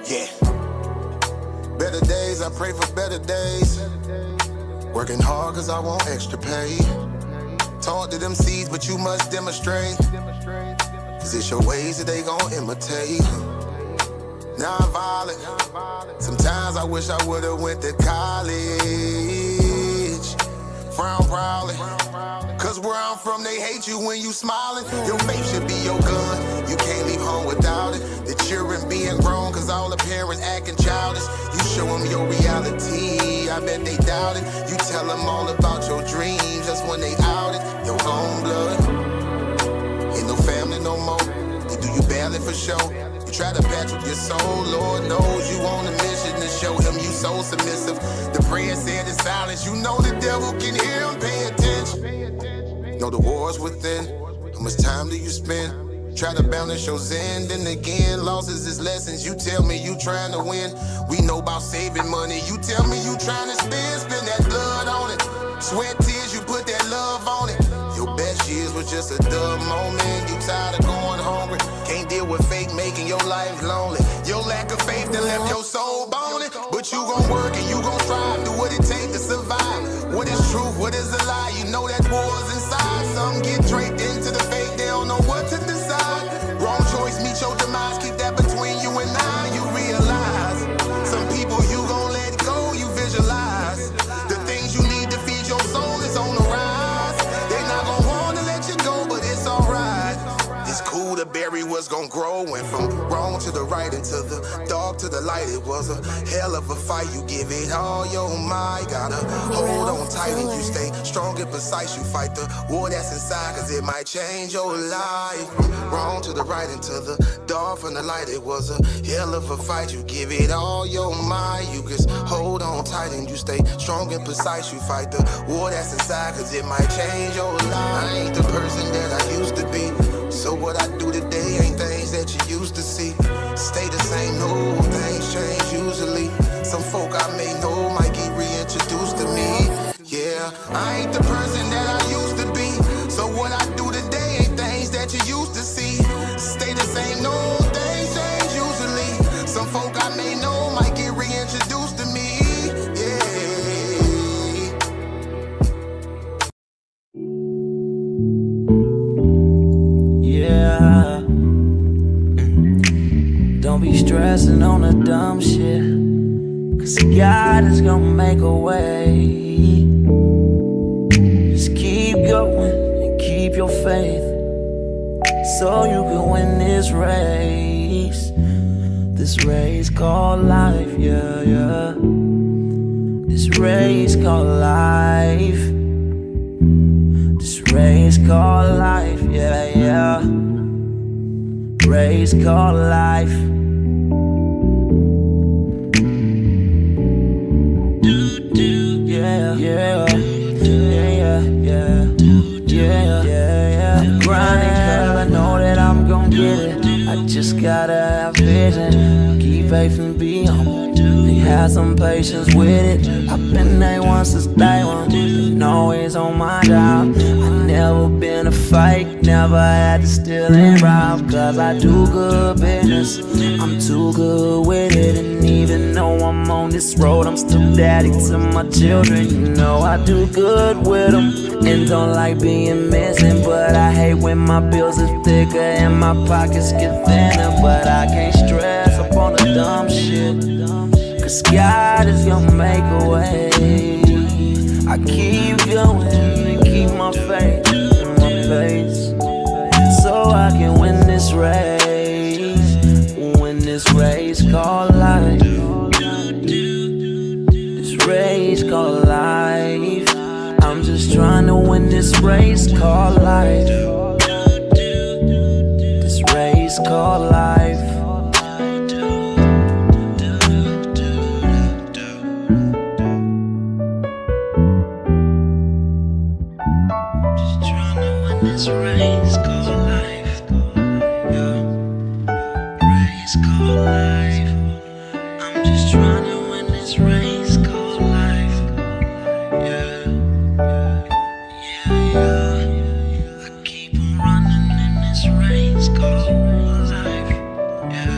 Yeah. Better days, I pray for better days. Working hard cause I want extra pay. Talk to them seeds, but you must demonstrate. Cause it's your ways that they gon' imitate. Non-violent. Sometimes I wish I would've went to college. Frown proudly. Cause where I'm from, they hate you when you smiling. Your faith should be your gun. You can't leave home without it. The children being grown, cause all the parents acting childish. You show them your reality, I bet they doubt it. You tell them all about your dreams, just when they out it. Your own blood, ain't no family no more. They do you badly for show. You try to patch up your soul, Lord knows you on a mission to show him you so submissive. The prayer said in silence, you know the devil can hear him, pay attention. Know the war's within, how much time do you spend? Try to balance your zen, then again, losses is lessons. You tell me you trying to win. We know about saving money. You tell me you trying to spend that blood on it. Sweat, tears, you put that love on it. Your best years was just a dumb moment. You tired of going hungry. Can't deal with fake making your life lonely. Your lack of faith that left your soul bony. But you gon' work and you gon' strive. Do what it takes to survive. What is truth? What is a lie? You know that war's inside. Some get draped into the fake. They don't know what to decide. Wrong choice, meet your demise. Keep that between you and I. You realize some people you gon' let go. You visualize the things you need to feed your soul is on the rise. They not gon' wanna let you go, but it's alright. It's cool to bury what's gon' grow. Went from wrong to the right and to the dark to the light. It was a hell of a fight. You give it all your might. Gotta hold on tight and you stay strong and precise. You fight the war that's inside, cause it might change your life. From wrong to the right and to the dark from the light. It was a hell of a fight. You give it all your might. You just hold on tight and you stay strong and precise. You fight the war that's inside, cause it might change your life. I ain't the person that I used to be. So what I do today ain't things that you used to see. Stay the same, no things change usually. Some folk I may know might get reintroduced to me. Yeah, I ain't the person that I used to be. So what I do today ain't things that you used to see. Stay the same, no things change usually. Some folk I may know might get reintroduced to me. Don't be stressing on the dumb shit, cause God is gonna make a way. Just keep going and keep your faith, so you can win this race. This race called life, yeah, yeah. This race called life. This race called life, yeah, yeah. Race called life. Yeah, yeah, yeah, yeah, yeah, yeah. I'm grinding cause I know that I'm gon' get it. I just gotta have vision, keep faith and be humble. And have some patience with it. I've been there once since day one, been always on my job. I never been a fake, never had to steal and rob. Cause I do good business, I'm too good with it. And even though I'm on this road, I'm still daddy to my children. You know I do good with them, and don't like being missing. But I hate when my bills is thicker and my pockets get thinner. But I can't stress up on the dumb shit, cause God is gonna make a way. I keep going and keep my faith in my pace, so I can win this race. Win this race called life. This race called life. I'm just trying to win this race called life. This race called life. This race called life, yeah. Race called life. I'm just trying to win this race called life, yeah, yeah, yeah. I keep on running in this race called life, yeah,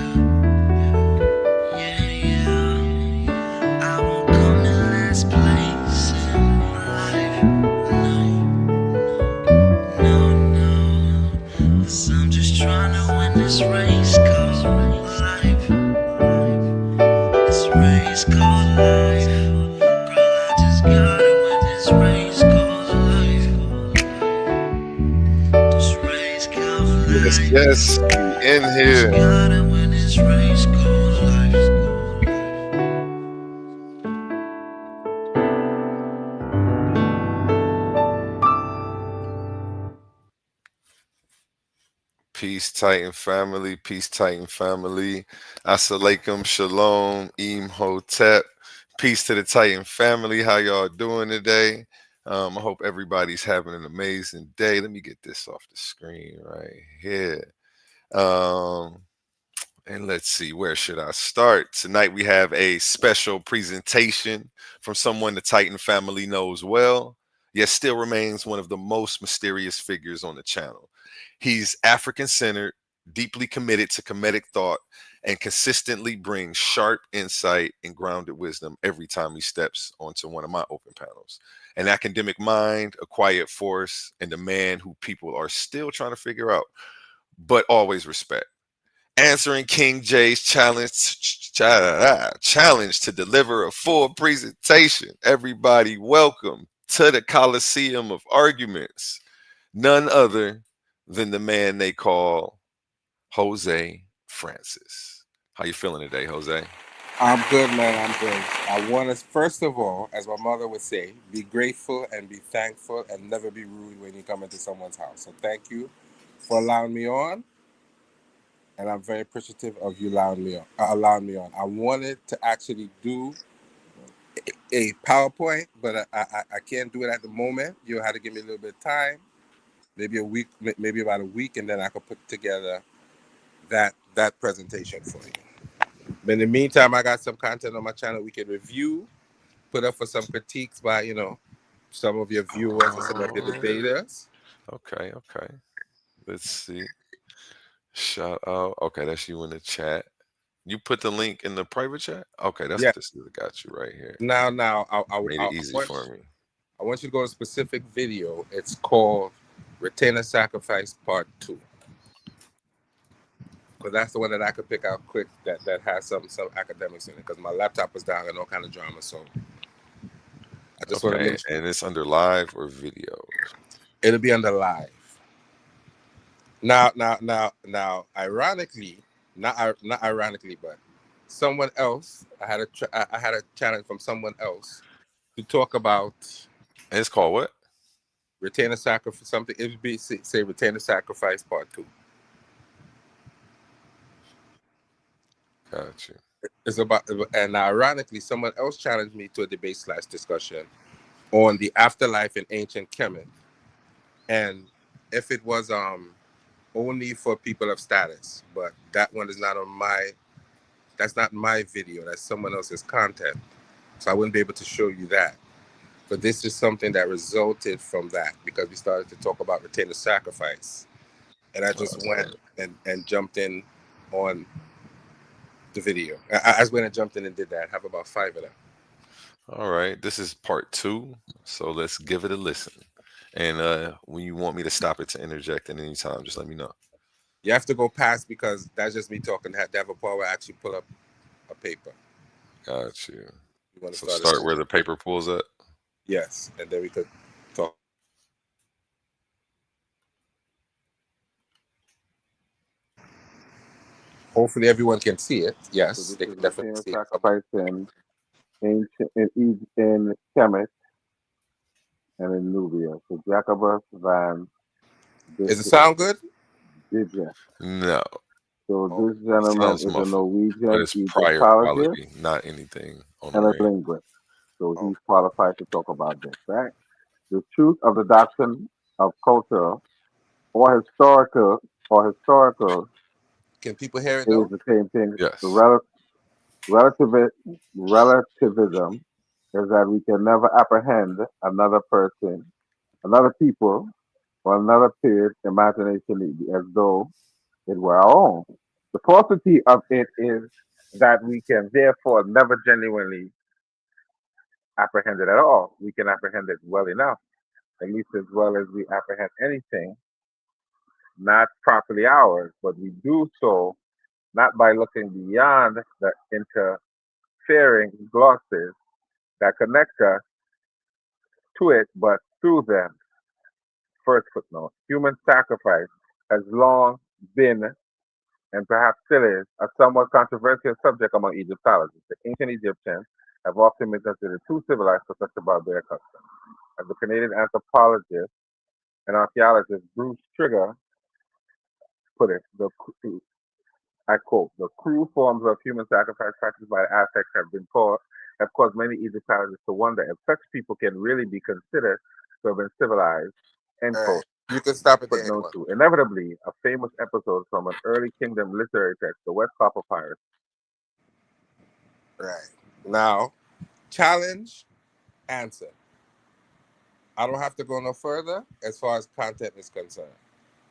this race called life. This race called life. Girl, I just gotta win this race called life. This race called Yes, life. yes, we in Just here. gotta win this race called life. Peace, Titan family. Peace, Titan family. Assalamualaikum, shalom, Imhotep. Peace to the Titan family. How y'all doing today? I hope everybody's having an amazing day. Let me get this off the screen right here. Um, and let's see, where should I start? Tonight we have a special presentation from someone the Titan family knows well, yet still remains one of the most mysterious figures on the channel. He's African centered, deeply committed to comedic thought, and consistently brings sharp insight and grounded wisdom every time he steps onto one of my open panels. An academic mind, a quiet force, and a man who people are still trying to figure out, but always respect. Answering King J's challenge to deliver a full presentation. Everybody, welcome to the Coliseum of Arguments. None other than the man they call Jose Francis. How you feeling today, Jose? I'm good, man. I'm good. I want to, first of all, as my mother would say, be grateful and be thankful and never be rude when you come into someone's house. So thank you for allowing me on. And I'm very appreciative of you allowing me on. I wanted to actually do a PowerPoint, but I can't do it at the moment. You'll have to give me a little bit of time, maybe a week, maybe about a week, and then I could put together that presentation for you. But in the meantime, I got some content on my channel we can review, put up for some critiques by, some of your viewers and some of your debaters. Okay. Let's see. Shout out. Okay, that's you in the chat. You put the link in the private chat? Okay, that's Yeah. what this is. I got you right here. Now, Made it easy for me. I want you to go to a specific video. It's called Retainer Sacrifice Part 2. Because that's the one that I could pick out quick that has some academics in it. Because my laptop was down and all kind of drama. So I just want to make sure. And it's under live or video. It'll be under live. Now, ironically, not ironically, but someone else, I had a challenge from someone else to talk about And it's called what? Retainer Sacrifice, something. It would be, say, Retainer Sacrifice Part 2. Got you. It's about, and ironically, someone else challenged me to a debate / discussion on the afterlife in ancient Kemet, and if it was only for people of status, but that one is not on my. That's not my video. That's someone else's content, so I wouldn't be able to show you that. But this is something that resulted from that because we started to talk about retainer sacrifice, and I just went and jumped in on the video. I just went and jumped in and did that. I have about 5 of them. All right. This is part 2. So let's give it a listen. And when you want me to stop it to interject at any time, just let me know. You have to go past because that's just me talking. To have a part where I actually pull up a paper. Got you. You want to So start where the paper pulls at? Yes, and then we could talk. Hopefully everyone can see it. Yes, So they this can is definitely the see it. sacrifice in ancient in Kemet and in Nubia. So Jacobus Van Does it sound good? Didja. No. So this gentleman is a but Norwegian it's prior Egyptologist quality, not anything on and the a ring. linguist. So he's qualified to talk about this, right? The truth of the doctrine of culture or historical Can people hear it is though? the same thing. Yes. The relativism is that we can never apprehend another person, another people, or another period imagination as though it were our own. The falsity of it is that we can therefore never genuinely apprehend it at all. We can apprehend it well enough, at least as well as we apprehend anything not properly ours, but we do so not by looking beyond the interfering glosses that connect us to it, but through them. First footnote. Human sacrifice has long been, and perhaps still is, a somewhat controversial subject among Egyptologists. The ancient Egyptians have often been considered too civilized for such a barbaric custom. As the Canadian anthropologist and archaeologist Bruce Trigger put it, I quote, the cruel forms of human sacrifice practiced by the Aztecs have caused many Egyptologists to wonder if such people can really be considered to have been civilized, end All right. quote. You can stop it there. Footnote 2. Inevitably, a famous episode from an early kingdom literary text, the Westphal Papyrus. Right. Now, challenge, answer. I don't have to go no further as far as content is concerned.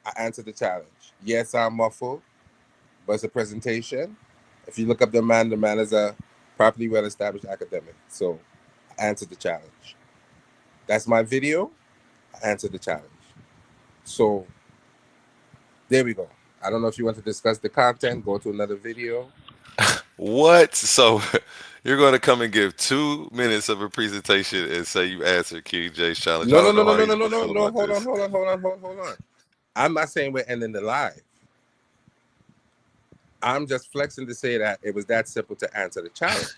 I answered the challenge. Yes, I'm muffled, but it's a presentation. If you look up the man is a properly well-established academic. So I answered the challenge. That's my video. I answered the challenge. So there we go. I don't know if you want to discuss the content, go to another video. What? So you're going to come and give 2 minutes of a presentation and say you answered King J's challenge? No. I don't know how you No. feel about Hold this. on. I'm not saying we're ending the live. I'm just flexing to say that it was that simple to answer the challenge.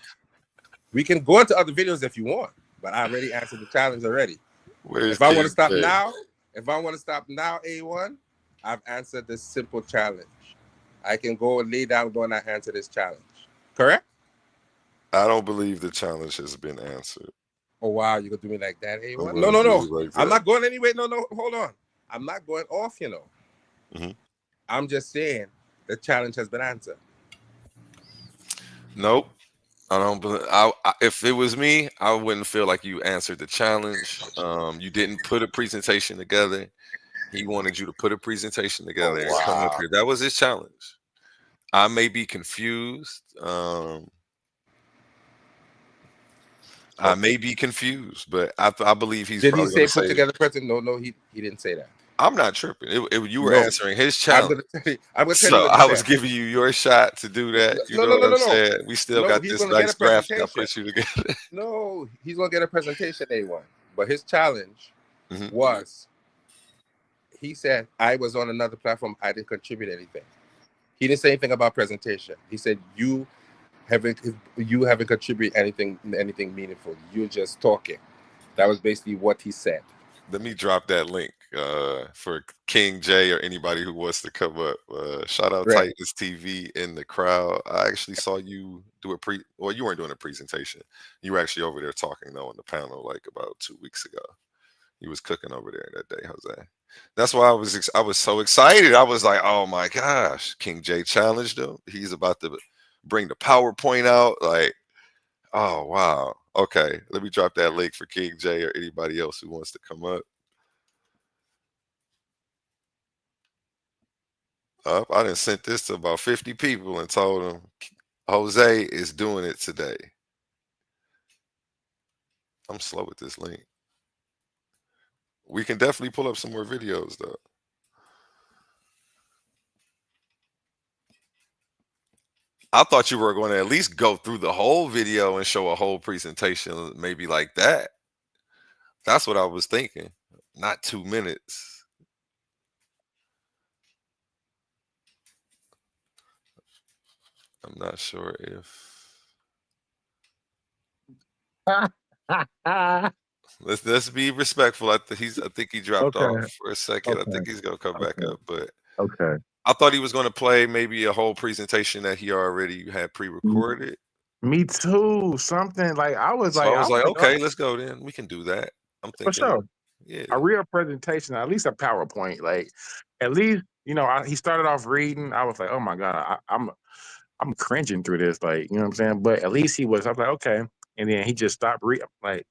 We can go into other videos if you want, but I already answered the challenge already. If I want to stop now, A1, I've answered this simple challenge. I can go and lay down going to answer this challenge. Correct? I don't believe the challenge has been answered. Oh, wow. You going to do me like that, A1? I'm gonna do No. you like I'm that. not going anywhere. No. Hold on. I'm not going off, you know. Mhm. I'm just saying the challenge has been answered. Nope. I don't believe. If it was me, I wouldn't feel like you answered the challenge. You didn't put a presentation together. He wanted you to put a presentation together and come up Wow. here. That was his challenge. I may be confused. I may be confused, but I believe he's Did he probably say going to put say, together person? No, he didn't say that. I'm not tripping. You were No. answering his I'm challenge. gonna tell you So what he I was said. giving you your shot to do that. You know what I'm saying? We still No, got he's this gonna get nice a graphic I presentation. put you together. No, he's gonna get a presentation, A1. But his challenge Mhm. was, he said, I was on another platform, I didn't contribute anything. He didn't say anything about presentation. He said you haven't contributed anything meaningful. You're just talking. That was basically what he said. Let me drop that link for King J or anybody who wants to come up. Shout out Right. Titans TV in the crowd. I actually saw you do well, you weren't doing a presentation. You were actually over there talking though on the panel like about 2 weeks ago. He was cooking over there that day, Jose. That's why I was so excited. I was like, oh my gosh, King J challenged him. He's about to bring the PowerPoint out. Like, oh wow. Okay, let me drop that link for King J or anybody else who wants to come up. I done sent this to about 50 people and told them Jose is doing it today. I'm slow with this link. We can definitely pull up some more videos though. I thought you were going to at least go through the whole video and show a whole presentation, maybe like that. That's what I was thinking. Not 2 minutes. I'm not sure if let's be respectful. I think he dropped off for a second. I think he's gonna come back up, but Okay. I thought he was gonna play maybe a whole presentation that he already had pre-recorded. Me too. Something like I was So like, I was like, okay, let's go then. We can do that. I'm for thinking, sure. yeah. A real presentation, at least a PowerPoint. Like, at least he started off reading. I was like, oh my god, I'm cringing through this. Like, you know what I'm saying? But at least he was. I was like, okay. And then he just stopped reading. Like,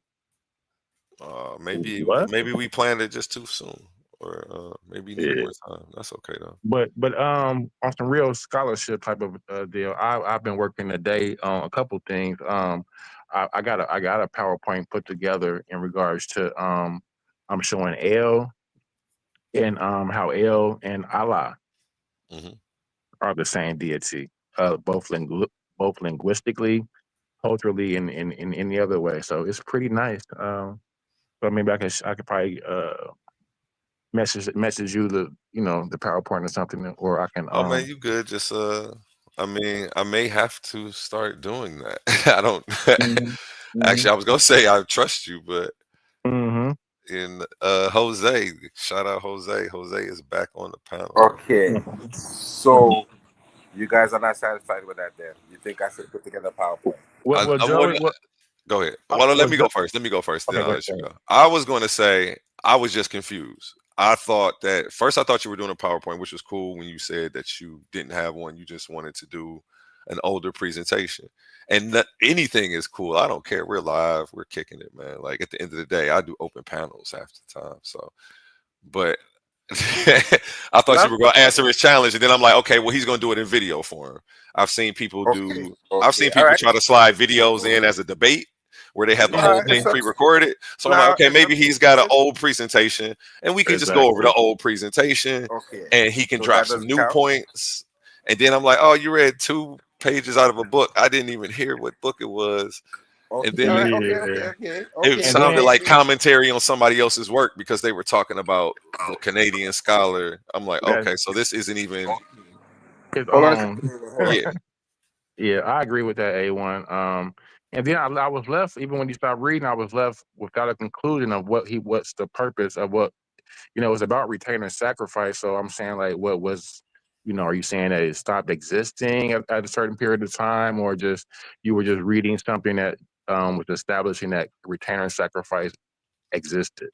Maybe what? we planned it just too soon, or maybe you need more time. That's okay though. But on some real scholarship type of deal, I've been working today on a couple things. I got a PowerPoint put together in regards to I'm showing L and how El and Allah Mhm. are the same deity, both both linguistically, culturally, and in any other way. So it's pretty nice. So maybe I could probably message you the PowerPoint or something, or I can Oh man, you good? Just I mean, I may have to start doing that. I don't. Mhm, Actually, mhm, I was gonna say I trust you, but mhm. in Jose, shout out Jose. Jose is back on the panel. Okay. So you guys are not satisfied with that then? You think I should put together a PowerPoint? Well, I Joey, wouldn't. Go ahead. uh, Well, let well, me go first. Let me go first. Then okay, I'll go let you ahead. go. I was going to say I was just confused. I thought that first. I thought you were doing a PowerPoint, which was cool when you said that you didn't have one. You just wanted to do an older presentation, and anything is cool. I don't care. We're live. We're kicking it, man. Like at the end of the day, I do open panels half the time. So, but I thought you That's were going to answer his challenge, and then I'm like, okay, well, he's going to do it in video form. I've seen people okay. do. I've Okay. seen All people right. try to slide videos in as a debate where they have the whole thing It's up. pre-recorded. So I'm like, Now okay, it's up maybe to he's got an you. old presentation, and we can just go over Exactly. the old presentation, Okay. and he can So drop that some doesn't new count. points. And then I'm like, oh, you read 2 pages out of a book. I didn't even hear what book it was. And Okay. then All it, right. Yeah. it And sounded then like commentary on somebody else's work because they were talking about the Canadian scholar. I'm like, that okay, so this isn't even, his Hold on a own. second. Hold on. yeah. Yeah, I agree with that, A1. And then I was left, even when you start reading, I was left without a conclusion of what's the purpose of what, it's about retaining sacrifice. So I'm saying, like, what was, are you saying that it stopped existing at a certain period of time, or just you were just reading something that was establishing that retainer sacrifice existed?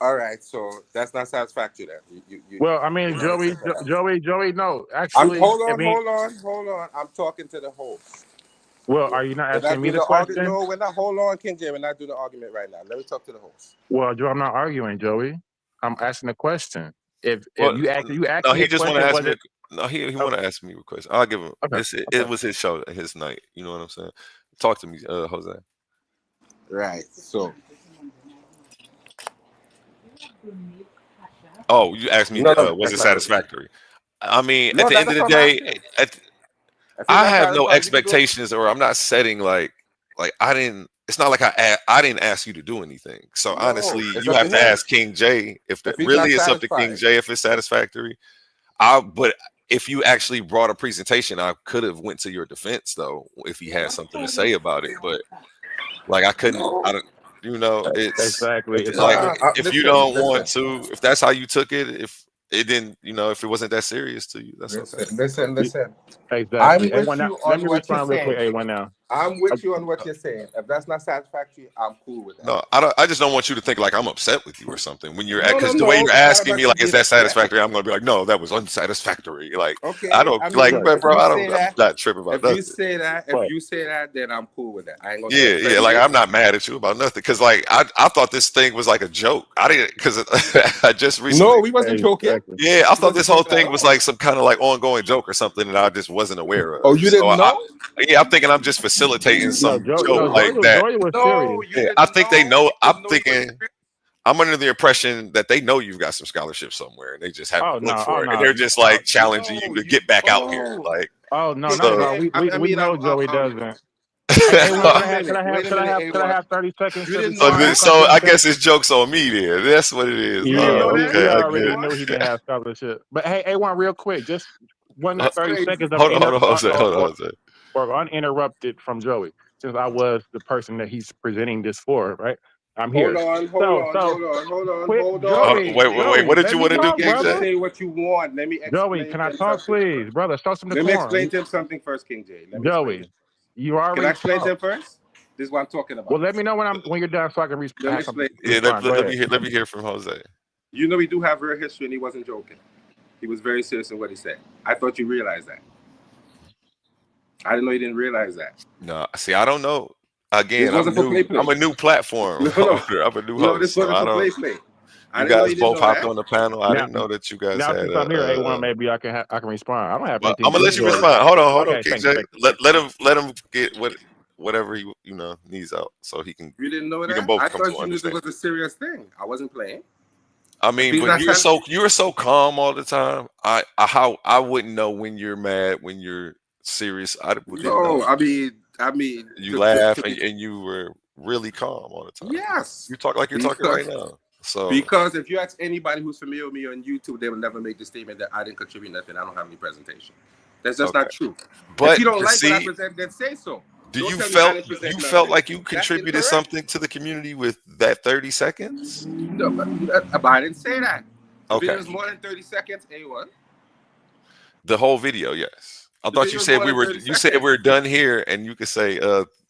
All right. So that's not satisfactory then. Well, I You're mean, not accepting that. Joey, no, actually, Hold I on, mean, hold on. I'm talking to the host. well, are you not We're asking not me doing the the argument. question? No, we're not. Hold on, King J. We're not doing the argument right now. Let me talk to the host. Well, Joe, I'm not arguing, Joey. I'm asking a question. If Well, you ask no, me he a just want to question, ask was me. it No, he oh, want to ask me a question. I'll give him. okay, It okay. was his show, his night. You know what I'm saying? Talk to me, Jose. Right. So Oh, you asked me, no, was that's it not good. satisfactory? I mean, at No, the end of that's the what I'm day, asking. at, If it's I not have no satisfying, you can do it. expectations, or I'm not setting like I didn't. It's not like I didn't ask you to do anything. So No, honestly, it's you up to have to him. ask King J if If that he's really not it's up to King satisfied, J if it's satisfactory. But if you actually brought a presentation, I could have went to your defense though if he had something to say about it. But like I couldn't. I don't. You know, it's Exactly. It's like all if you listen, don't want to, if that's how you took it, if it didn't, if it wasn't that serious to you, that's okay. listen. I'm exactly. with A1 now. you Let on me what you're respond real quick. saying. A1 now. I'm Uh, with you on what you're saying. If that's not satisfactory, I'm cool with that. No, I don't. I just don't want you to think like I'm upset with you or something when you're at, No, no, because the way no. you're It's not asking about me, you like, is being that upset. satisfactory? I'm gonna be like, no, that was unsatisfactory. Like, I Okay. don't I like, mean, right, bro. if you say I'm that, not tripping about if you nothing. say that, right. then I'm cool with that. I ain't gonna say Yeah, yeah. Like, offended. I'm not mad at you about nothing because, like, I thought this thing was like a joke. I didn't because I just recently. No, we wasn't joking. Exactly. Yeah, I We thought wasn't this whole joking at thing was all. like some kind of like ongoing joke or something that I just wasn't aware Oh, of. you So didn't know? yeah, I'm thinking I'm just facilitating No, some Joe. joke No, like that. Joey was No, serious. you Yeah, I didn't think they know. know. You I'm didn't know he was thinking. I'm under the impression that they know you've got some scholarship somewhere, and they just haven't Oh looked no. Oh for it, and no. they're just Oh, like challenging you no. to get back out here. Oh, Like, oh no. King Not at so, all. J. I We mean, know Joey doesn't. Hey, A1, wait a can I have minute. Wait a minute, can I A1. have 30 seconds You to didn't know respond I to had so I something? guess it's jokes on me. Then that's what it is. You didn't Yeah, know that, we Okay, I get already it. knew he didn't have scholarship. But hey, A1, real quick, just Uh, 30 Explain. seconds of hold on, Jose. Hold on, Jose. or uninterrupted from Joey, since I was the person that he's presenting this for, right? I'm Hold here. on, So quick, Wait, Joey, wait. What did let you me want to do, talk, King King J, J? brother. say what you want. Let me Joey, explain can to I him talk, something please, first. brother? Show some Let me decorum. explain to him something first, King J. Let me explain Joey, it. you Can I already explain to talked. him first? This is what I'm talking Well, about. let me know when you're done so I can Let me have something explain. to Yeah, respond. Go ahead. let me hear from Jose. You know, we do have real history, and he wasn't joking. He was very serious in what he said. I thought you realized that. I didn't know you didn't realize that. No, see, I don't know. This Again, I'm wasn't for new. play. I'm a new platform. No, I'm a new no, host, this so wasn't I for don't. play. I You didn't know guys you didn't both know hopped that. on the panel. I Now, didn't know that you guys now had since I'm here, A1, a. maybe I can respond. I don't have Well, anything I'm to gonna do let with you Joey. respond. Hold on, Okay, King thank you, J. thank you, thank you. Let him get what. whatever he needs out, so he can. You didn't know We can that? both I come to thought you knew this understand. was a serious thing. I wasn't playing. I mean, He's but not trying- you're so calm all the time. I wouldn't know when you're mad, when you're serious. I didn't No, know. I mean, You laugh and you were really calm all the time. yes. You talk like you're talking right now. So Because if you ask anybody who's familiar with me on YouTube, they will never make the statement that I didn't contribute nothing. I don't have any presentation. That's just not true. But if you don't like see, what I present, then say so. do Don't you tell me I didn't felt present felt nothing. like you That's contributed incorrect. something to the community with that 30 seconds? No, but I didn't say that. The Okay. video is more than 30 seconds, A1. The whole video, yes. I The thought you video's said more we than were 30 you said seconds. we're done here and you could say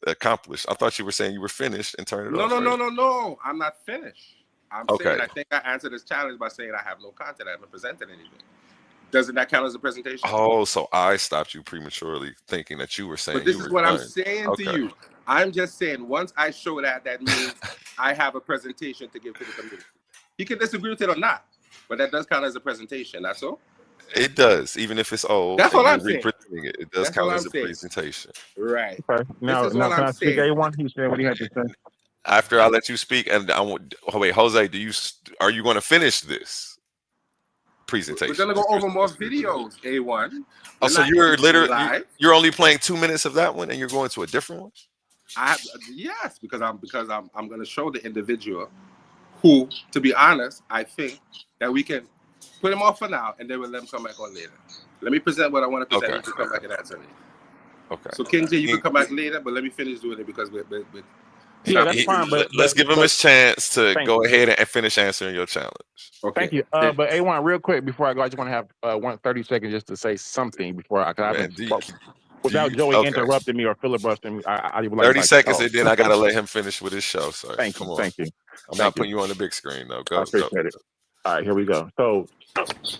accomplished. I thought you were saying you were finished and turn it off. No. I'm not finished. I'm Okay. saying I think I answered this challenge by saying I have no content. I haven't presented anything. Doesn't that count as a presentation? Oh, so I stopped you prematurely thinking that you were saying But this you is were what done. I'm saying Okay. to you. I'm just saying once I show that means I have a presentation to give to the community. You can disagree with it or not, but that does count as a presentation. That's all. It does, even if it's old. That's and all you're I'm saying. representing it. It does That's all count as I'm a saying. presentation. Right. Okay. Now, is now what can I'm I speak, saying. A1? He said what he had to say. After I let you speak, and wait, Jose, are you going to finish this presentation? We're gonna go over more videos, A1. Oh, We're so not you're ending literally live. you're only playing 2 minutes of that one, and you're going to a different one. Yes, because I'm going to show the individual who, to be honest, I think that we can put him off for now, and then we'll let him come back on later. Let me present what I want to present. Okay. You can come back and answer me. Okay. So King J, you can come back later, but let me finish doing it because we're Yeah, that's fine. But let's give him his chance to Thank go you. ahead and finish answering your challenge. okay. Thank you. But A1, real quick before I go, I just want to have 30 seconds just to say something before I Man, without Joey okay. interrupting me or filibustering me. I would like 30 to seconds, talk. and then I gotta let him finish with his show. So Thank come you. on. Thank you. I'm not putting you on the big screen though. I Go. appreciate it. All right, here we go. So,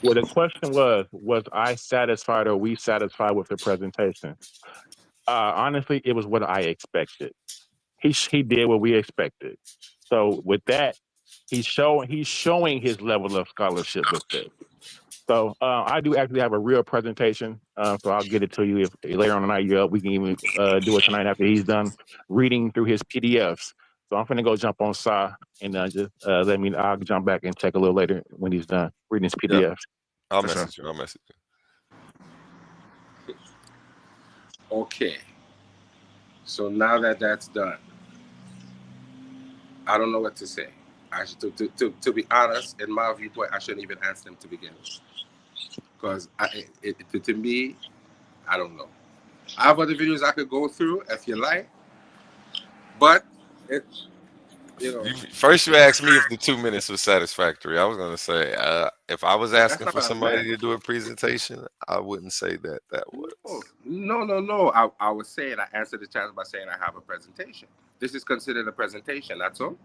well, the question was I satisfied or we satisfied with the presentation? Honestly, it was what I expected. He did what we expected. So with that, he's showing his level of scholarship with this. So I do actually have a real presentation. So I'll get it to you if later on tonight we can even do it tonight after he's done reading through his PDFs. So I'm gonna go jump on Sa and just I'll jump back and check a little later when he's done reading his PDFs. I'll For message you. I'll message you. Okay. So now that that's done, I don't know what to say. I should, to be honest, in my viewpoint, I shouldn't even answer them to begin with. Because to me, I don't know. I have other videos I could go through if you like. But, First, you asked me if the 2 minutes was satisfactory. I was going to say, if I was asking for somebody to do a presentation, I wouldn't say that was. No. I was saying, I answered the challenge by saying I have a presentation. This is considered a presentation, that's all.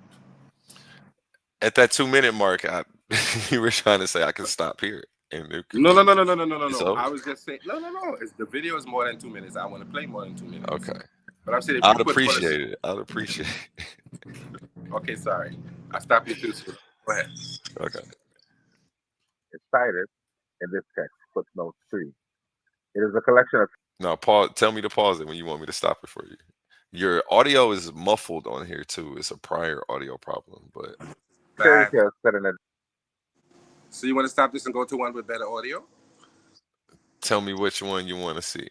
At that 2 minute mark, you were trying to say I can stop here. No. So? I was just saying, no. The video is more than 2 minutes. I want to play more than 2 minutes. Okay. But I'm saying if I'd appreciate it. I'd appreciate it. Okay, sorry. I stopped you too soon. Go ahead. Okay. It's cited in this text, footnote 3. It is a collection of. No, pause. Tell me to pause it when you want me to stop it for you. Your audio is muffled on here too. It's a prior audio problem, but. So you want to stop this and go to one with better audio? Tell me which one you want to see.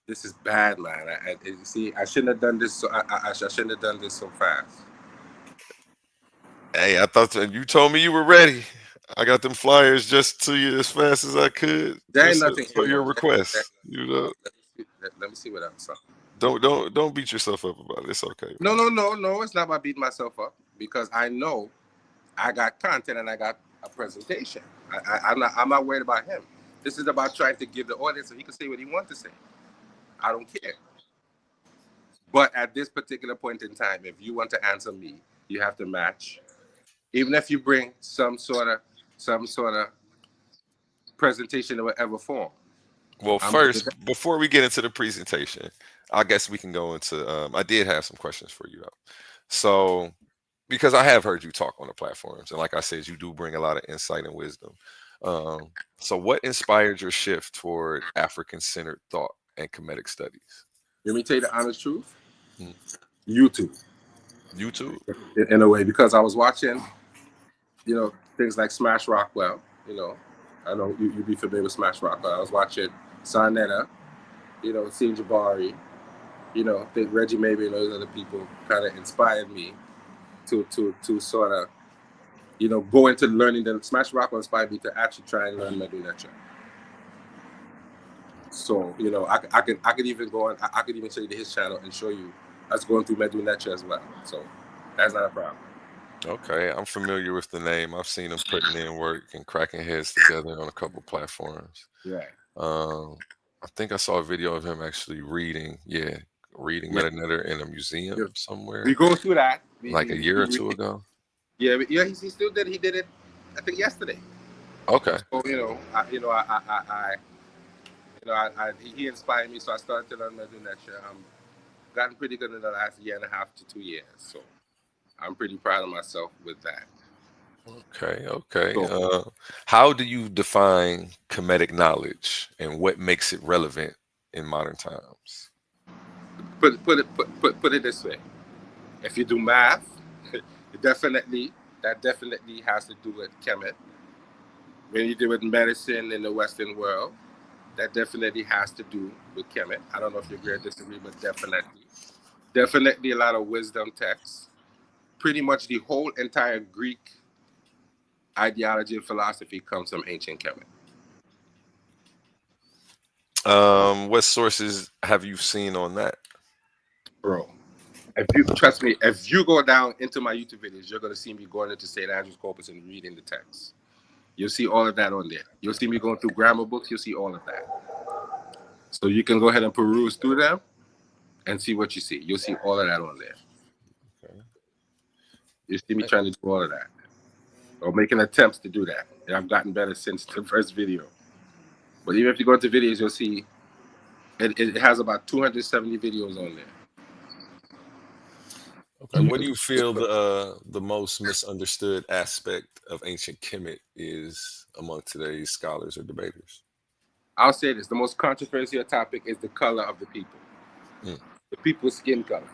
This is bad, man. I shouldn't have done this. So I shouldn't have done this so fast. Hey, I thought you told me you were ready. I got them flyers just to you as fast as I could. There ain't nothing for your request. Let me see what else. Don't beat yourself up about it. It's okay. No. It's not about beating myself up because I know I got content and I got a presentation. I'm not worried about him. This is about trying to give the audience so he can say what he wants to say. I don't care. But at this particular point in time, if you want to answer me, you have to match. Even if you bring some sort of presentation in whatever form. Well, first, before we get into the presentation, I guess we can go into. I did have some questions for you, though. So, because I have heard you talk on the platforms, and like I said, you do bring a lot of insight and wisdom. So, what inspired your shift toward African-centered thought and Kemetic studies? Let me tell you the honest truth. Mm. YouTube. YouTube. In a way, because I was watching, things like Smash Rockwell. I know you'd be familiar with Smash Rockwell. I was watching Sarnetta, seeing Jabari, I think Reggie maybe and those other people kind of inspired me to sort of, go into learning. The Smash Rockwell inspired me to actually try and learn Medu Neter. So, I could even go on, I could even show you his channel and show you us going through Medu Neter as well. So that's not a problem. Okay, I'm familiar with the name. I've seen him putting in work and cracking heads together on a couple platforms. Right. I think I saw a video of him actually reading Medu Neter in a museum somewhere. We go through that. Like a year or two ago. Yeah, he still did. He did it, I think, yesterday. Okay. So he inspired me, so I started to learn Medu Neter. Gotten pretty good in the last year and a half to 2 years. So I'm pretty proud of myself with that. Okay. So, how do you define Kemetic knowledge, and what makes it relevant in modern times? Put it this way: if you do math, that definitely has to do with Kemet. When you do with medicine in the Western world, that definitely has to do with Kemet. I don't know if you agree or disagree, but definitely a lot of wisdom texts. Pretty much the whole entire Greek ideology and philosophy comes from ancient Kemet. What sources have you seen on that? Bro, trust me, if you go down into my YouTube videos, you're going to see me going into St. Andrew's Corpus and reading the text. You'll see all of that on there. You'll see me going through grammar books. You'll see all of that. So you can go ahead and peruse through them and see what you see. You'll see all of that on there. Okay. You see me trying to do all of that, or making attempts to do that. And I've gotten better since the first video. But even if you go into videos, you'll see it has about 270 videos on there. Okay. What do you feel the most misunderstood aspect of ancient Kemet is among today's scholars or debaters? I'll say this: the most controversial topic is the color of the people, the people's skin color.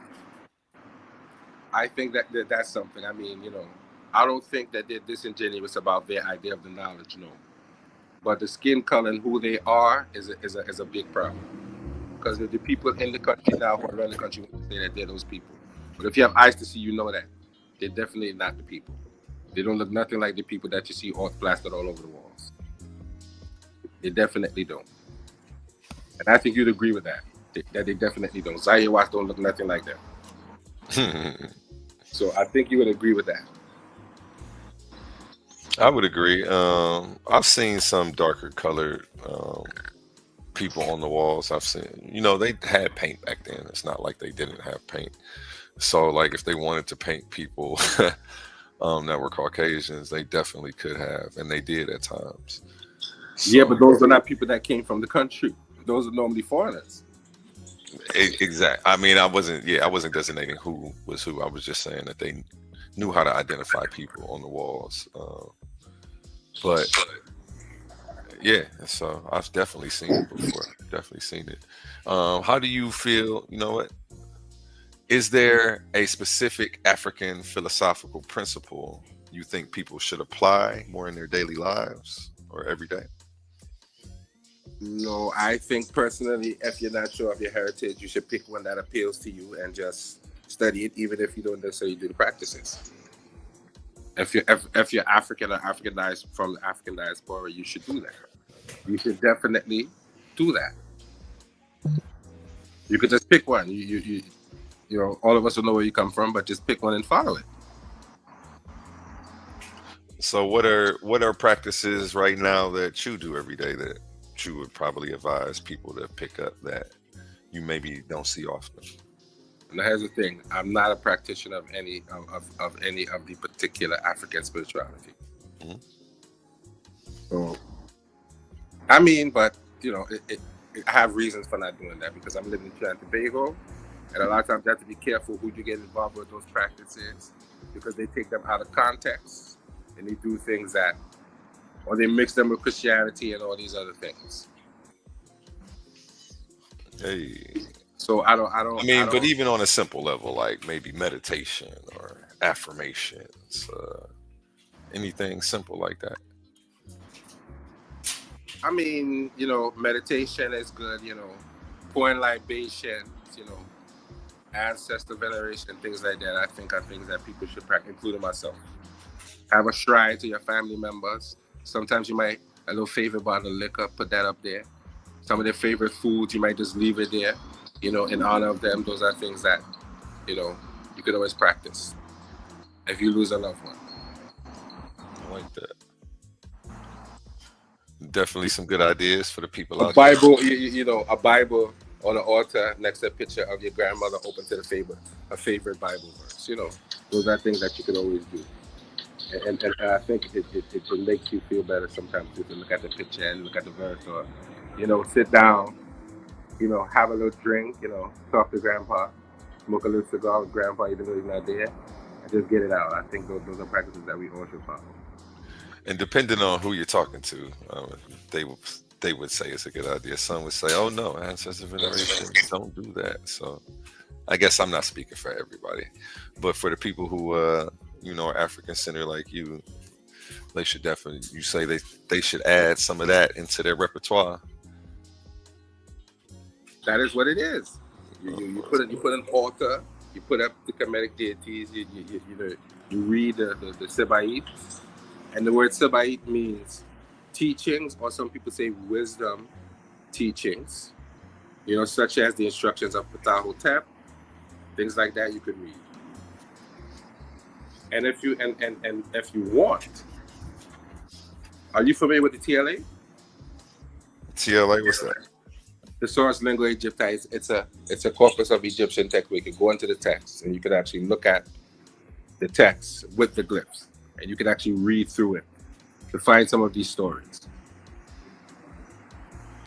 I think that's something. I mean, I don't think that they're disingenuous about their idea of the knowledge, no. But the skin color and who they are is a big problem. Because the people in the country now who are around the country want to say that they're those people. But if you have eyes to see, you know that. They're definitely not the people. They don't look nothing like the people that you see all plastered all over the walls. They definitely don't. And I think you'd agree with that. That they definitely don't. Zaire Watts don't look nothing like that. So I think you would agree with that. I would agree. I've seen some darker colored people on the walls. I've seen, they had paint back then. It's not like they didn't have paint. So like if they wanted to paint people that were Caucasians, they definitely could have, and they did at times. So, yeah, but those are not people that came from the country. Those are normally foreigners. Exactly. I mean, I wasn't designating who was who. I was just saying that they knew how to identify people on the walls. But yeah, so I've definitely seen it before. Definitely seen it. How do you feel? You know what? Is there a specific African philosophical principle you think people should apply more in their daily lives or every day? No, I think personally, if you're not sure of your heritage, you should pick one that appeals to you and just study it, even if you don't necessarily do the practices. If you're African or Africanized from the African diaspora, you should do that. You should definitely do that. You could just pick one. All of us will know where you come from, but just pick one and follow it. So what are practices right now that you do every day that you would probably advise people to pick up that you maybe don't see often? And here's the thing: I'm not a practitioner of any of the particular African spirituality. Mm-hmm. So, I mean, but I have reasons for not doing that because I'm living in Trinidad and Tobago, and a lot of times you have to be careful who you get involved with those practices because they take them out of context and they do things or they mix them with Christianity and all these other things. Hey. So I mean, but even on a simple level, like maybe meditation or affirmations, anything simple like that. I mean, you know, meditation is good, you know, pouring libations, you know, ancestor veneration, things like that. I think are things that people should practice, including myself. Have a shrine to your family members. Sometimes you might, a little favorite bottle of liquor, put that up there. Some of their favorite foods, you might just leave it there, you know, in honor of them. Those are things that, you know, you could always practice if you lose a loved one. I like that. Definitely some good ideas for the people A out there. Bible, you know, a Bible on the altar next to a picture of your grandmother open to a favorite Bible verse. You know, those are things that you could always do. And I think it makes you feel better sometimes too, to look at the picture and look at the verse, or, you know, sit down, you know, have a little drink, you know, talk to grandpa, smoke a little cigar with grandpa even though he's not there, and just get it out. I think those are practices that we all should follow. And depending on who you're talking to, they would say it's a good idea. Some would say, "Oh no, ancestor veneration, don't do that." So, I guess I'm not speaking for everybody, but for the people who you know, are African centered like you, they should definitely. You say they should add some of that into their repertoire. That is what it is. You put an altar. You put up the Kemetic deities. You read the Sibait. And the word Sabait means teachings, or some people say wisdom teachings, you know, such as the instructions of Ptahhotep, things like that you could read. And if you if you want, are you familiar with the TLA? TLA, what's that? Thesaurus Lingua Egypti. It's a corpus of Egyptian text where you can go into the text and you could actually look at the text with the glyphs. And you can actually read through it to find some of these stories.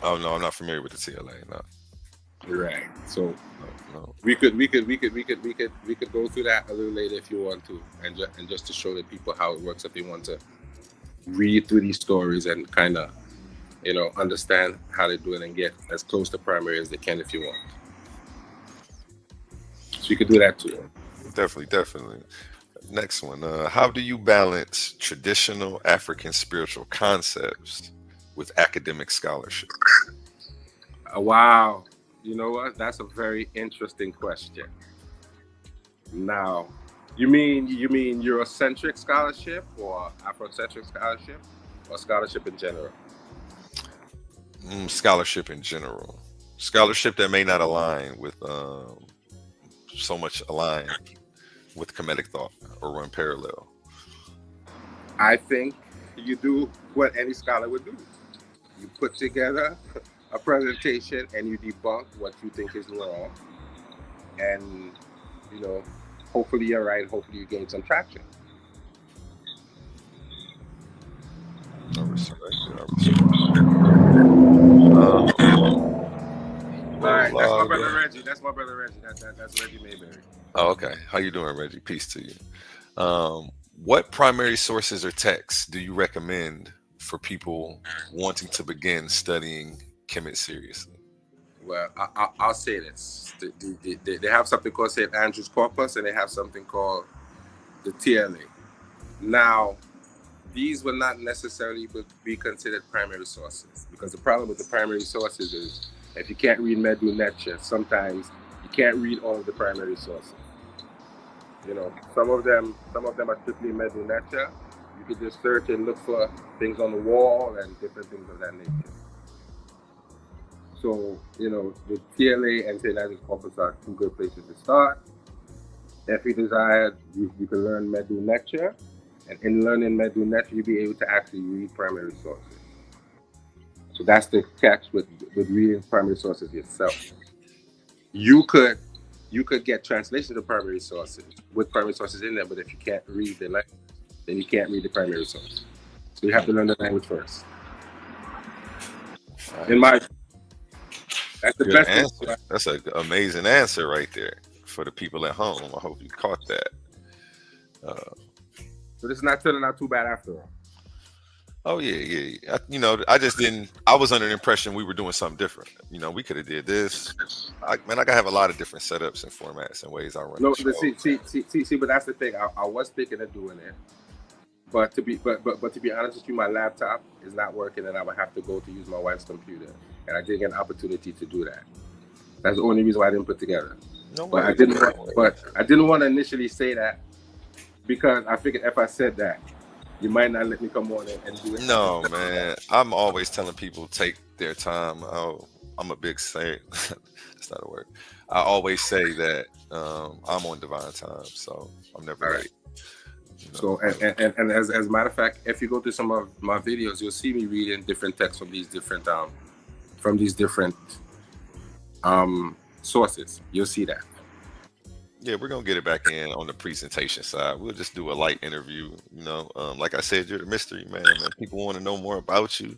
Oh no, I'm not familiar with the TLA. No. Right. So No. we could go through that a little later if you want to, and just to show the people how it works if they want to read through these stories and kind of, you know, understand how they do it and get as close to primary as they can if you want. So you could do that too. Definitely. Next one. How do you balance traditional African spiritual concepts with academic scholarship? Wow. You know what? That's a very interesting question. Now, you mean Eurocentric scholarship or Afrocentric scholarship or scholarship in general? Scholarship in general. Scholarship that may not align with so much align with Kemetic thought or run parallel. I think you do what any scholar would do. You put together a presentation and you debunk what you think is wrong. And, you know, hopefully you're right. Hopefully you gain some traction. I respect it. All right, that's my brother Reggie. That's Reggie Mayberry. Oh, okay. How you doing, Reggie? Peace to you. What primary sources or texts do you recommend for people wanting to begin studying Kemet seriously? Well, I'll say this. They have something called St. Andrew's Corpus, and they have something called the TLA. Now, these will not necessarily be considered primary sources, because the problem with the primary sources is if you can't read Medu Neter, sometimes you can't read all of the primary sources. You know, some of them are strictly Medu Neter. You could just search and look for things on the wall and different things of that nature. So, you know, the TLA and St. Andrew's Corpus are two good places to start. If you desire, you can learn Medu Neter, and in learning Medu Neter, you'll be able to actually read primary sources. So that's the catch with reading primary sources yourself. You could get translations of primary sources with primary sources in there, but if you can't read the language, then you can't read the primary source. So you have to learn the language first. In my, that's the best answer. That's an amazing answer right there for the people at home. I hope you caught that. So this is not turning out too bad after all. Oh yeah. I just didn't. I was under the impression we were doing something different. We could have did this. I gotta have a lot of different setups and formats and ways I run No, the show. see, but that's the thing. I was thinking of doing it, but to be honest with you, my laptop is not working, and I would have to go to use my wife's computer, and I didn't get an opportunity to do that. That's the only reason why I didn't put together. No But worries. I didn't want to initially say that because I figured if I said that, you might not let me come on and do it. No, man. I'm always telling people take their time. I'm a big say. That's not a word. I always say that I'm on divine time, so I'm never All right. late. So and as a matter of fact, if you go to some of my videos, you'll see me reading different texts from these different sources. You'll see that. Yeah, we're gonna get it back in on the presentation side. We'll just do a light interview. Like I said, you're the mystery man. People want to know more about you.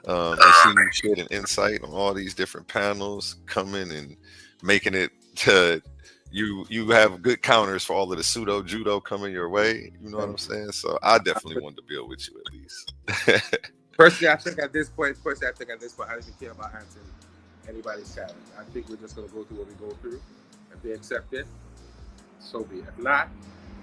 And see you shed an insight on all these different panels, coming and making it to you have good counters for all of the pseudo judo coming your way. You know what I'm saying? So I definitely wanted to build with you at least. Personally, I think at this point, I don't even care about answering anybody's challenge. I think we're just gonna go through what we go through. If they accept it, so be it. If not,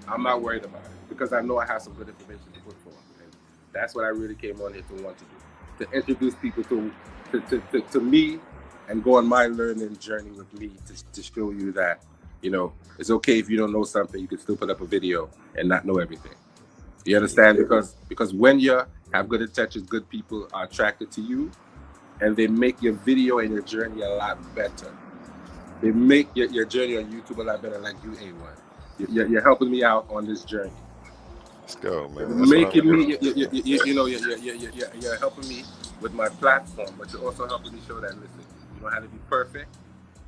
I'm not worried about it because I know I have some good information to put forward, and that's what I really came on here to want to do, to introduce people to me and go on my learning journey with me to show you that it's okay if you don't know something, you can still put up a video and not know everything. You understand? Because when you have good intentions, good people are attracted to you, and they make your video and your journey a lot better. They make your journey on YouTube a lot better, like you, A1. You're helping me out on this journey. Let's go, man. You're helping me with my platform, but you're also helping me show that, listen, you don't have to be perfect.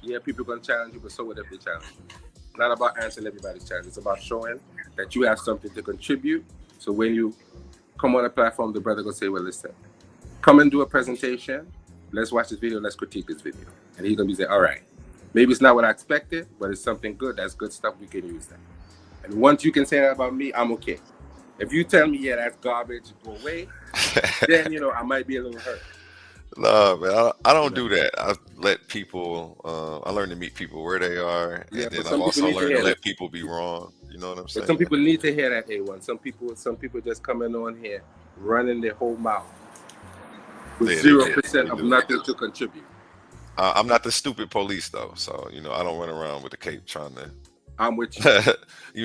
Yeah, people are going to challenge you, but so what if they challenge you? It's not about answering everybody's challenge. It's about showing that you have something to contribute. So when you come on a platform, the brother going to say, well, listen, come and do a presentation. Let's watch this video. Let's critique this video. And he's going to be saying, all right, maybe it's not what I expected, but it's something good. That's good stuff. We can use that. And once you can say that about me, I'm okay. If you tell me, yeah, that's garbage, go away, then, I might be a little hurt. No, man, I don't do that. I let people, I learn to meet people where they are. Yeah, and then but I some also people need to learn hear to let that. people be wrong. You know what I'm saying? But some people need to hear that, A1. Some people just coming on here, running their whole mouth with Yeah, 0% of do. nothing to contribute. I'm not the stupid police though, so I don't run around with the cape trying to. I'm with you.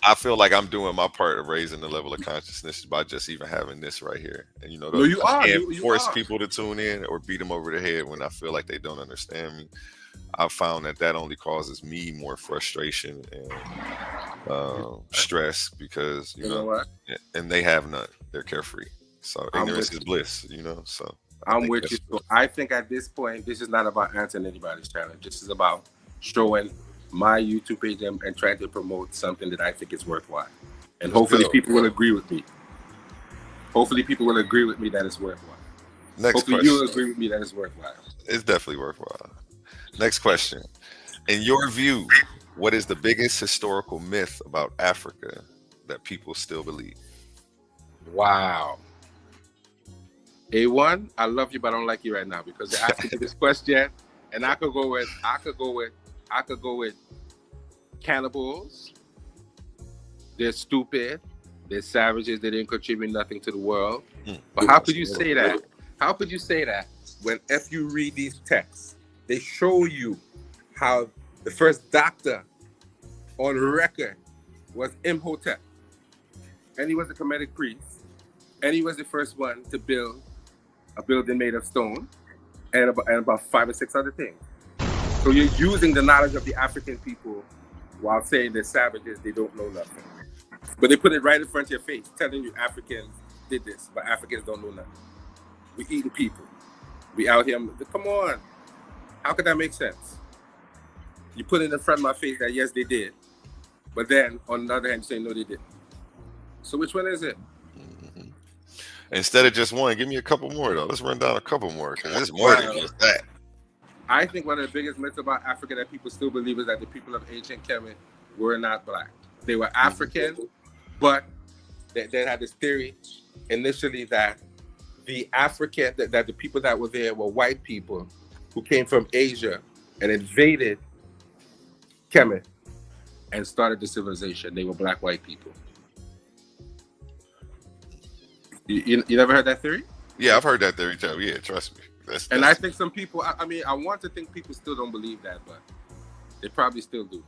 I feel like I'm doing my part of raising the level of consciousness by just even having this right here, and No, you are. I can't You force are. people to tune in or beat them over the head when I feel like they don't understand me. I've found that only causes me more frustration and stress because You know what? and they have none. They're carefree, so I'm ignorance with is bliss. So I'm with you. So I think at this point, this is not about answering anybody's challenge. This is about showing my YouTube page and trying to promote something that I think is worthwhile. And hopefully people will agree with me. Hopefully people will agree with me that it's worthwhile. Next Hopefully question. you'll agree with me that it's worthwhile. It's definitely worthwhile. Next question. In your view, what is the biggest historical myth about Africa that people still believe? Wow. A1, I love you, but I don't like you right now because you're asking me this question, and I could go with cannibals. They're stupid. They're savages. They didn't contribute nothing to the world. But how could you say that? How could you say that when if you read these texts, they show you how the first doctor on record was Imhotep, and he was a Kemetic priest, and he was the first one to build a building made of stone, and about 5 or 6 other things. So you're using the knowledge of the African people while saying they're savages, they don't know nothing. But they put it right in front of your face, telling you Africans did this, but Africans don't know nothing. We eating people. We out here, come on. How could that make sense? You put it in front of my face that yes, they did. But then on the other hand, you say no, they didn't. So which one is it? Instead of just one, give me a couple more though. Let's run down a couple more because there's more than just that. I think one of the biggest myths about Africa that people still believe is that the people of ancient Kemet were not black. They were African, but they had this theory initially that the African, that the people that were there were white people who came from Asia and invaded Kemet and started the civilization. They were black white people. You never heard that theory? Yeah, I've heard that theory too. Yeah, trust me. And I think some people, I mean, I want to think people still don't believe that, but they probably still do.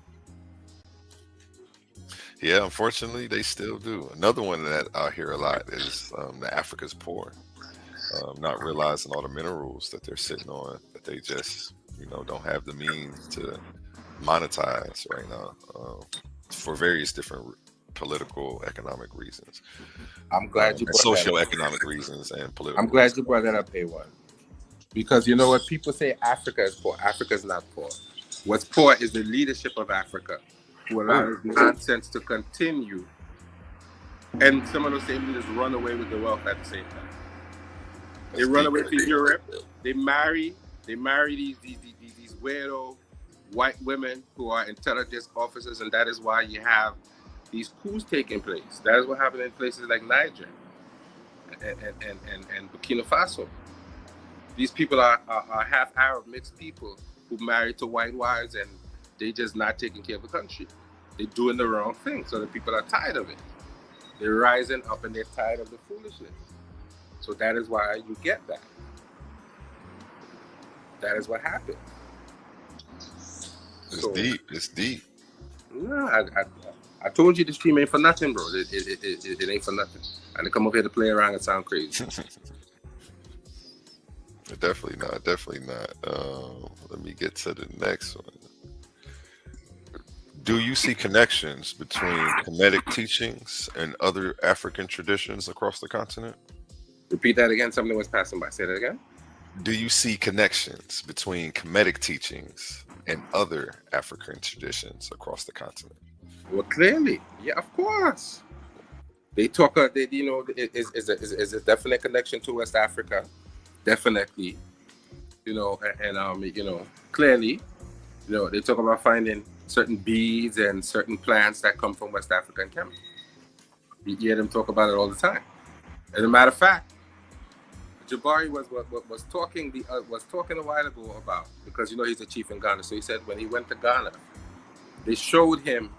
Yeah, unfortunately, they still do. Another one that I hear a lot is the Africa's poor, not realizing all the minerals that they're sitting on that they just, don't have the means to monetize right now for various different political, economic reasons. I'm glad you brought that up. Socio-economic reasons and political. I'm glad you brought that up, A1. Because you know what? People say Africa is poor. Africa is not poor. What's poor is the leadership of Africa, who allows nonsense to continue. And some of those same leaders run away with the wealth at the same time. They run away to Europe. They marry these weirdo white women who are intelligence officers, and that is why you have these coups taking place. That is what happened in places like Niger and Burkina Faso. These people are half Arab mixed people who married to white wives, and they just not taking care of the country. They're doing the wrong thing, so the people are tired of it. They're rising up and they're tired of the foolishness. So that is why you get that. That is what happened. It's deep. No, I told you the stream ain't for nothing, bro. It ain't for nothing. I didn't come up here to play around and sound crazy. Definitely not. Let me get to the next one. Do you see connections between Kemetic teachings and other African traditions across the continent? Repeat that again. Something was passing by. Say that again. Do you see connections between Kemetic teachings and other African traditions across the continent? Well, clearly, yeah, of course. They talk. Is a definite connection to West Africa. Definitely, clearly, they talk about finding certain beads and certain plants that come from West Africa and Kemet. You hear them talk about it all the time. As a matter of fact, Jabari was talking a while ago about, because he's a chief in Ghana. So he said when he went to Ghana, they showed him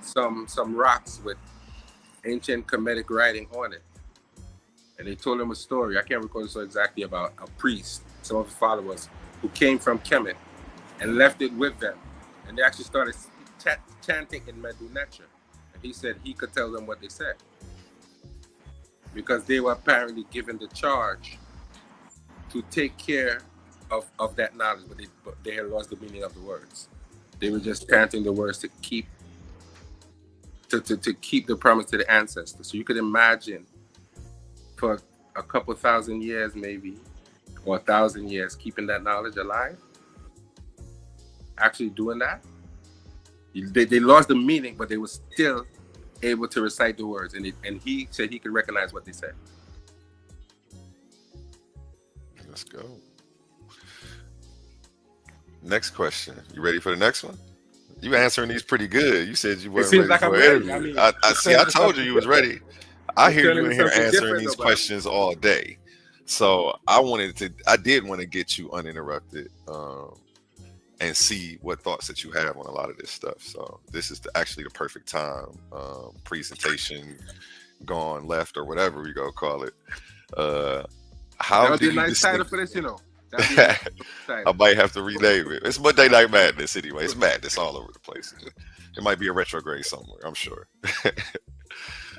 some rocks with ancient Kemetic writing on it. And they told him a story. I can't recall the story exactly, about a priest, some of his followers, who came from Kemet and left it with them. And they actually started chanting in Medu Neter. And he said he could tell them what they said, because they were apparently given the charge to take care of that knowledge, but they had lost the meaning of the words. They were just chanting the words to keep the promise to the ancestors. So you could imagine, for a couple thousand years maybe, or 1,000 years, keeping that knowledge alive, actually doing that. They lost the meaning, but they were still able to recite the words, and he said he could recognize what they said. Let's go. Next question. You ready for the next one? You answering these pretty good. You said you weren't ready for it. I mean, I told you was ready. I hear you in here answering these questions all day. So I did want to get you uninterrupted and see what thoughts that you have on a lot of this stuff. So this is actually the perfect time. Presentation gone left or whatever we go call it. How that would be a nice title for this, I might have to rename it. It's Monday Night Madness anyway. It's madness all over the place. It might be a retrograde somewhere, I'm sure.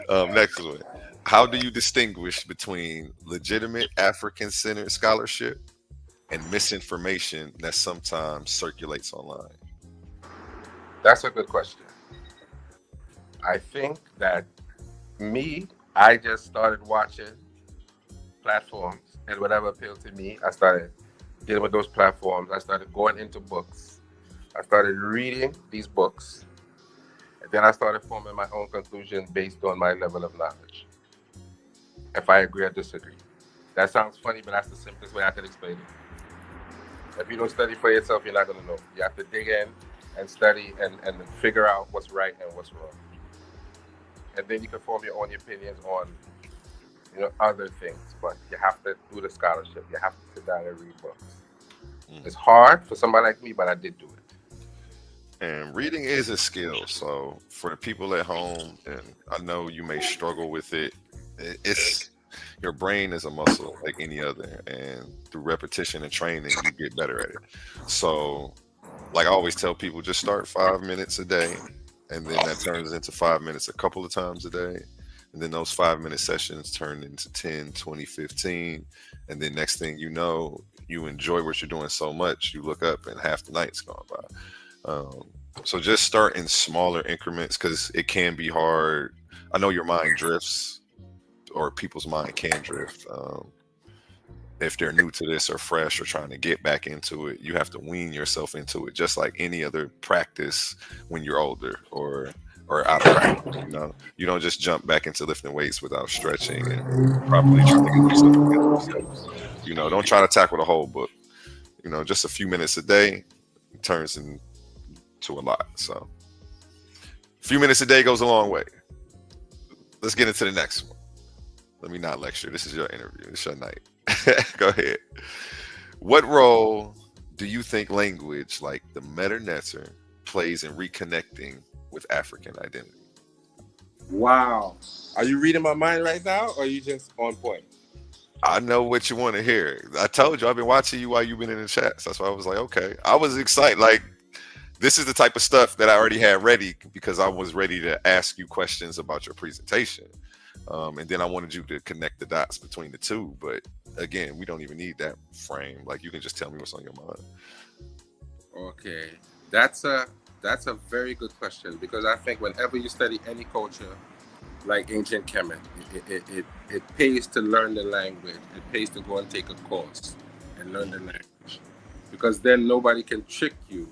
Next one. How do you distinguish between legitimate African-centered scholarship and misinformation that sometimes circulates online? That's a good question. I think that I just started watching platforms, and whatever appealed to me, I started dealing with those platforms. I started going into books. I started reading these books. And then I started forming my own conclusion based on my level of knowledge, if I agree or disagree. That sounds funny, but that's the simplest way I could explain it. If you don't study for yourself, you're not going to know. You have to dig in and study and figure out what's right and what's wrong. and then you can form your own opinions on, you know, other things. But you have to do the scholarship. You have to sit down and read books. It's hard for somebody like me, but I did do it. And reading is a skill. So for the people at home, and I know you may struggle with it, it's your brain is a muscle like any other, and through repetition and training, you get better at it. So, like I always tell people, just start 5 minutes a day, and then that turns into 5 minutes a couple of times a day. And then those 5 minute sessions turn into 10, 20, 15. And then next thing you know, you enjoy what you're doing so much, you look up and half the night's gone by. So just start in smaller increments, because it can be hard. I know your mind drifts, or people's mind can drift. If they're new to this or fresh or trying to get back into it, you have to wean yourself into it, just like any other practice when you're older or out of practice. You know, you don't just jump back into lifting weights without stretching and properly trying to get yourself together. So, you know, don't try to tackle the whole book. You know, just a few minutes a day turns into a lot. So a few minutes a day goes a long way. Let's get into the next one. Let me not lecture. This is your interview. It's your night. Go ahead. What role do you think language like the Medu Neter plays in reconnecting with African identity? Wow. Are you reading my mind right now, or are you just on point? I know what you want to hear. I told you I've been watching you while you've been in the chats. That's why I was like, okay. I was excited. Like, this is the type of stuff that I already had ready, because I was ready to ask you questions about your presentation. And then I wanted you to connect the dots between the two. But again, we don't even need that frame. Like, you can just tell me what's on your mind. Okay. That's a very good question, because I think whenever you study any culture, like ancient Kemet, it pays to learn the language. It pays to go and take a course and learn the language, because then nobody can trick you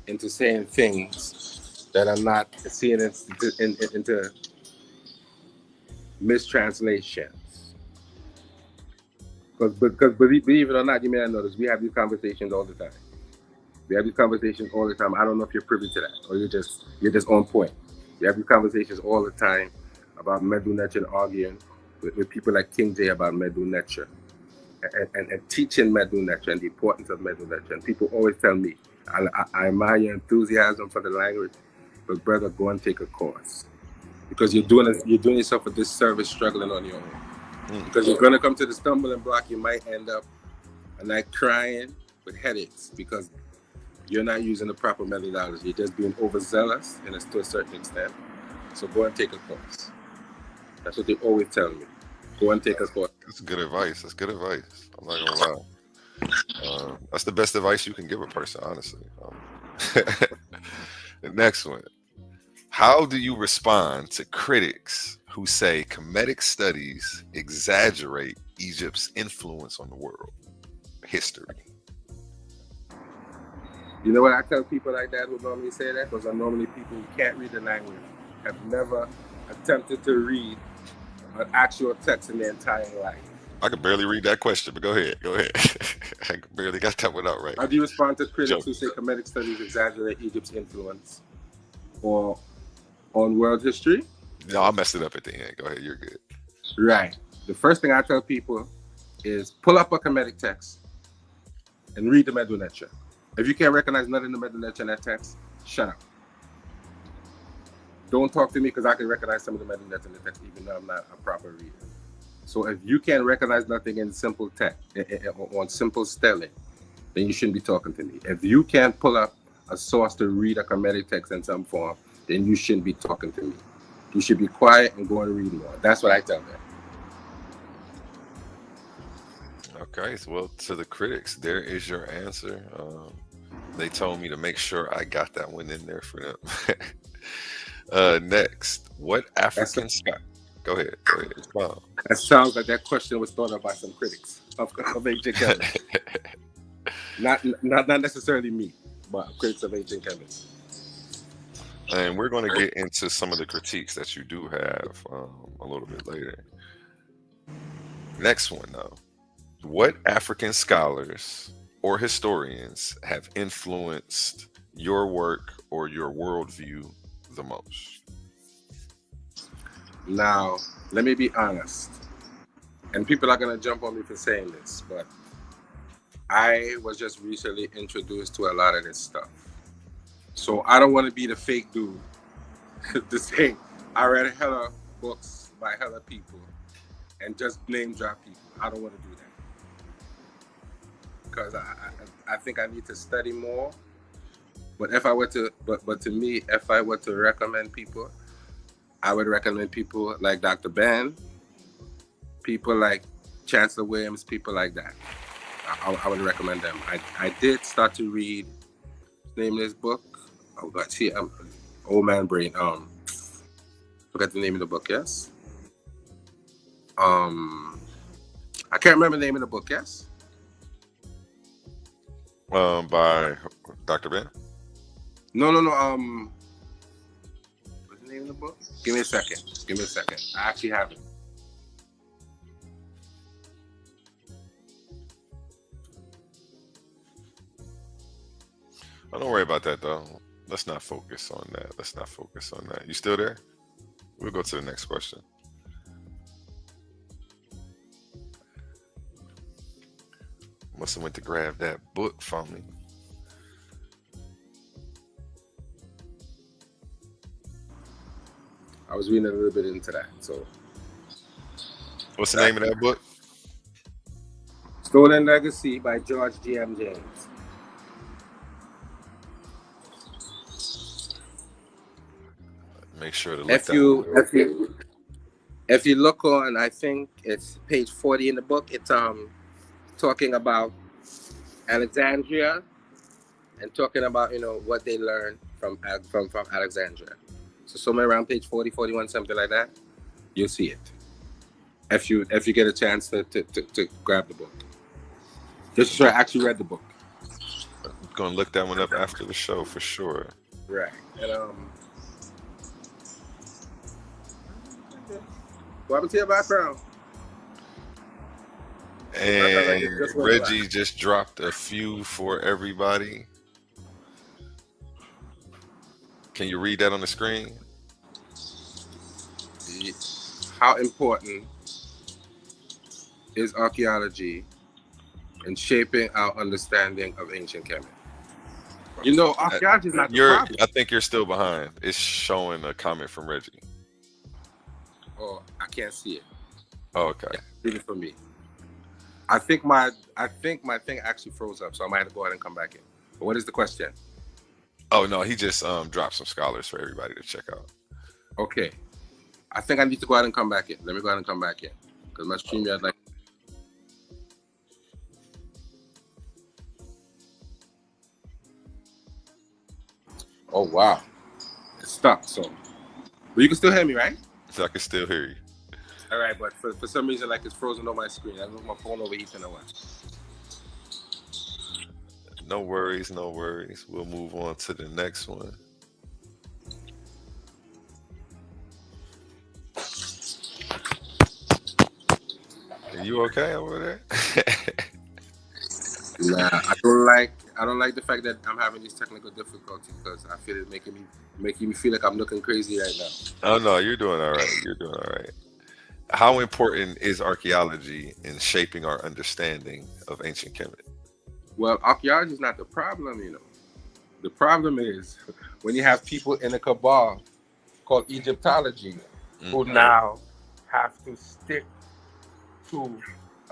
into saying things that are not seen into mistranslations. Because believe it or not, you may not notice, we have these conversations all the time. I don't know if you're privy to that, or you're just on point. We have these conversations all the time about Medu Neter, and arguing with people like King J about Medu Neter, and teaching Medu Neter and the importance of Medu Neter. And people always tell me, I admire your enthusiasm for the language, but brother, go and take a course, because you're doing yourself a disservice struggling on your own. Because you're gonna come to the stumbling block. You might end up a night crying with headaches because you're not using the proper methodology. You're just being overzealous to a certain extent. So go and take a course. That's what they always tell me. Go and take a course. That's good advice. I'm not gonna lie. That's the best advice you can give a person, honestly. The next one. How do you respond to critics who say Kemetic studies exaggerate Egypt's influence on the world history? You know what I tell people like that who normally say that? Those are normally people who can't read the language, have never attempted to read an actual text in their entire life. I could barely read that question, but go ahead. I barely got that one out right. How do you respond to critics who say Kemetic studies exaggerate Egypt's influence or on world history? No, I messed it up at the end. Go ahead, you're good. Right. The first thing I tell people is pull up a Kemetic text and read the Medu Neter. If you can't recognize nothing in the Medu Neter in that text, shut up. Don't talk to me, because I can recognize some of the Medu Neter in the text, even though I'm not a proper reader. So if you can't recognize nothing in simple text, on simple spelling, then you shouldn't be talking to me. If you can't pull up a source to read a Kemetic text in some form, then you shouldn't be talking to me. You should be quiet and go and read more. That's what I tell them. Okay, so, well, to the critics, there is your answer. They told me to make sure I got that one in there for them. Next, what African Scott? Go ahead. That sounds like that question was thought of by some critics of ancient Kemet. not necessarily me, but critics of ancient Kemet. And we're going to get into some of the critiques that you do have a little bit later. Next one, though. What African scholars or historians have influenced your work or your worldview the most? Now, let me be honest, and people are gonna jump on me for saying this, but I was just recently introduced to a lot of this stuff. So I don't want to be the fake dude to say I read hella books by hella people and just name drop people. I don't want to do that because I think I need to study more. But if I were to, but to me, if I were to recommend people, I would recommend people like Dr. Ben, people like Chancellor Williams, people like that. I would recommend them. I did start to read nameless book. Oh God, see, old man brain. Forgot the name of the book. Yes. I can't remember the name of the book. Yes. By Dr. Ben. No. What's the name of the book? Give me a second. I actually have it. Oh, don't worry about that though. Let's not focus on that. You still there? We'll go to the next question. Must have went to grab that book from me. I was reading a little bit into that. So, What's the name of that book? Stolen Legacy by George G.M. James. Make sure to look that. If you look on, I think it's page 40 in the book. It's talking about Alexandria and talking about what they learned from Alexandria. So somewhere around page 40, 41, something like that, you'll see it. If you get a chance to grab the book. Just so I actually read the book. I'm gonna look that one up after the show for sure. Right. And what happened to your background? And Reggie just dropped a few for everybody. Can you read that on the screen? How important is archaeology in shaping our understanding of ancient Kemet? Archaeology is not the problem. I think you're still behind. It's showing a comment from Reggie. Oh, I can't see it. Oh, okay. Read it for me. I think my thing actually froze up, so I might have to go ahead and come back in. But what is the question? Oh no, he just dropped some scholars for everybody to check out. Okay. I think I need to go ahead and come back in. Let me go ahead and come back in. Because my StreamYard oh wow. It's stuck, so. But you can still hear me, right? So I can still hear you. All right, but for some reason, like it's frozen on my screen. I don't know if my phone overheating or what. No worries. We'll move on to the next one. Are you okay over there? Nah, I don't like the fact that I'm having these technical difficulties because I feel it's making me feel like I'm looking crazy right now. Oh no, you're doing all right. How important is archaeology in shaping our understanding of ancient Kemet? Well, archaeology is not the problem, The problem is when you have people in a cabal called Egyptology who now have to stick to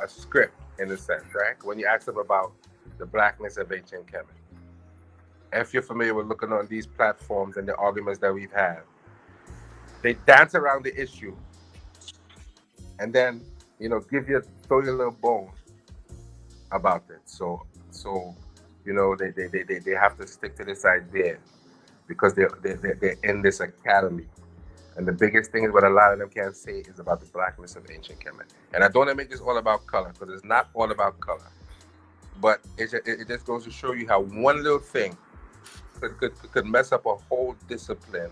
a script in a sense, right? When you ask them about the blackness of ancient Kemet. If you're familiar with looking on these platforms and the arguments that we've had, they dance around the issue and then, throw you a little bone about it. So they have to stick to this idea because they're in this academy. And the biggest thing is what a lot of them can't say is about the blackness of ancient Kemet. And I don't want to make this all about color because it's not all about color. But it just goes to show you how one little thing could mess up a whole discipline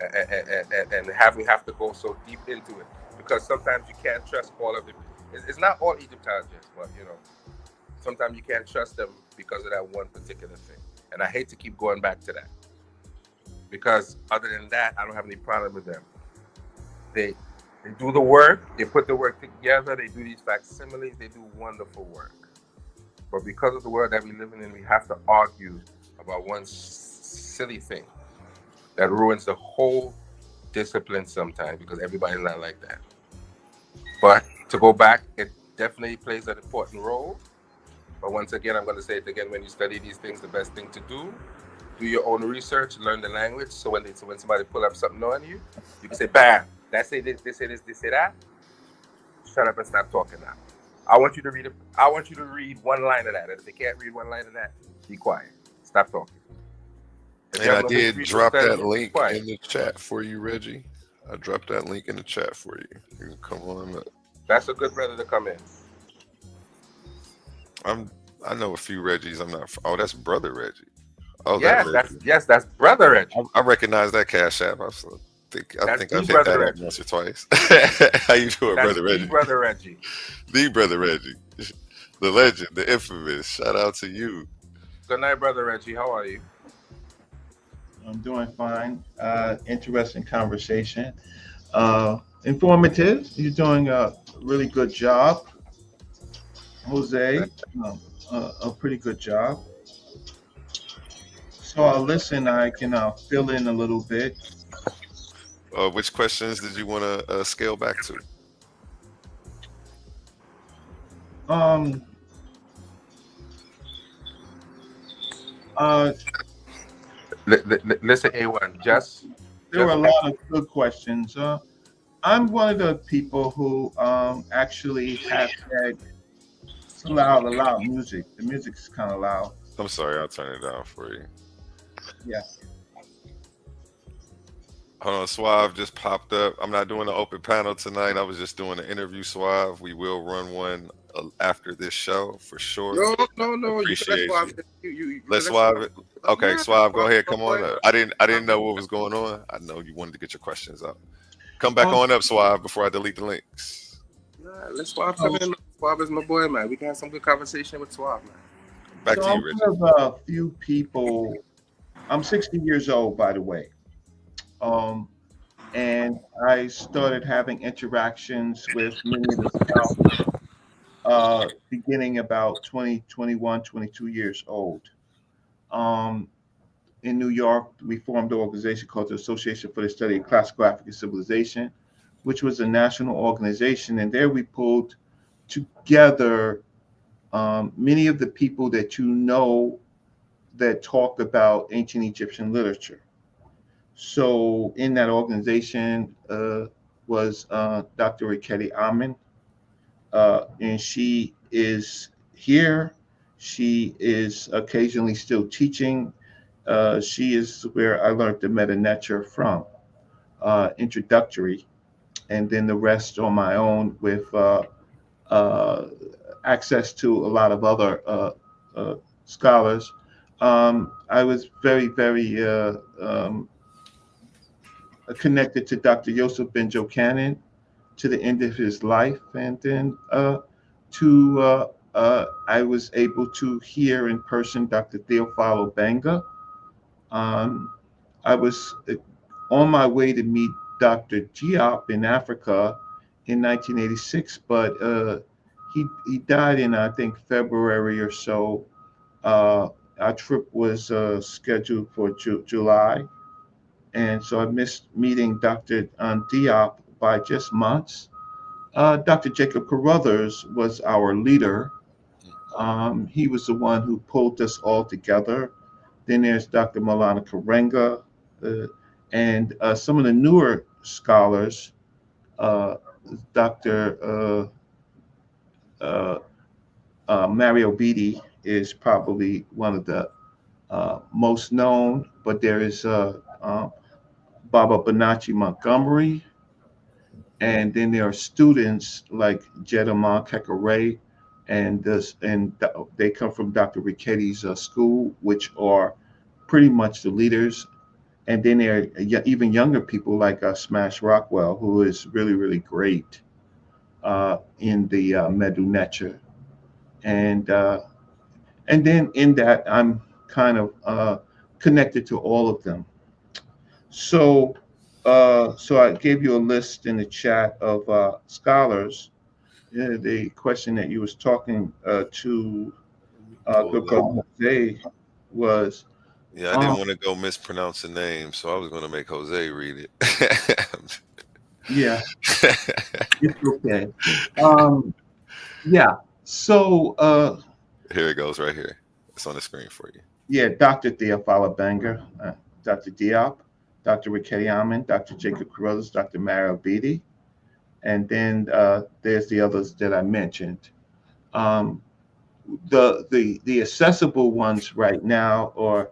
and have to go so deep into it. Because sometimes you can't trust all of it. It's not all Egyptologists, but sometimes you can't trust them because of that one particular thing. And I hate to keep going back to that. Because other than that, I don't have any problem with them. They do the work. They put the work together. They do these facsimiles. They do wonderful work. But because of the world that we live in, we have to argue about one silly thing that ruins the whole discipline sometimes because everybody's not like that. But to go back, it definitely plays an important role. But once again, I'm going to say it again, when you study these things, the best thing to do your own research, learn the language. So when somebody pull up something on you, you can say, bam, that say this, this say this, this say that. Shut up and stop talking now. I want you to read one line of that. And if they can't read one line of that, be quiet. Stop talking. And I did drop that link in the chat for you, Reggie. I dropped that link in the chat for you. You can come on up. That's a good brother to come in. I know a few Reggies. I'm not. Oh, that's brother Reggie. Oh, that's brother Reggie. I recognize that Cash App. I think I've hit that up once or twice. How you doing, brother Reggie? Brother Reggie. The brother Reggie, the legend, the infamous. Shout out to you. Good night, brother Reggie. How are you? I'm doing fine. Interesting conversation. Informative. You're doing a really good job, Jose. A pretty good job. So I'll listen. I can fill in a little bit. Which questions did you want to scale back to? Listen, A1. There were a lot of good questions. I'm one of the people who actually have had loud music. The music's kind of loud. I'm sorry, I'll turn it down for you. Yeah. Hold on, Suave just popped up. I'm not doing an open panel tonight. I was just doing an interview, Suave. We will run one after this show for sure. No. Appreciate you. Let's Suave. Okay, Suave, go ahead. Come on up. I didn't know what was going on. I know you wanted to get your questions out. Come back on up, Suave, before I delete the links. Let's Suave come in. Suave is my boy, man. We can have some good conversation with Suave, man. Back to you, Richard. I have a few people. I'm 60 years old, by the way. And I started having interactions with many of the scouts beginning about 21, 22 years old. In New York, we formed an organization called the Association for the Study of Classical African Civilization, which was a national organization. And there we pulled together many of the people that you know that talk about ancient Egyptian literature. So in that organization was Dr. Riketi Amen, and she is here. She is occasionally still teaching. She is where I learned the Meta Nature from, introductory, and then the rest on my own with access to a lot of other scholars. I was very, very connected to Dr. Yosef Ben Jochanan to the end of his life. And then I was able to hear in person Dr. Theophilo Banga. I was on my way to meet Dr. Diop in Africa in 1986, but he died in, I think, February or so. Our trip was scheduled for July. And so I missed meeting Dr. Diop by just months. Dr. Jacob Carruthers was our leader. He was the one who pulled us all together. Then there's Dr. Maulana Karenga, and some of the newer scholars, Dr. Mario Beatty is probably one of the most known, but there is Baba Bonacci Montgomery, and then there are students like Jedama Kekere, and they come from Dr. Riketi's school, which are pretty much the leaders. And then there are even younger people like Smash Rockwell, who is really, really great in the Medu Neter. And then in that, I'm kind of connected to all of them. So So I gave you a list in the chat of scholars. The question that you was talking to good Jose. brother Jose was, Yeah, I um, didn't want to go mispronounce the name, so I was going to make Jose read it. yeah, it's okay. Um, yeah. So, Here it goes right here. It's on the screen for you. yeah, Dr. Theophila Banger, Dr. Diop, Dr. Riketti Amin, Dr. Jacob Carruthers, Dr. Mario Beatty, and then there's the others that I mentioned. Um, the accessible ones right now are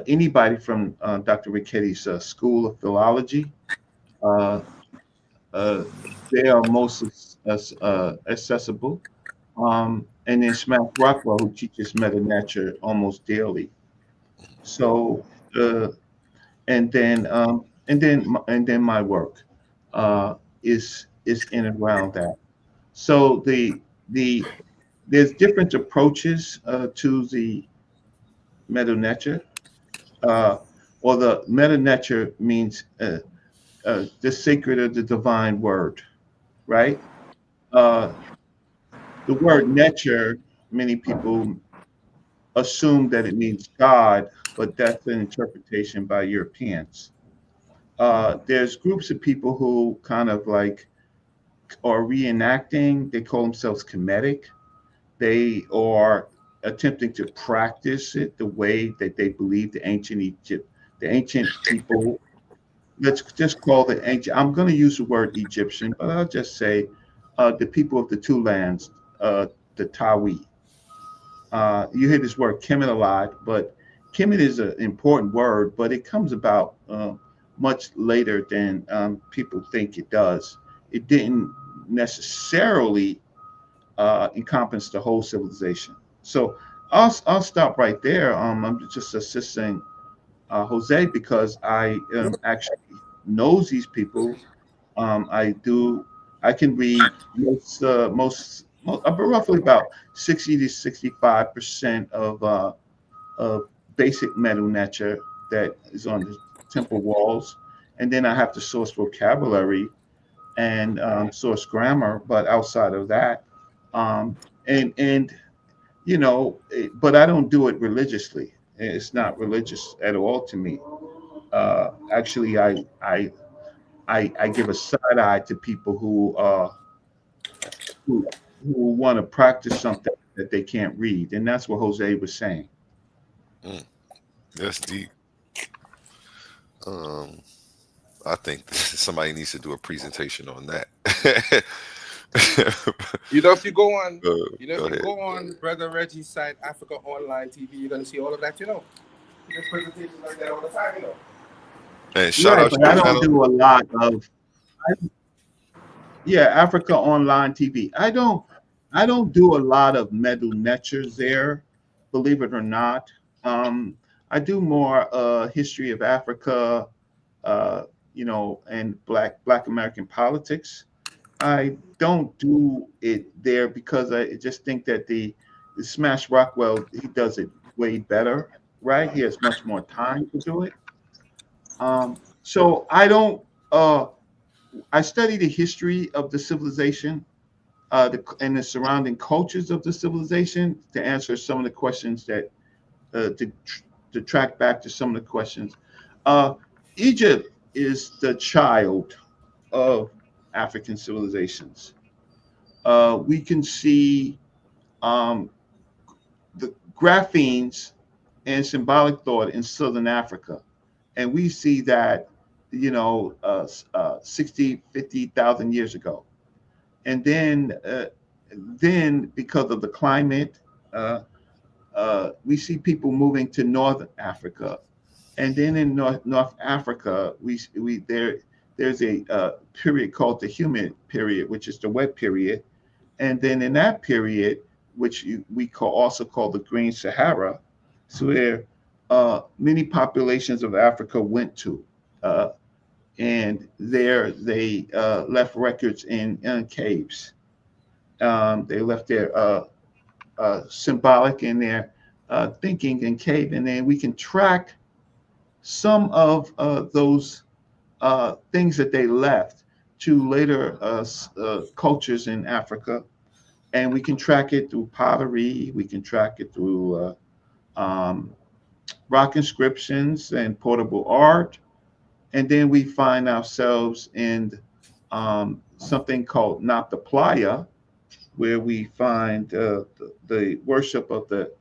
anybody from Dr. Ricketti's School of Philology. Uh, uh, they are most accessible. And then Smash Rockwell, who teaches meta nature almost daily. So, uh, and then my work is in and around that. So the there's different approaches to the meta nature. Uh, or the meta nature means the sacred or the divine word, right? Uh, the word nature, many people assume that it means God, but that's an interpretation by Europeans. There's groups of people who kind of like are reenacting, they call themselves Kemetic. They are attempting to practice it the way that they believe the ancient people. Let's just call the ancient. I'm going to use the word Egyptian, but I'll just say the people of the two lands, the Tawi. You hear this word Kemet a lot, but Kemet is an important word, but it comes about much later than people think it does. It didn't necessarily encompass the whole civilization. So I'll stop right there. I'm just assisting Jose because I actually knows these people. I do. I can read roughly about 60 to 65% of basic metal nature that is on the temple walls, and then I have to source vocabulary and source grammar. But outside of that, um, and but I don't do it religiously. It's not religious at all to me. Actually, I give a side eye to people who who want to practice something that they can't read, and that's what Jose was saying. Mm, that's deep. Um, I think somebody needs to do a presentation on that. You know, if you go on, Go ahead. Brother Reggie's site, Africa Online TV, you're gonna see all of that. There's presentations like that all the time. And shout Right, out but your I don't channel. do a lot of yeah, Africa Online TV. I don't do a lot of metal natures there, believe it or not. I do more history of Africa, uh, and Black American politics. I don't do it there because I just think that the Smash Rockwell he does it way better, right? He has much more time to do it. So I don't. I study the history of the civilization and the surrounding cultures of the civilization to answer some of the questions that to track back to some of the questions. Uh, Egypt is the child of African civilizations. We can see um, the graphemes and symbolic thought in Southern Africa. And we see that, 60, 50,000 years ago. And then because of the climate, we see people moving to Northern Africa. And then in North Africa, there's a period called the humid period, which is the wet period. And then in that period, which we also call the Green Sahara, so where many populations of Africa went to. Uh, and there they left records in caves. They left their symbolic in their thinking in cave. And then we can track some of those things that they left to later cultures in Africa. And we can track it through pottery. We can track it through rock inscriptions and portable art. And then we find ourselves in something called Napa Playa, where we find the worship of the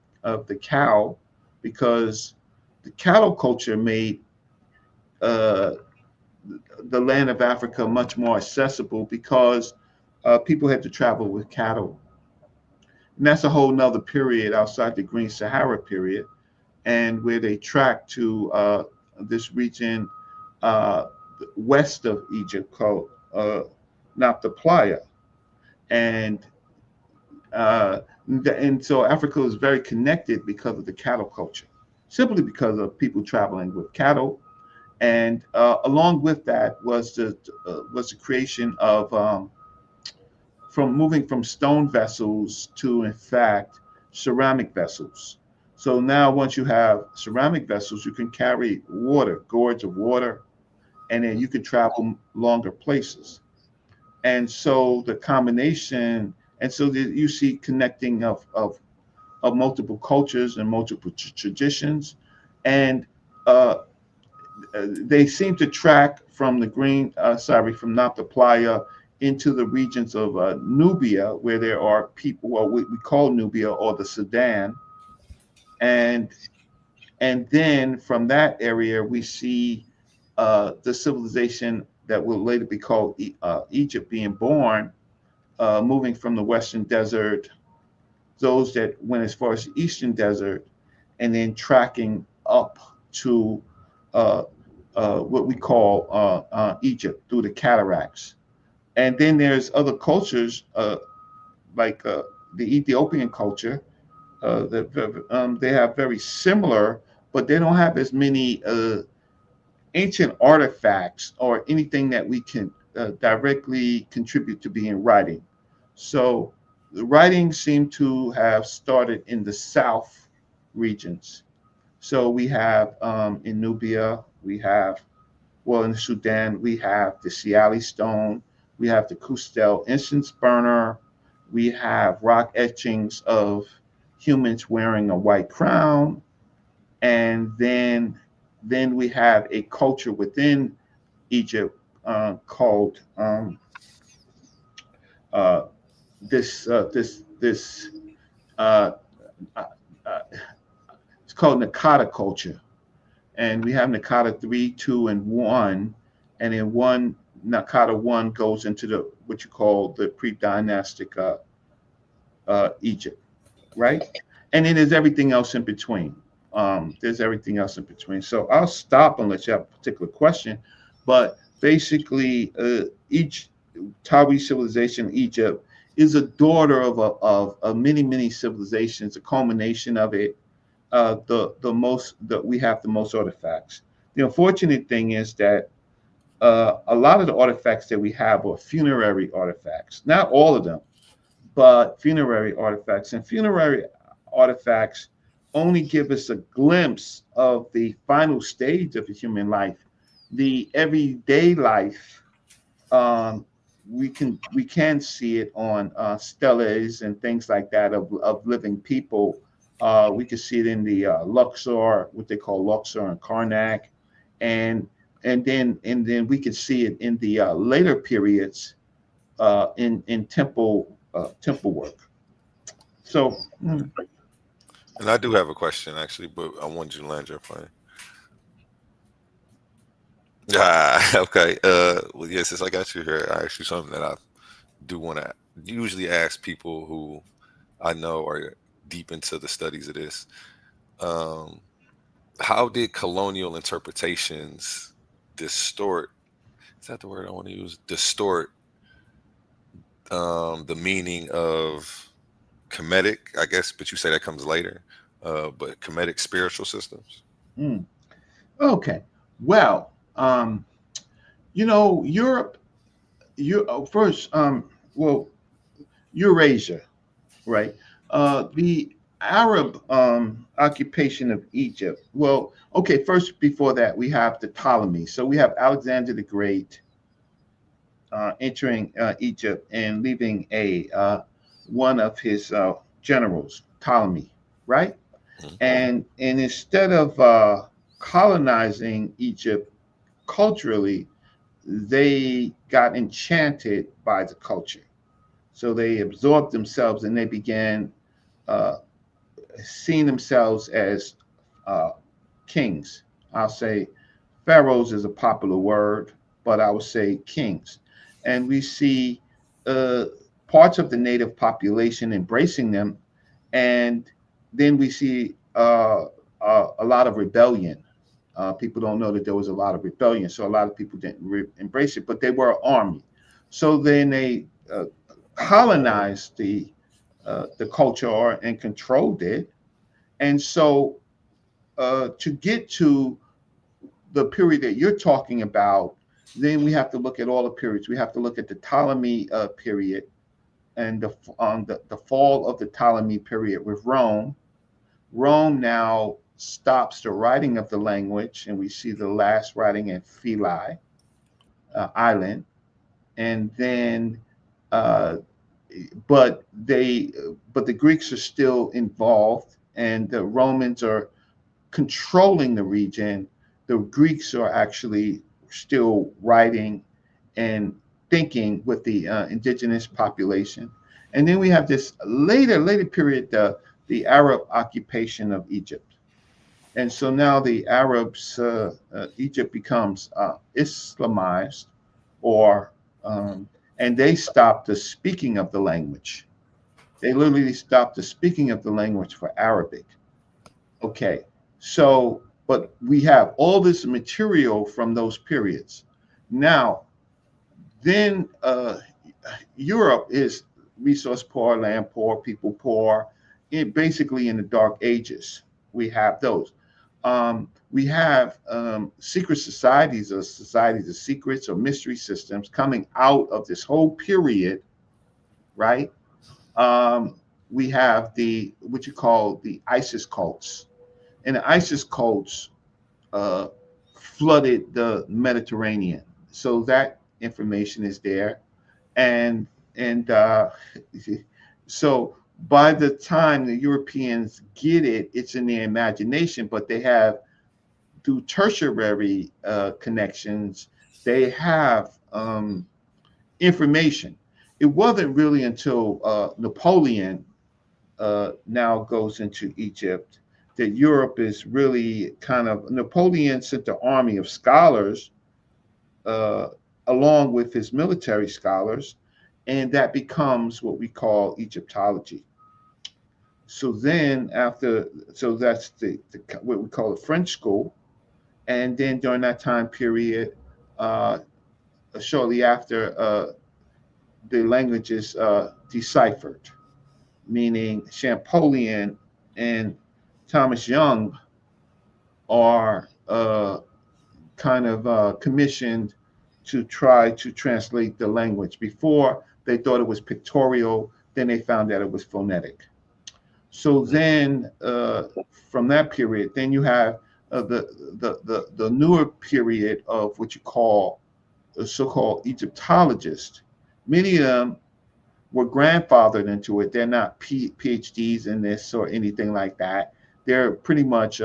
cow, because the cattle culture made the land of Africa much more accessible, because people had to travel with cattle. And that's a whole nother period outside the Green Sahara period, and where they track to this region west of Egypt called Napa Playa. And so Africa is very connected because of the cattle culture, simply because of people traveling with cattle. And along with that was the creation of from moving from stone vessels to, in fact, ceramic vessels. So now once you have ceramic vessels, you can carry water, gourds of water, and then you can travel longer places. And so the combination, and so you see connecting of multiple cultures and multiple traditions. And they seem to track from from Napa Playa into the regions of Nubia, where there are people, well, we call Nubia, or the Sudan. And then from that area, we see the civilization that will later be called Egypt being born, moving from the Western Desert, those that went as far as the Eastern Desert, and then tracking up to what we call Egypt through the cataracts. And then there's other cultures like the Ethiopian culture that they have very similar, but they don't have as many ancient artifacts or anything that we can directly contribute to being writing. So the writing seemed to have started in the south regions. So we have in Nubia, we have, well, in Sudan, we have the Siali stone, we have the Kustel incense burner, we have rock etchings of humans wearing a white crown, and then we have a culture within Egypt called it's called Nakata culture, and we have Nakata 3, 2, and 1, and then Nakata 1 goes into what you call the pre-dynastic Egypt, right? And then there's everything else in between. So I'll stop unless you have a particular question, but basically each Tawi civilization in Egypt is a daughter of many civilizations, a culmination of it. We have the most artifacts. The unfortunate thing is that a lot of the artifacts that we have are funerary artifacts. Not all of them, but funerary artifacts. And funerary artifacts only give us a glimpse of the final stage of the human life. The everyday life, we can see it on steles and things like that of living people. We can see it in the Luxor, what they call Luxor and Karnak, and then we can see it in the later periods in temple work. So. And I do have a question, actually, but I want you to land your plane. Okay. Well, yeah, since I got you here, I asked you something that I do want to usually ask people who I know are deep into the studies of this. How did colonial interpretations distort? Is that the word I want to use? Distort the meaning of Kemetic, I guess, but you say that comes later. But Kemetic spiritual systems. Okay. Well, Europe. First, Eurasia, right? The Arab occupation of Egypt. Well, okay, first before that, we have the Ptolemies. So we have Alexander the Great entering Egypt and leaving a one of his generals, Ptolemy, right? And instead of colonizing Egypt culturally, they got enchanted by the culture. So they absorbed themselves and they began uh, seeing themselves as kings. I'll say pharaohs is a popular word, but I would say kings. And we see uh, parts of the native population embracing them. And then we see a lot of rebellion. People don't know that there was a lot of rebellion, so a lot of people didn't embrace it, but they were an army. So then they colonized the culture and controlled it. And so to get to the period that you're talking about, then we have to look at all the periods. We have to look at the Ptolemy period and the fall of the Ptolemy period with Rome. Rome now stops the writing of the language, and we see the last writing at Philae Island, and then uh, but the Greeks are still involved, and the Romans are controlling the region. The Greeks are actually still writing and thinking with the indigenous population. And then we have this later period, the Arab occupation of Egypt. And so now the Arabs, Egypt becomes Islamized, or and they stopped the speaking of the language. They literally stopped the speaking of the language for Arabic. Okay, so but we have all this material from those periods. Now, then Europe is resource poor, land poor, people poor. Basically, in the Dark Ages, we have those. We have secret societies, or societies of secrets, or mystery systems coming out of this whole period, right? We have what you call the ISIS cults, and the ISIS cults flooded the Mediterranean. So that information is there, and so by the time the Europeans get it, it's in their imagination, but they have, through tertiary connections, they have information. It wasn't really until Napoleon now goes into Egypt that Europe is really kind of, Napoleon sent the army of scholars along with his military scholars, and that becomes what we call Egyptology. So then so that's what we call the French school. And then during that time period, shortly after, the language is deciphered, meaning Champollion and Thomas Young are kind of commissioned to try to translate the language. Before, they thought it was pictorial, then they found that it was phonetic. So then from that period, then you have the newer period of what you call the so-called Egyptologists. Many of them were grandfathered into it. They're not PhDs in this or anything like that. They're pretty much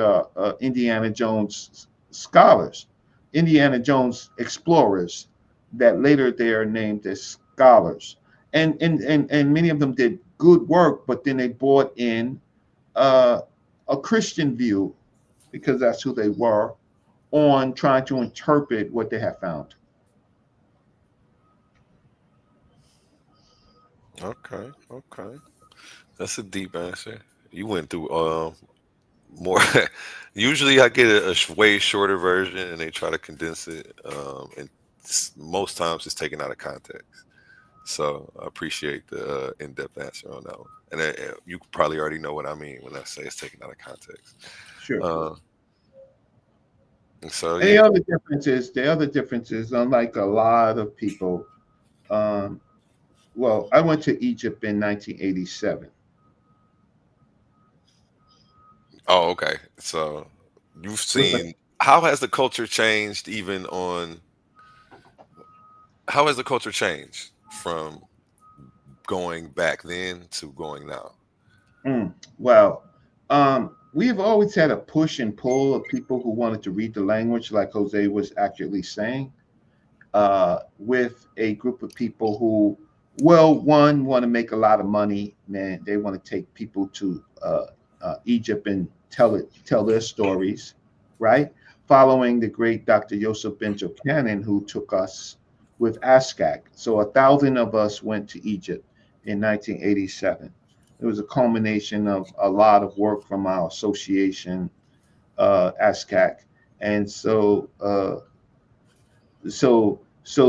Indiana Jones scholars, Indiana Jones explorers, that later they are named as scholars. And many of them did good work, but then they brought in a Christian view, because that's who they were, on trying to interpret what they have found. Okay. That's a deep answer. You went through more. Usually, I get a way shorter version, and they try to condense it. And most times, it's taken out of context. So I appreciate the in-depth answer on that one. And you probably already know what I mean when I say it's taken out of context. Sure. And so and the other differences, unlike a lot of people, well, I went to Egypt in 1987. Oh, okay. So you've With a, seen how has the culture changed even on how has the culture changed from going back then to going now? well, we've always had a push and pull of people who wanted to read the language, like Jose was accurately saying, with a group of people who, well, one want to make a lot of money, man. They want to take people to Egypt and tell their stories, right? Following the great Dr. Yosef Ben Jochanan, who took us with ASCAC. So 1,000 of us went to Egypt in 1987. It was a culmination of a lot of work from our association, ASCAC, and so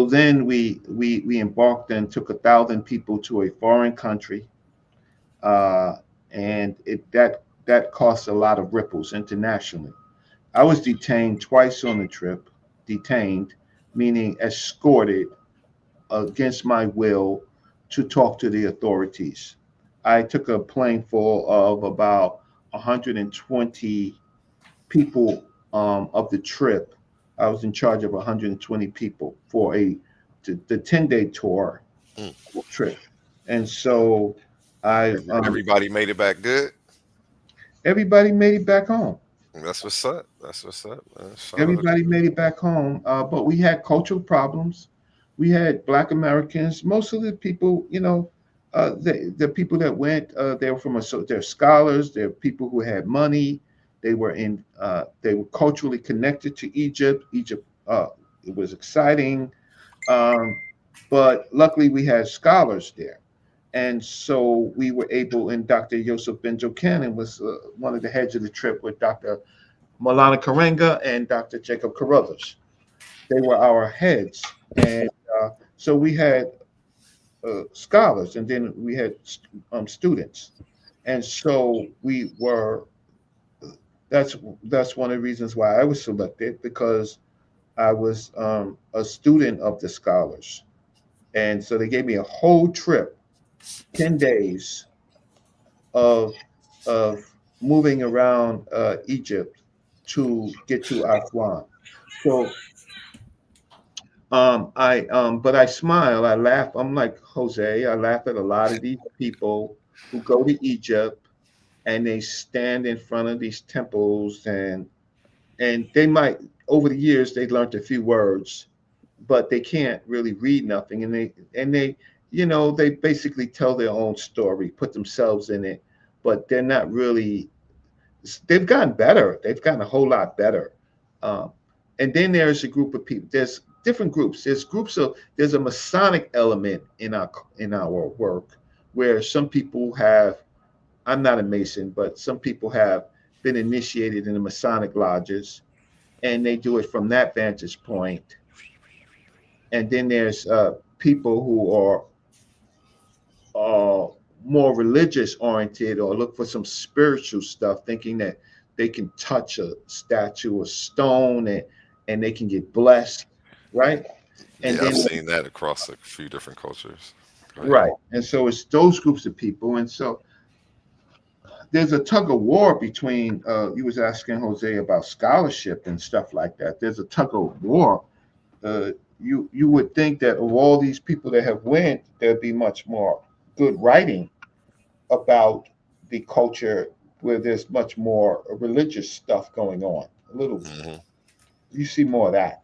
then we embarked and took 1,000 people to a foreign country, uh, and that cost a lot of ripples internationally. I was detained twice on the trip. Detained, meaning escorted against my will to talk to the authorities. I took a plane full of about 120 people of the trip. I was in charge of 120 people for the 10-day tour Mm. trip, and so I Everybody made it back good. everybody made it back home. That's what's up. That's what's up, man. Shout out. Everybody made it back home, but we had cultural problems. We had Black Americans. Most of the people, the people that went, they were they're scholars. They're people who had money. They were culturally connected to Egypt. Egypt, it was exciting, um, but luckily we had scholars there, and so we were able. And Dr. Yosef Ben Jochanan was one of the heads of the trip with Dr. Malana Karenga and Dr. Jacob Carruthers. They were our heads, and so we had scholars, and then we had students, and so we were. That's that's one of the reasons why I was selected, because I was a student of the scholars, and so they gave me a whole trip, 10 days of of moving around Egypt to get to Aswan. So but I smile, I laugh. I'm like Jose. I laugh at a lot of these people who go to Egypt and they stand in front of these temples, and they might, over the years they learned a few words, but they can't really read nothing, and they they basically tell their own story, put themselves in it, but they're not really. They've gotten better. They've gotten a whole lot better. Um, and then there's a group of people. There's different groups. There's a Masonic element in our work, where some people have. I'm not a Mason, but some people have been initiated in the Masonic lodges, and they do it from that vantage point. And then there's people who are more religious oriented, or look for some spiritual stuff, thinking that they can touch a statue or stone, and they can get blessed, right? And Yeah, I've then seen that across a few different cultures. Go ahead. right, and so it's those groups of people, and so there's a tug of war between. You was asking Jose about scholarship and stuff like that. There's a tug of war. You would think that of all these people that have went, there'd be much more good writing about the culture, where there's much more religious stuff going on. A little, Hmm. you see more of that.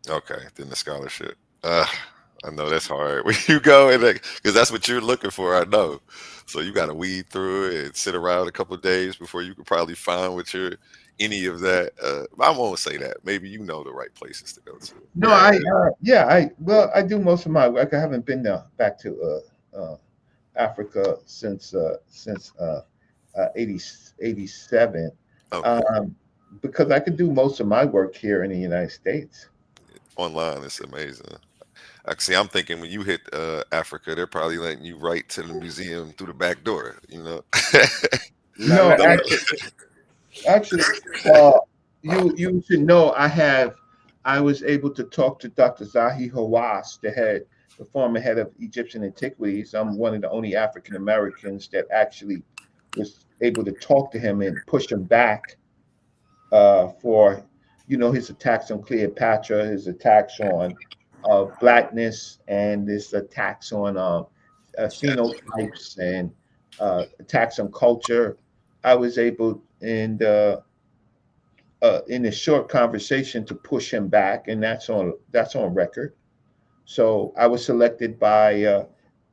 Okay, then the scholarship. I know that's hard when you go and because that's what you're looking for. I know, so you got to weed through it and sit around a couple of days before you could probably find what you're any of that. I won't say that. Maybe you know the right places to go to. No, yeah, I do most of my work. I haven't been back to Africa since 80, 87, Okay, because I could do most of my work here in the United States. online it's amazing. Actually, I'm thinking when you hit Africa, they're probably letting you right to the museum through the back door. You know. No, Don't know. actually, uh, you should know I was able to talk to Dr. Zahi Hawass, the former head of Egyptian antiquities. I'm one of the only African Americans that actually was able to talk to him and push him back for, his attacks on Cleopatra, his attacks on blackness, and his attacks on phenotypes and attacks on culture. I was able, in a short conversation, to push him back, and that's on record. So I was selected by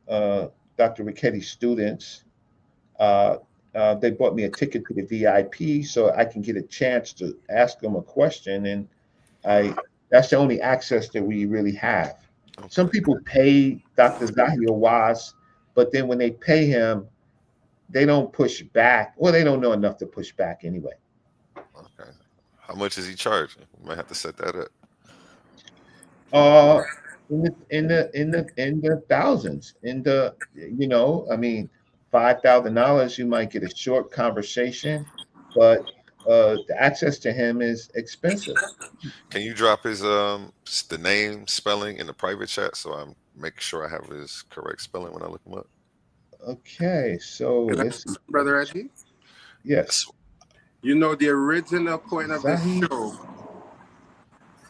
Dr. Ricketti's students. They bought me a ticket to the VIP so I can get a chance to ask them a question, and that's the only access that we really have. Some people pay Dr. Zahir Waz, but then when they pay him, they don't push back. Well, they don't know enough to push back anyway. Okay. How much is he charging? We might have to set that up. In the thousands. $5,000, you might get a short conversation, but the access to him is expensive. Can you drop his the name spelling in the private chat so I'm making sure I have his correct spelling when I look him up? Okay, so let's see. Brother Reggie? Yes. The original point of the Zahid. show.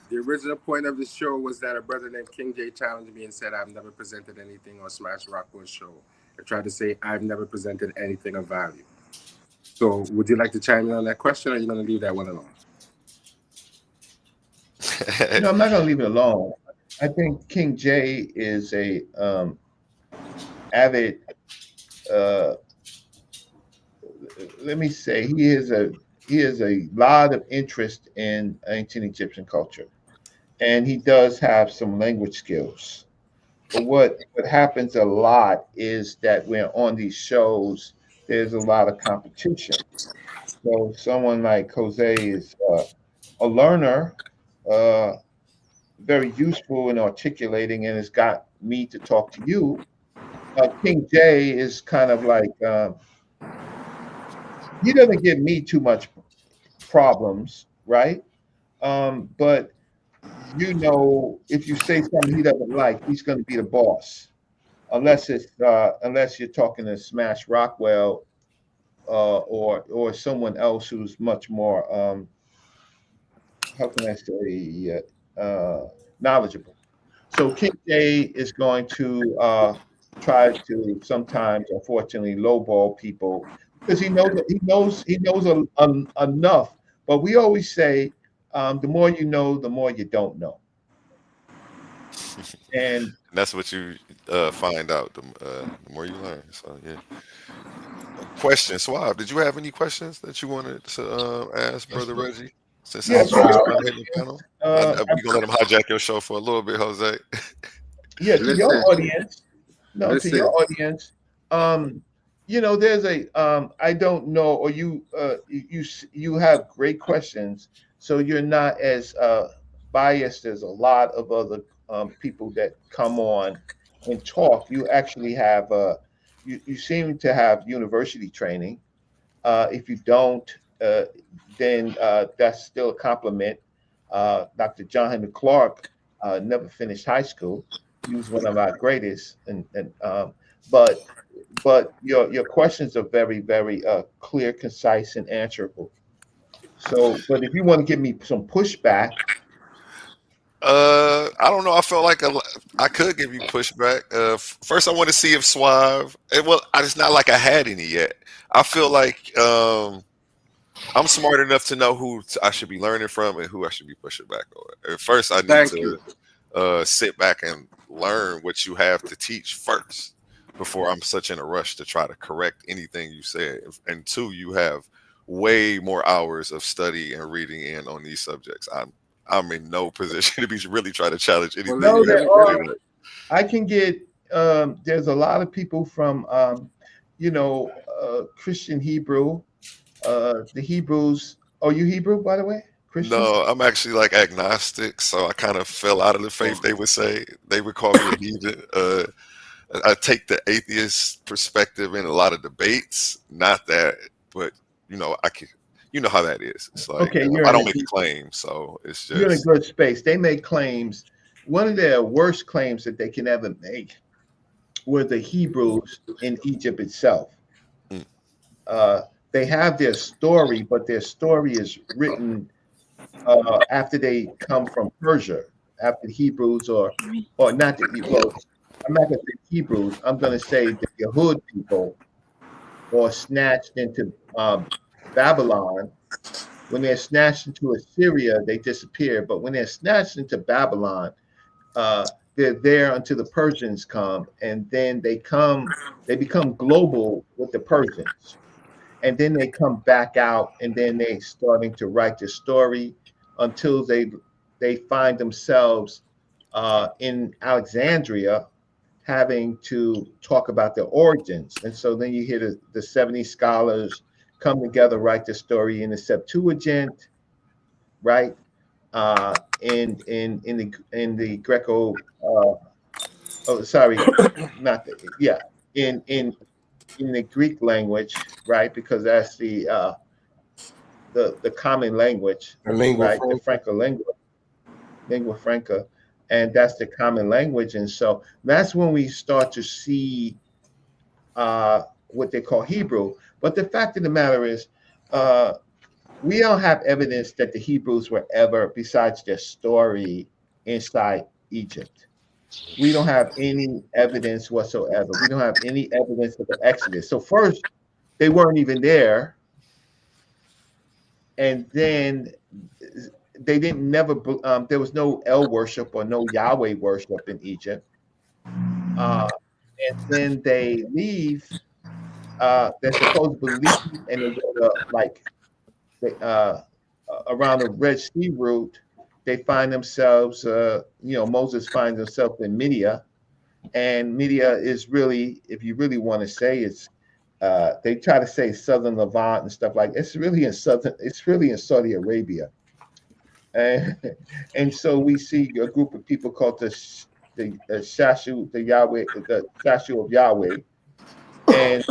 The original point of the show was that a brother named King J challenged me and said, I've never presented anything on Smash Rockwell's show. I tried to say, I've never presented anything of value. So would you like to chime in on that question, or are you going to leave that one alone? No, I'm not going to leave it alone. I think King J is a avid, let me say, he has a lot of interest in ancient Egyptian culture. And he does have some language skills. But what happens a lot is that when on these shows, there's a lot of competition. So someone like Jose is a learner, very useful in articulating, and has got me to talk to you. King J is kind of like, he doesn't give me too much problems, right? But if you say something he doesn't like, he's going to be the boss, unless you're talking to Smash Rockwell or someone else who's much more how can I say knowledgeable. So King J is going to try to sometimes, unfortunately, lowball people because he knows enough. But we always say, the more you know, the more you don't know. And that's what you find out the more you learn. So yeah. Question, Swab. Did you have any questions that you wanted to ask Brother Reggie? Since yes, I'm hitting the panel, we're gonna let him hijack your show for a little bit, Jose. Yeah, to your audience. No, to your audience. There's I don't know, or you have great questions, so you're not as biased as a lot of other people that come on and talk. You actually have you seem to have university training. If you don't, then that's still a compliment. Dr. John Henry Clark never finished high school. He was one of our greatest, but your questions are very, very clear, concise, and answerable. So, but if you want to give me some pushback, I don't know. I felt like I could give you pushback. First, I want to see if Suave. It's not like I had any yet. I feel like I'm smart enough to know who I should be learning from and who I should be pushing back on. At first, I need to sit back and learn what you have to teach first before I'm such in a rush to try to correct anything you said. And two, you have way more hours of study and reading in on these subjects. I'm in no position to be really trying to challenge anything. No, I can get. There's a lot of people from, Christian Hebrew. The Hebrews. Are you Hebrew, by the way? Christian? No, I'm actually like agnostic, so I kind of fell out of the faith. They would say they would call me a heathen. I take the atheist perspective in a lot of debates. Not that, but I can. You know how that is. It's like, okay, I don't make claims, so it's just. You're in a good space. They make claims. One of their worst claims that they can ever make were the Hebrews in Egypt itself. they have their story, but their story is written after they come from Persia, after the Hebrews or not the well, I'm not going to say Hebrews. I'm going to say the Yahud people or snatched into Babylon. When they're snatched into Assyria, they disappear. But when they're snatched into Babylon, they're there until the Persians come, and then they become global with the Persians. And then they come back out, and then they starting to write the story until they find themselves in Alexandria having to talk about their origins. And so then you hear the 70 scholars come together, write the story in the Septuagint, right? In the Greco, in the Greek language, right? Because that's the common language, right? The Franca lingua franca, and that's the common language. And so that's when we start to see what they call Hebrew. But the fact of the matter is, we don't have evidence that the Hebrews were ever, besides their story, inside Egypt. We don't have any evidence whatsoever. We don't have any evidence of the Exodus. So first, they weren't even there. And then they didn't never, there was no El worship or no Yahweh worship in Egypt. And then they leave, they're supposed to believe, and they go to around the Red Sea route, they find themselves, Moses finds himself in Midia, and Midia is really, if you really want to say, it's they try to say Southern Levant and stuff like that. It's really in Saudi Arabia, and so we see a group of people called the Shashu, the Shashu of Yahweh, and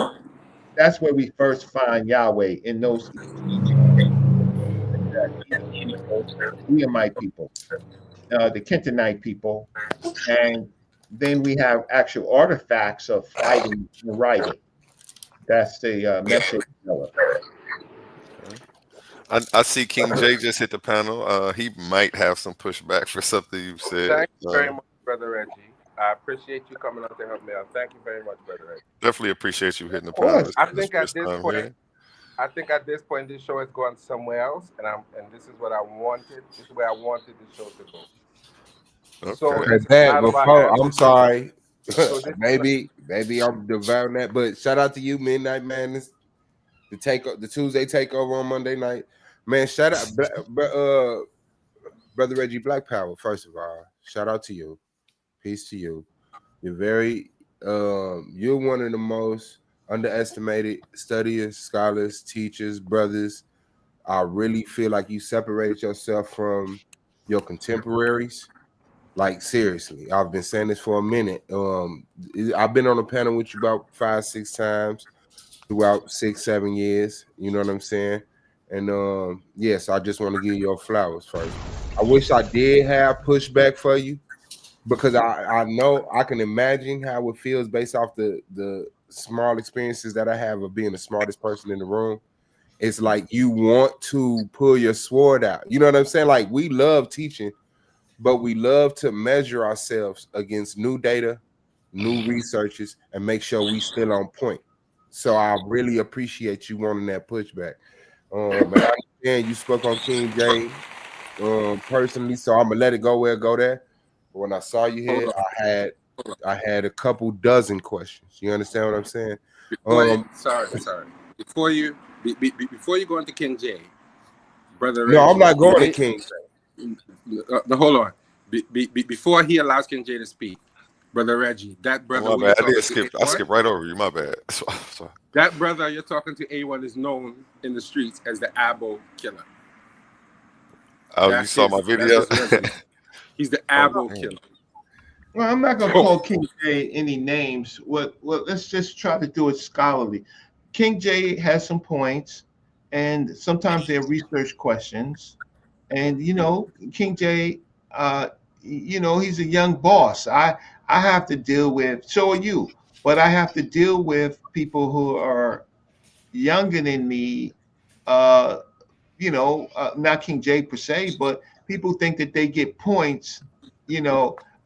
that's where we first find Yahweh, in those Edomite people, the Kentonite people, and then we have actual artifacts of fighting and writing. That's the message. I see King J just hit the panel. He might have some pushback for something you said. Thank you very much, Brother Reggie. I appreciate you coming out to help me out. Thank you very much, Brother Reggie. Definitely appreciate you hitting the panel. I think at this point, this show has gone somewhere else, and this is what I wanted. This is where I wanted the show to go. Okay. So I'm sorry. maybe I'm devouring that, but shout out to you, Midnight Madness, the Tuesday takeover on Monday night. Man, shout out, Brother Reggie, Black Power. First of all, shout out to you. Peace to you. You're you're one of the most underestimated studiers, scholars, teachers, brothers. I really feel like you separated yourself from your contemporaries. Like, seriously, I've been saying this for a minute. I've been on a panel with you about 5-6 times throughout 6-7 years. You know what I'm saying? And yes, I just want to give you your flowers first. I wish I did have pushback for you, because I know I can imagine how it feels based off the small experiences that I have of being the smartest person in the room. It's like you want to pull your sword out. You know what I'm saying? Like, we love teaching, but we love to measure ourselves against new data, new researches, and make sure we still on point. So I really appreciate you wanting that pushback. But I understand you spoke on King James personally, so I'm gonna let it go where it go there. But when I saw you here, I had a couple dozen questions. You understand what I'm saying? Sorry. Before you go into King J, Brother. No, I'm not going to King J. Hold on. Before he allows King J to speak, Brother Reggie, that brother. My bad. I skipped right over you. My bad. Sorry. That brother you're talking to, A1, is known in the streets as the Abo Killer. Oh, you saw my video? He's the Abo Killer. Well, I'm not gonna call King J any names. Well, let's just try to do it scholarly. King J has some points, and sometimes they're research questions. And King J, he's a young boss. I have to deal with. So are you, but I have to deal with people who are, younger than me, not King J per se, but people think that they get points.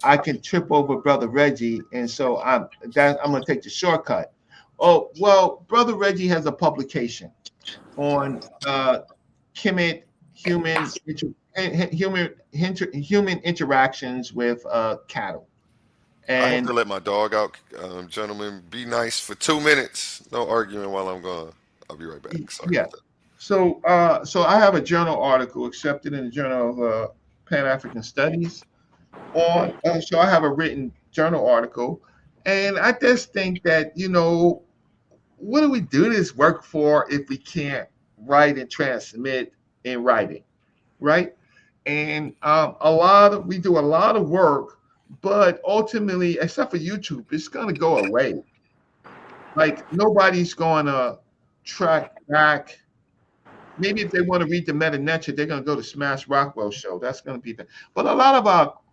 I can trip over Brother Reggie, and so I'm gonna take the shortcut. Oh well, Brother Reggie has a publication on Kemet human interactions with cattle, I have and to let my dog out, gentlemen. Be nice for 2 minutes. No arguing while I'm gone. I'll be right back. Sorry yeah. about that. So I have a journal article accepted in the Journal of Pan African Studies on. So I have a written journal article, and I just think that what do we do this work for if we can't write and transmit in writing, right? And we do a lot of work, but ultimately, except for YouTube, it's going to go away. Like nobody's going to track back. Maybe if they want to read the Meta Nature, they're going to go to Smash Rockwell show. That's going to be the. But a lot of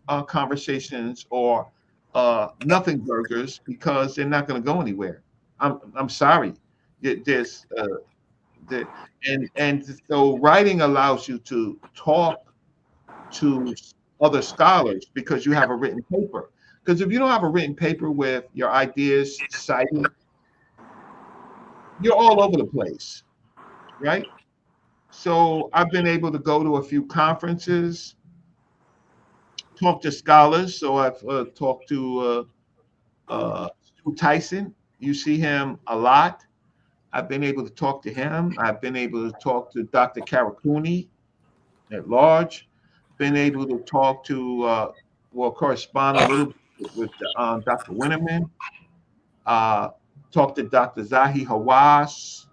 our conversations are nothing burgers because they're not going to go anywhere. I'm sorry. There's and so writing allows you to talk to other scholars because you have a written paper. Because if you don't have a written paper with your ideas cited, you're all over the place, right? So I've been able to go to a few conferences, talk to scholars. So I've talked to Stu Tyson. You see him a lot. I've been able to talk to him. I've been able to talk to Dr. Karakuni at large. Been able to talk to, correspond a little bit with Dr. Winterman. Talk to Dr. Zahi Hawass.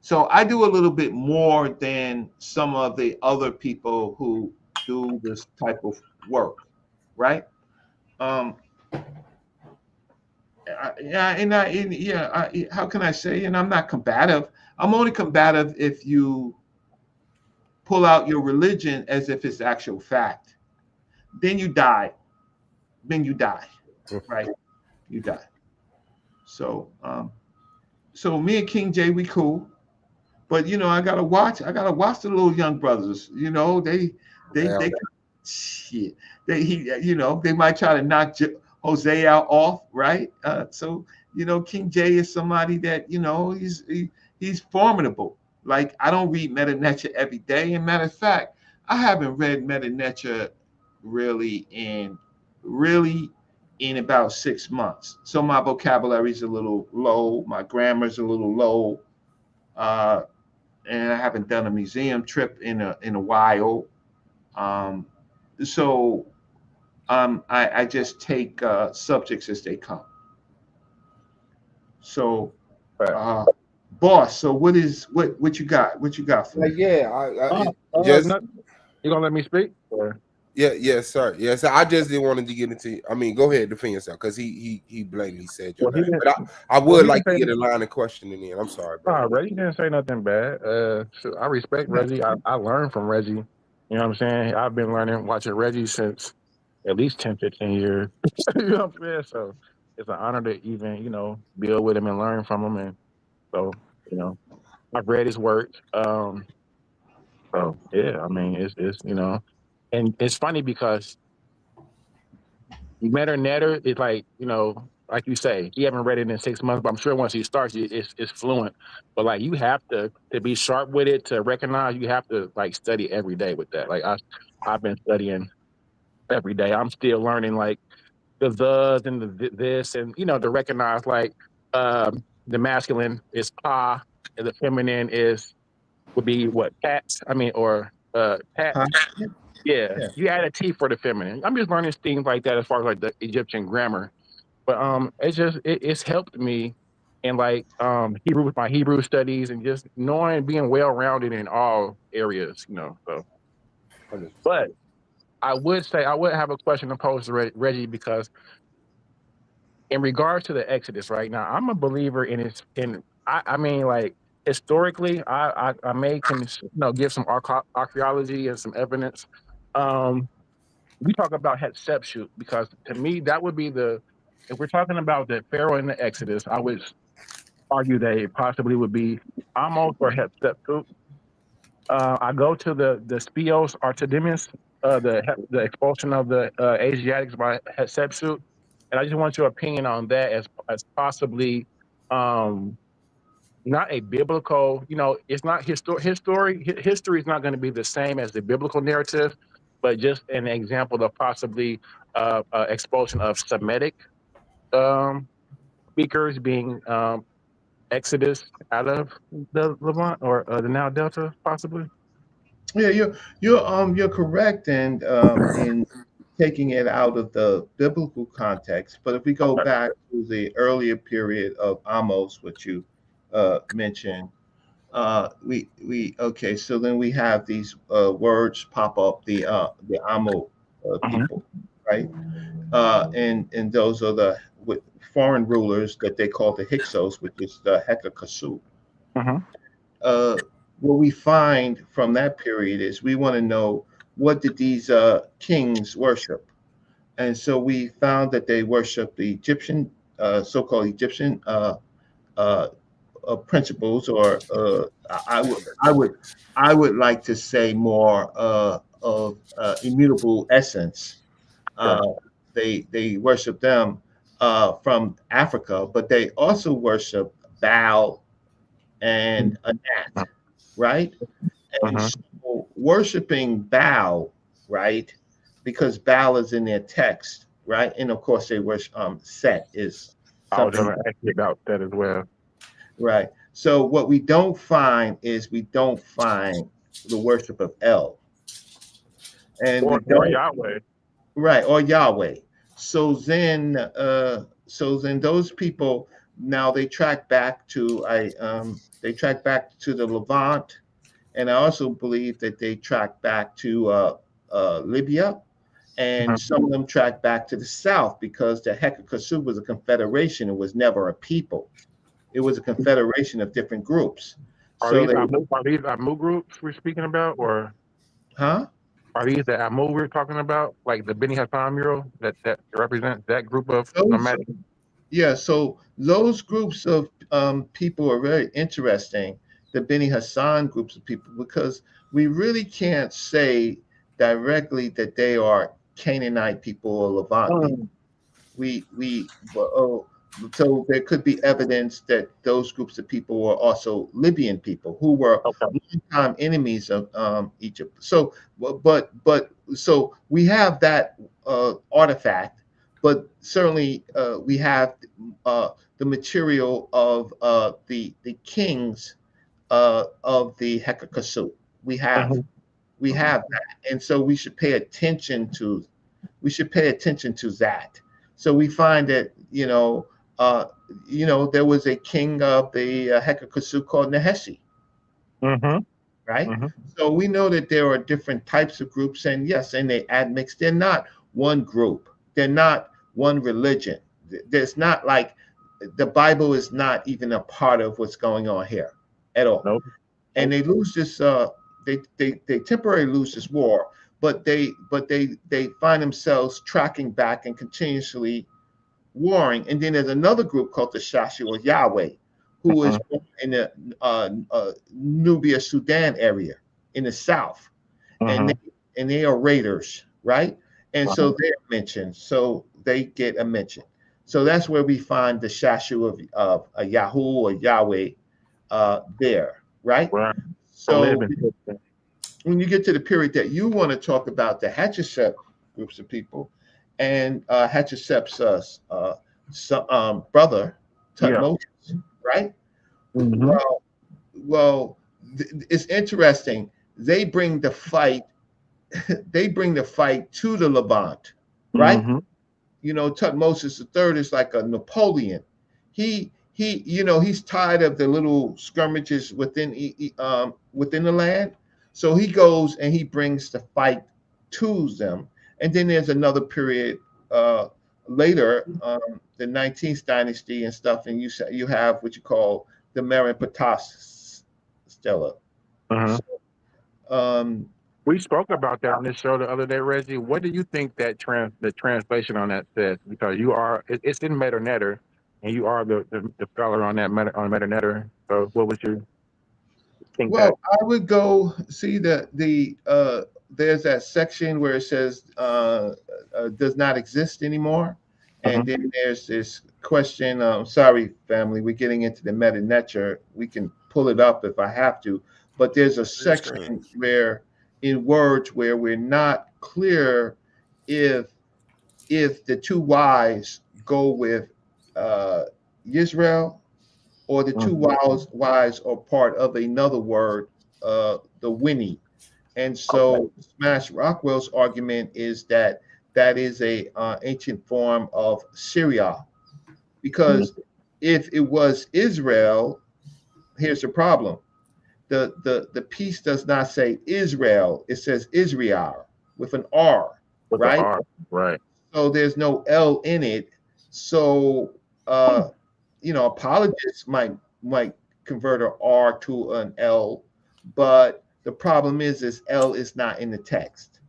So I do a little bit more than some of the other people who do this type of work, right? How can I say? And I'm not combative. I'm only combative if you pull out your religion as if it's actual fact. Then you die. Right? You die. So, so me and King J, we cool. But I gotta watch the little young brothers. They shit. They might try to knock Jose out off, right? So King J is somebody that he's formidable. Like I don't read Meta Nature every day. And matter of fact, I haven't read Meta Nature really in about 6 months. So my vocabulary is a little low, my grammar's a little low. And I haven't done a museum trip in a while. So I just take subjects as they come. So, boss. So what you got? What you got for me? Just You gonna let me speak? Or? yes, sir. Yes, I just didn't want to get into. I mean, go ahead, defend yourself, because he blatantly said your name. But I would like to get a line of questioning in. I'm sorry, bro. Reggie didn't say nothing bad. So I respect Reggie. I learned from Reggie. You know what I'm saying? I've been watching Reggie since at least 10, 15 years. You know what I'm saying? So it's an honor to even, build with him and learn from him. And so, I've read his work. So yeah, I mean, it's and it's funny because Meta Netter is like, like you say, he haven't read it in 6 months, but I'm sure once he starts, it's fluent. But like you have to be sharp with it, to recognize. You have to like study every day with that. Like I've been studying every day. I'm still learning like the thes and the this, and to recognize like the masculine is pa and the feminine would be what, cats. I mean, or cat. Yeah, you add a T for the feminine. I'm just learning things like that as far as like the Egyptian grammar. But it's just it's helped me in like Hebrew with my Hebrew studies, and just being well rounded in all areas, So, but I would have a question to pose to Reggie, because in regards to the Exodus, right now, I'm a believer in it. I mean, like historically, I may can give some archaeology and some evidence. We talk about Hatshepsut, because to me that would be if we're talking about the Pharaoh in the Exodus, I would argue that it possibly would be Amos or Hatshepsut. I go to the Spios Artemius, the expulsion of the Asiatics by Hatshepsut, and I just want your opinion on that as possibly um, not a biblical. It's not history is not going to be the same as the biblical narrative, but just an example of possibly expulsion of Semitic um, speakers being exodus out of the Levant or the Nile Delta, possibly. Yeah, you're correct in taking it out of the biblical context. But if we go Okay. back to the earlier period of Amos, which you mentioned, we okay. So then we have these words pop up, the Amo Mhm. people, right? And those are the foreign rulers that they call the Hyksos, which is the Hekakasu. Mhm. uh, what we find from that period is we want to know, what did these kings worship? And so we found that they worshiped the Egyptian, so-called Egyptian uh, principles, or I would like to say more of immutable essence. Sure. Uh, they worship them from Africa, but they also worship Baal and Anat, right? And Mhm. so worshiping Baal, right? Because Baal is in their text, right? And of course they worship Set is I was something, going to ask you about that as well. right? So what we don't find is we don't find the worship of El, and we Or don't, Yahweh. right, or Yahweh. So then those people, now they track back to the Levant. And I also believe that they track back to Libya, and Mhm. some of them track back to the south, because the Hekakasu was a confederation. It was never a people. It was a confederation of different groups. Are So these they, Amu groups we're speaking about, or huh? are these the Amu we're talking about, like the Beni Hassan mural that represents that group of Those, nomadic? yeah. So those groups of people are very interesting. The Beni Hassan groups of people, because we really can't say directly that they are Canaanite people or Levant people. Mm. Oh, so there could be evidence that those groups of people were also Libyan people who were Okay. longtime enemies of Egypt. So, so we have that artifact, but certainly we have the material of the kings of the Hekakasu. We have Mhm. we have that, and so we should pay attention to that. So we find that there was a king of the Hekakasu called Neheshi, Mhm. right? Mhm. So we know that there are different types of groups, and yes, and they admix. They're not one group. They're not one religion. There's not like the Bible is not even a part of what's going on here at all. Nope. And they lose this they temporarily lose this war, but they find themselves tracking back and continuously warring. And then there's another group called the Shashi, or Yahweh, who is Mhm. in the Nubia Sudan area in the south, and Mhm. they are raiders, right? And so Uh-huh. they're mentioned, so they get a mention. So that's where we find the Shashu of Yahoo or Yahweh there, right? Right. I live So in. when you get to the period that you want to talk about, the Hatshepsut groups of people, and Hatshepsut's brother Yeah. Tutmosis, right? Mhm. Well, well, it's interesting. They bring the fight. They bring the fight to the Levant, right? Mhm. Tutmosis III is like a Napoleon. He's tired of the little skirmishes within the land, so he goes and he brings the fight to them. And then there's another period uh, later, the 19th dynasty and stuff, and you have what you call the Meron Patas Stela. Mhm. So, um, We spoke about that on this show the other day, Reggie. What do you think that the translation on that says? Because it's in Meta Netter. And you are the scholar on that on MetaNetter. So what would you think that? Well, I would go see the there's that section where it says does not exist anymore, Uh-huh. and then there's this question. Sorry, family, we're getting into the meta nature. We can pull it up if I have to, but there's a Share your screen. section where in words where we're not clear if the two Y's go with Israel or the two Y's are part of another word, the Winnie. And so Smash Rockwell's argument is that that is a ancient form of Syria, because if it was Israel, here's the problem: the piece does not say Israel; it says Israel with an R, With right? the R, right? So there's no L in it. So apologists might convert an R to an L, but the problem is L is not in the text.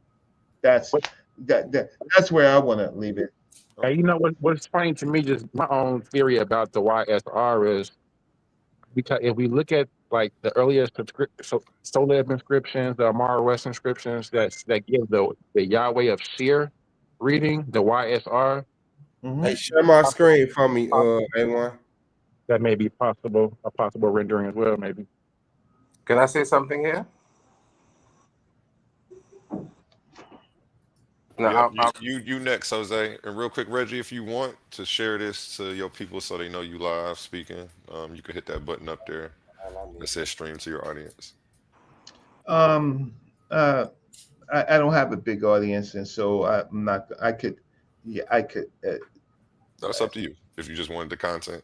That's where I want to leave it. And you know what's funny to me, just my own theory about the YSR is because if we look at like the earliest Soleb inscriptions, the Amara West inscriptions that give the Yahweh of Seer reading, the YSR, Hey, share my screen for me, A1. that may be a possible rendering as well, maybe. Can I say something here? No, Yeah, you next, Jose. And real quick, Reggie, if you want to share this to your people so they know you live speaking, you can hit that button up there that says stream to your audience. I don't have a big audience, and so I'm not. I could. That's up to you. If you just wanted the content,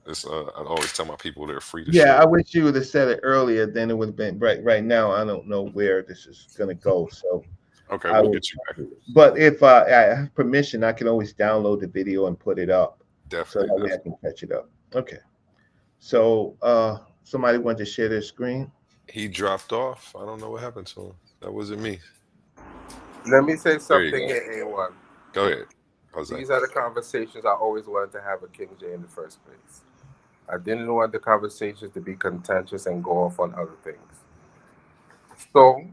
it's I always tell my people they're free to Yeah, share. I wish you would have said it earlier. Then it would have been right now. I don't know where this is going to go. So Okay, I we'll will- get you back. But if I have permission, I can always download the video and put it up, so Definitely. that way I can catch it up. Okay. So somebody want to share their screen? He dropped off. I don't know what happened to him. That wasn't me. let me say There you something go. here, A1. Go ahead, Jose. These are the conversations I always wanted to have with King J in the first place. I didn't want the conversations to be contentious and go off on other things. So,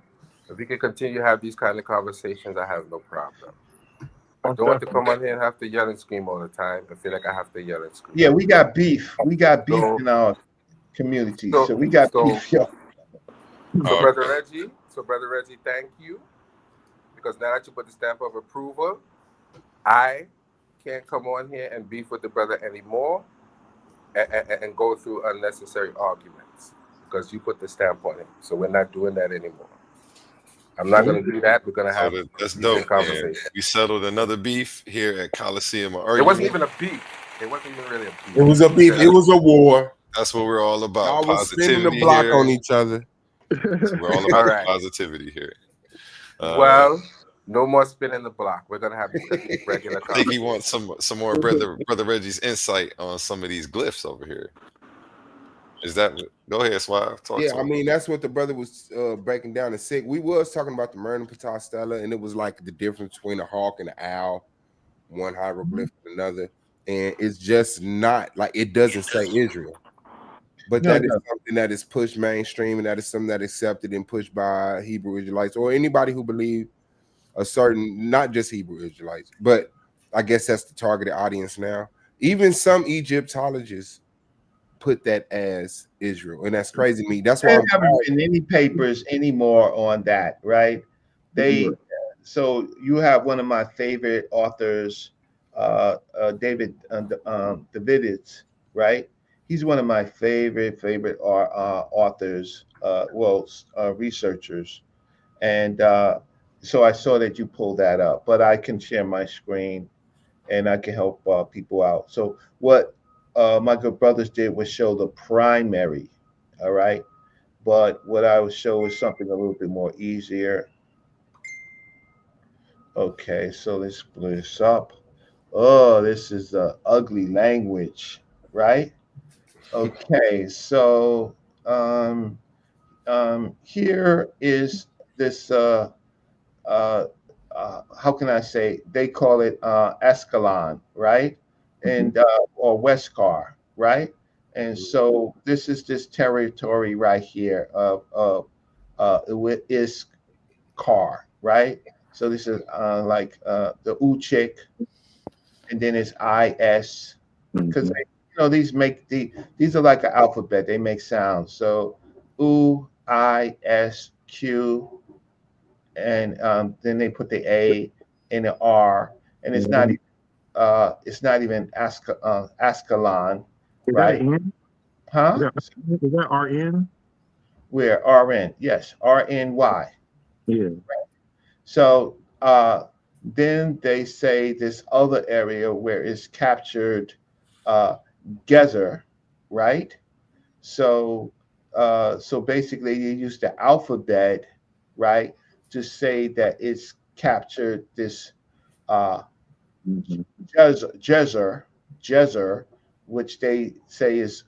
if we can continue to have these kind of conversations, I have no problem. I don't want to come on here and have to yell and scream all the time. I feel like I have to yell and scream. Yeah, we got beef. We got beef So- in our community. so- So we got so- beef, yo. So, Oh, Brother Reggie, thank you. Because now that you put the stamp of approval, I can't come on here and beef with the brother anymore and go through unnecessary arguments because you put the stamp on it. So we're not doing that anymore. I'm not going to do that. We're going to have So that's decent dope, man. conversation. We settled another beef here at Coliseum. It wasn't even a beef. It wasn't even really a beef. It was a beef. It was a war. That's what we're all about. Y'all was spinning the Positivity block here. on each other. We're all about All right. positivity here. Well, no more spinning the block. We're going to have regular I think he conversation. wants some more brother Reggie's insight on some of these glyphs over here. Is that go ahead, Suave? Talk Yeah, to I him. mean that's what the brother was breaking down in sick. We was talking about the Merlin Patah Stela, and it was like the difference between a hawk and an owl, one hieroglyph and another, and it's just not like it doesn't say Israel, but No, that is no. something that is pushed mainstream, and that is something that is accepted and pushed by Hebrew Israelites or anybody who believe a certain, not just Hebrew Israelites, but I guess that's the targeted audience now. Even some Egyptologists put that as Israel, and that's crazy to me. That's why There I'm haven't been any papers anymore on that, right? So you have one of my favorite authors, David Daviditz, right? He's one of my favorite authors, researchers, and so I saw that you pulled that up. But I can share my screen, and I can help people out. So what my good brothers did was show the primary, all right? But what I would show is something a little bit more easier. Okay, so let's split this up. Oh, this is ugly language, right? Okay, so here is this, how can I say, they call it Escalon, right? and or Westcar, right? And so this is this territory right here of is car, right? So this is like the Uchik, and then it's IS, because these are like an alphabet. They make sounds. So U, I, S, Q, and then they put the A and the R, and it's not even Ascalon, right? Huh? Is that RN? Where RN? Yes, RNY. Yeah. So then they say this other area where it's captured Gezer, right? So so basically you use the alphabet, right, to say that it's captured this Jezer, which they say is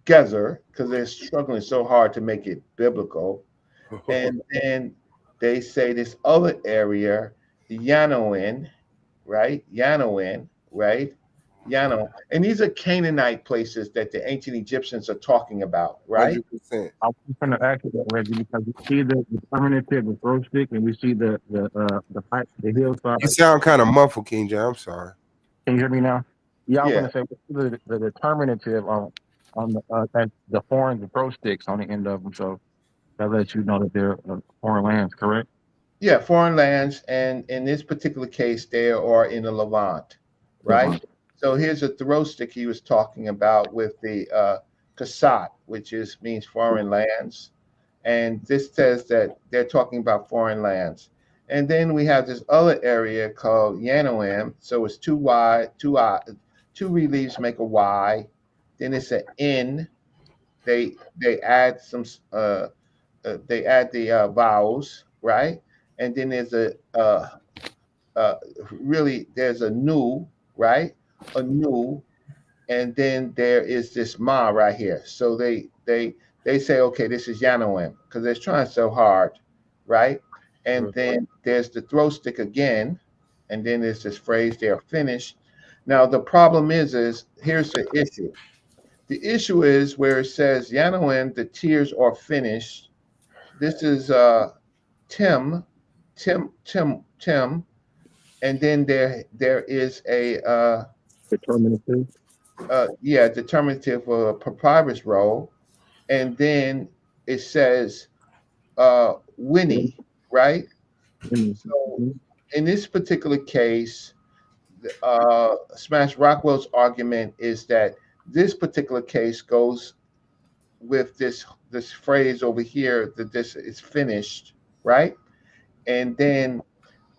Gezer, because they're struggling so hard to make it biblical. And then they say this other area, Yanoin, right? Yanoin, right? Yano. And these are Canaanite places that the ancient Egyptians are talking about, right? 100%. I was going to ask you that, Reggie, because we see the determinative of throw stick, and we see the hillside. You sound kind of muffled, King J. I'm sorry. Can you hear me now? Yeah, I was Yeah. going to say the determinative on the foreign, the throw sticks on the end of them. So that lets you know that they're foreign lands, correct? Yeah, foreign lands, and in this particular case, they are in the Levant, right? Levant. So here's a throw stick he was talking about with the Kasat, which means foreign lands, and this says that they're talking about foreign lands. And then we have this other area called Yanoam. So it's two reliefs make a Y. Then it's an N. They add some they add the vowels, right? And then there's there's a nu, right? A nu, and then there is this ma right here. So they say, okay, this is Yanoam, because they're trying so hard, right? And then there's the throw stick again, and then there's this phrase, they are finished. Now the problem is here's the issue. The issue is where it says Yanoam, the tears are finished. This is Tim, and then there is a Determinative. determinative of a papyrus roll, and then it says Winnie, right? So in this particular case, Smash Rockwell's argument is that this particular case goes with this phrase over here, that this is finished, right? And then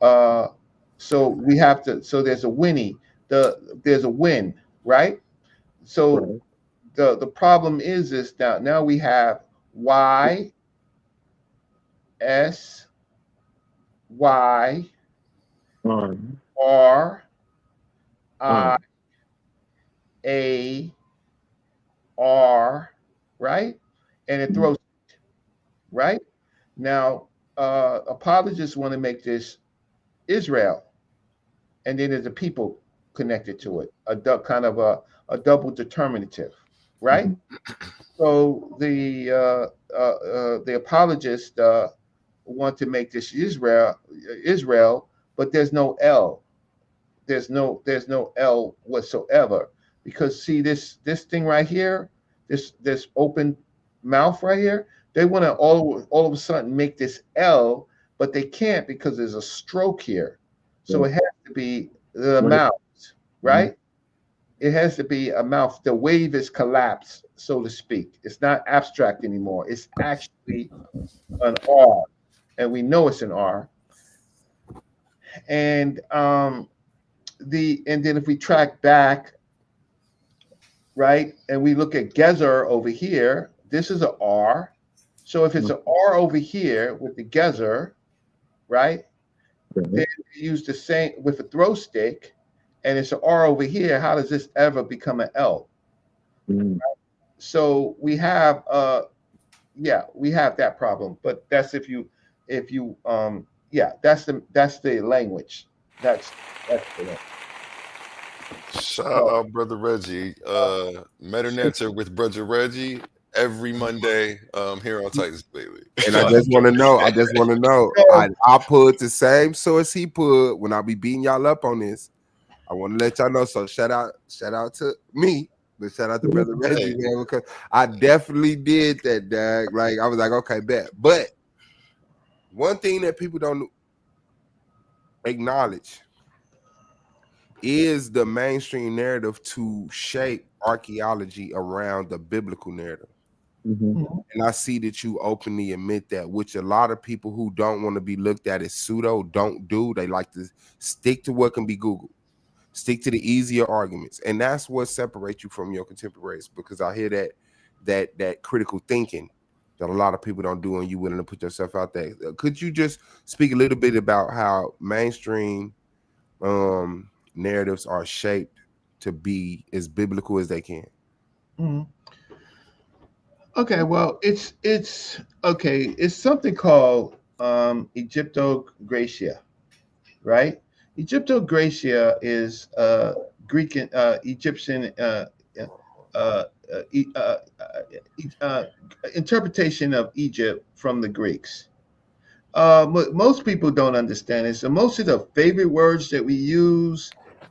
so we have to, so there's a Winnie, there's a win, right? So the problem is now we have Y, S, Y, R, I, A, R, right? And it throws, right? Now, apologists want to make this Israel, and then there's a people connected to it, kind of a double determinative, right? So the apologists want to make this Israel, but there's no L. There's no L whatsoever, because see this thing right here, this open mouth right here, they want to all of a sudden make this L, but they can't because there's a stroke here. So it has to be the mouth, right? It has to be a mouth. The wave is collapsed, so to speak. It's not abstract anymore. It's actually an R, and we know it's an R. And then if we track back, right, and we look at Gezer over here, this is an R. So if it's an R over here with the Gezer, right, then we use the same with a throw stick, and it's an R over here. How does this ever become an L? Right? So we have we have that problem, but that's if you that's the language. That's the Shout out, brother Reggie. Metanator with brother Reggie every Monday here on Titans Daily. And I just want to know. I put the same source he put when I be beating y'all up on this. I want to let y'all know. So shout out to me, but shout out to brother Reggie, man, because I definitely did that, Doug. Like I was like, okay, bet. But one thing that people don't acknowledge is the mainstream narrative to shape archaeology around the biblical narrative. Mm-hmm. And I see that you openly admit that, which a lot of people who don't want to be looked at as pseudo don't do. They like to stick to what can be Googled, stick to the easier arguments. And that's what separates you from your contemporaries, because I hear that critical thinking that a lot of people don't do, and you willing to put yourself out there. Could you just speak a little bit about how mainstream narratives are shaped to be as biblical as they can? Mm-hmm. Okay, well, it's something called Egyptogracia, right? Egyptogracia is Greek Egyptian interpretation of Egypt from the Greeks. Most people don't understand it. So most of the favorite words that we use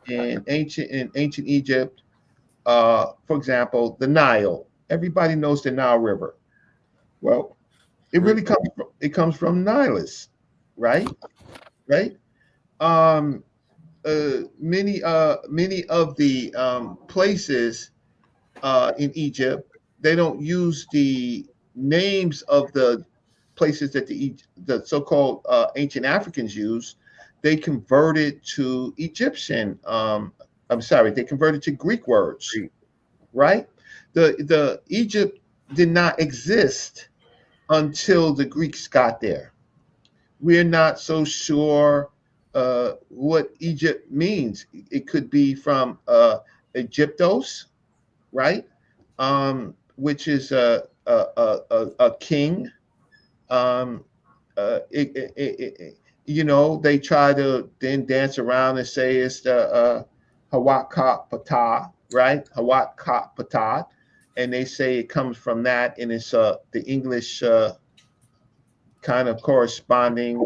in ancient Egypt, for example, the Nile. Everybody knows the Nile River. Well, it really comes from Nilus, right? Right. Many of the places in Egypt, they don't use the names of the places that the so-called ancient Africans use. They converted to Egyptian. They converted to Greek words, right? The Egypt did not exist until the Greeks got there. We're not so sure what Egypt means. It could be from Egyptos, right? Which is a king. They try to then dance around and say it's the Hawat Ka Patah, right? Hawat Ka Patah. And they say it comes from that, and it's the English kind of corresponding,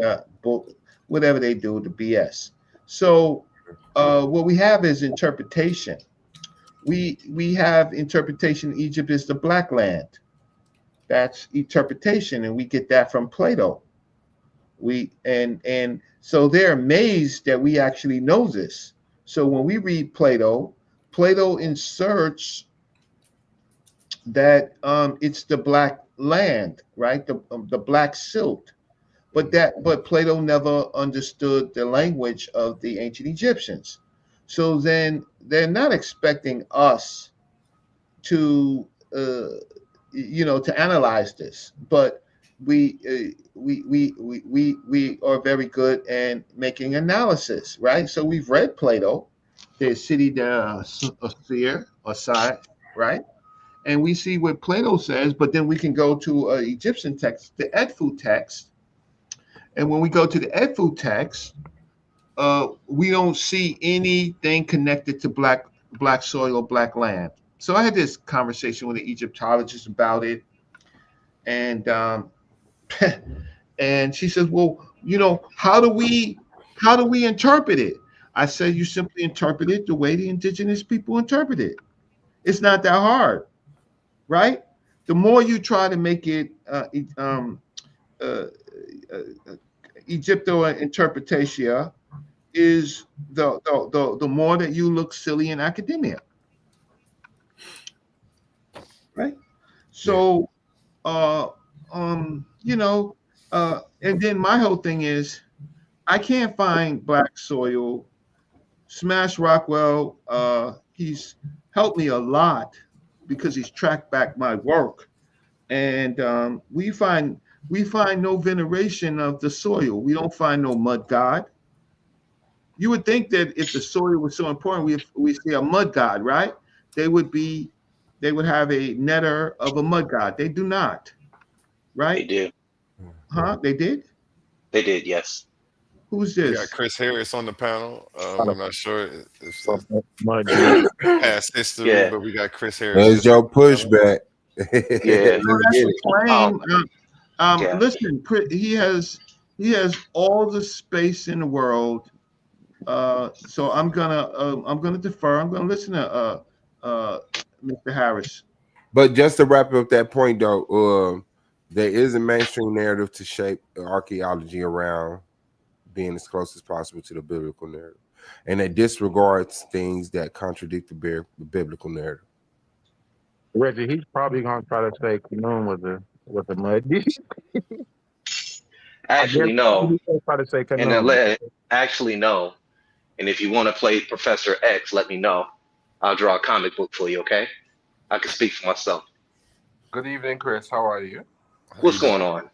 whatever they do, the BS. So what we have is interpretation. We have interpretation. Egypt is the Black Land. That's interpretation, and we get that from Plato. And so they're amazed that we actually know this. So when we read Plato inserts that it's the Black Land, right? The Black Silt, but Plato never understood the language of the ancient Egyptians. So then they're not expecting us to to analyze this, but we are very good at making analysis, right? So we've read Plato, the City de Sphere or Side, right? And we see what Plato says, but then we can go to an Egyptian text, the Edfu text. And when we go to the Edfu text, we don't see anything connected to black soil, black land. So I had this conversation with an Egyptologist about it, and and she says, "Well, how do we interpret it?" I said, "You simply interpret it the way the indigenous people interpret it. It's not that hard, right? The more you try to make it Egypto interpretation, is the more that you look silly in academia." Right. So, and then my whole thing is, I can't find black soil. Smash Rockwell, he's helped me a lot because he's tracked back my work, and we find no veneration of the soil. We don't find no mud god. You would think that if the soil was so important, we see a mud god, right? They would have a netter of a mud god. They do not, right? They do. Huh? They did? They did, yes. Who's We got this? Chris Harris on the panel. I'm not sure if it's Mud past history, Yeah, but we got Chris Harris. There's your pushback. yeah, No, Let's that's get a it. claim. yeah. Listen, he has all the space in the world. So I'm gonna defer. I'm gonna listen to Mr. Harris. But just to wrap up that point, though, there is a mainstream narrative to shape archaeology around being as close as possible to the biblical narrative, and it disregards things that contradict the biblical narrative. Reggie, he's probably gonna try to say Canoon was a mud. Actually, no. He's gonna try to say And then Canoon. actually no. And if you want to play Professor X, let me know. I'll draw a comic book for you, okay? I can speak for myself. Good evening, Chris. How are you? What's going on?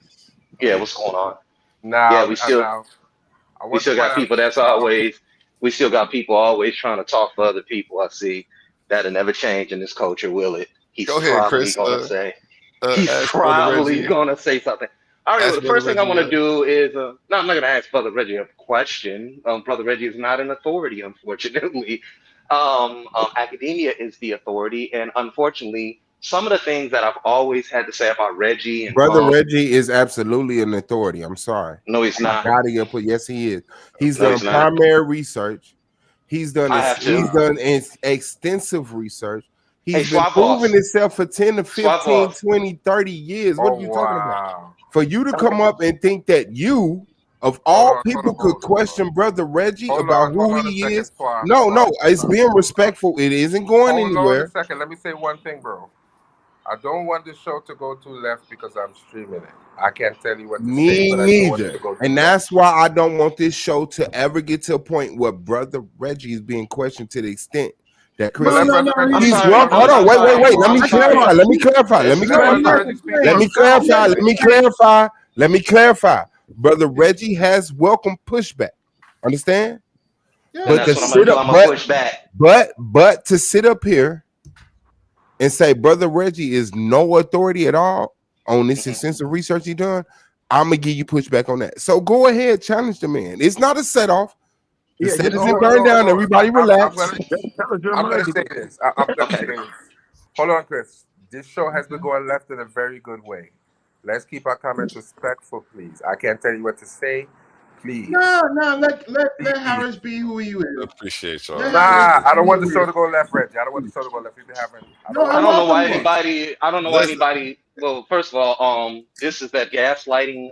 Yeah, what's going on? Now, Yeah, we still got people that's always, we still got people always trying to talk for other people. I see that'll never change in this culture, will it? He's Go ahead, probably Chris. gonna say, he's Ask Brother probably Reggie. gonna say something. All right, Ask well, the Brother first thing I Reggie, want to do is, no, I'm not gonna ask Brother Reggie a question. Brother Reggie is not an authority, unfortunately. Academia is the authority, and unfortunately, some of the things that I've always had to say about Reggie and Brother Reggie is absolutely an authority. I'm sorry. No, he's not. Yes, he is. He's No, done he's not. primary research. He's done I have to. he's done extensive research. He's Hey, been Swap proving Boss. himself for 10 to Swap 15, Boss. 20, 30 years. What are you talking about? Wow. For you to come up and think that you, of all people, could question Brother Reggie about who he is. No, it's being respectful. It isn't going Hold on a anywhere. second. Let me say one thing, bro. I don't want the show to go too left because I'm streaming it. I can't tell you what to say. Me but I don't want it neither. to go too And left. that's why I don't want this show to ever get to a point where Brother Reggie is being questioned to the extent that Chris. But let Brother Reggie He's speak wrong. first. Hold on, wait. I'm Let me sorry. clarify. Let me clarify. Let me Let Brother clarify. Reggie speak Let me first. clarify. Let me clarify. Let me clarify. Brother Reggie has welcome pushback. Understand? And But that's to what I'm sit gonna do. up, I'm gonna push back. but to sit up here and say Brother Reggie is no authority at all on this extensive research he done, I'm gonna give you pushback on that. So go ahead, challenge the man. It's not a set off. The set isn't burned down. Everybody relax. I'm gonna say this. I'm gonna say this. Hold on, Chris. This show has been going left in a very good way. Let's keep our comments respectful, please. I can't tell you what to say. Please. No, let Harris be who he is. Appreciate y'all. Nah, I don't want the show to go left, Reggie. I don't want the show to go left. We've been having. I don't know why anybody. Well, first of all, this is that gaslighting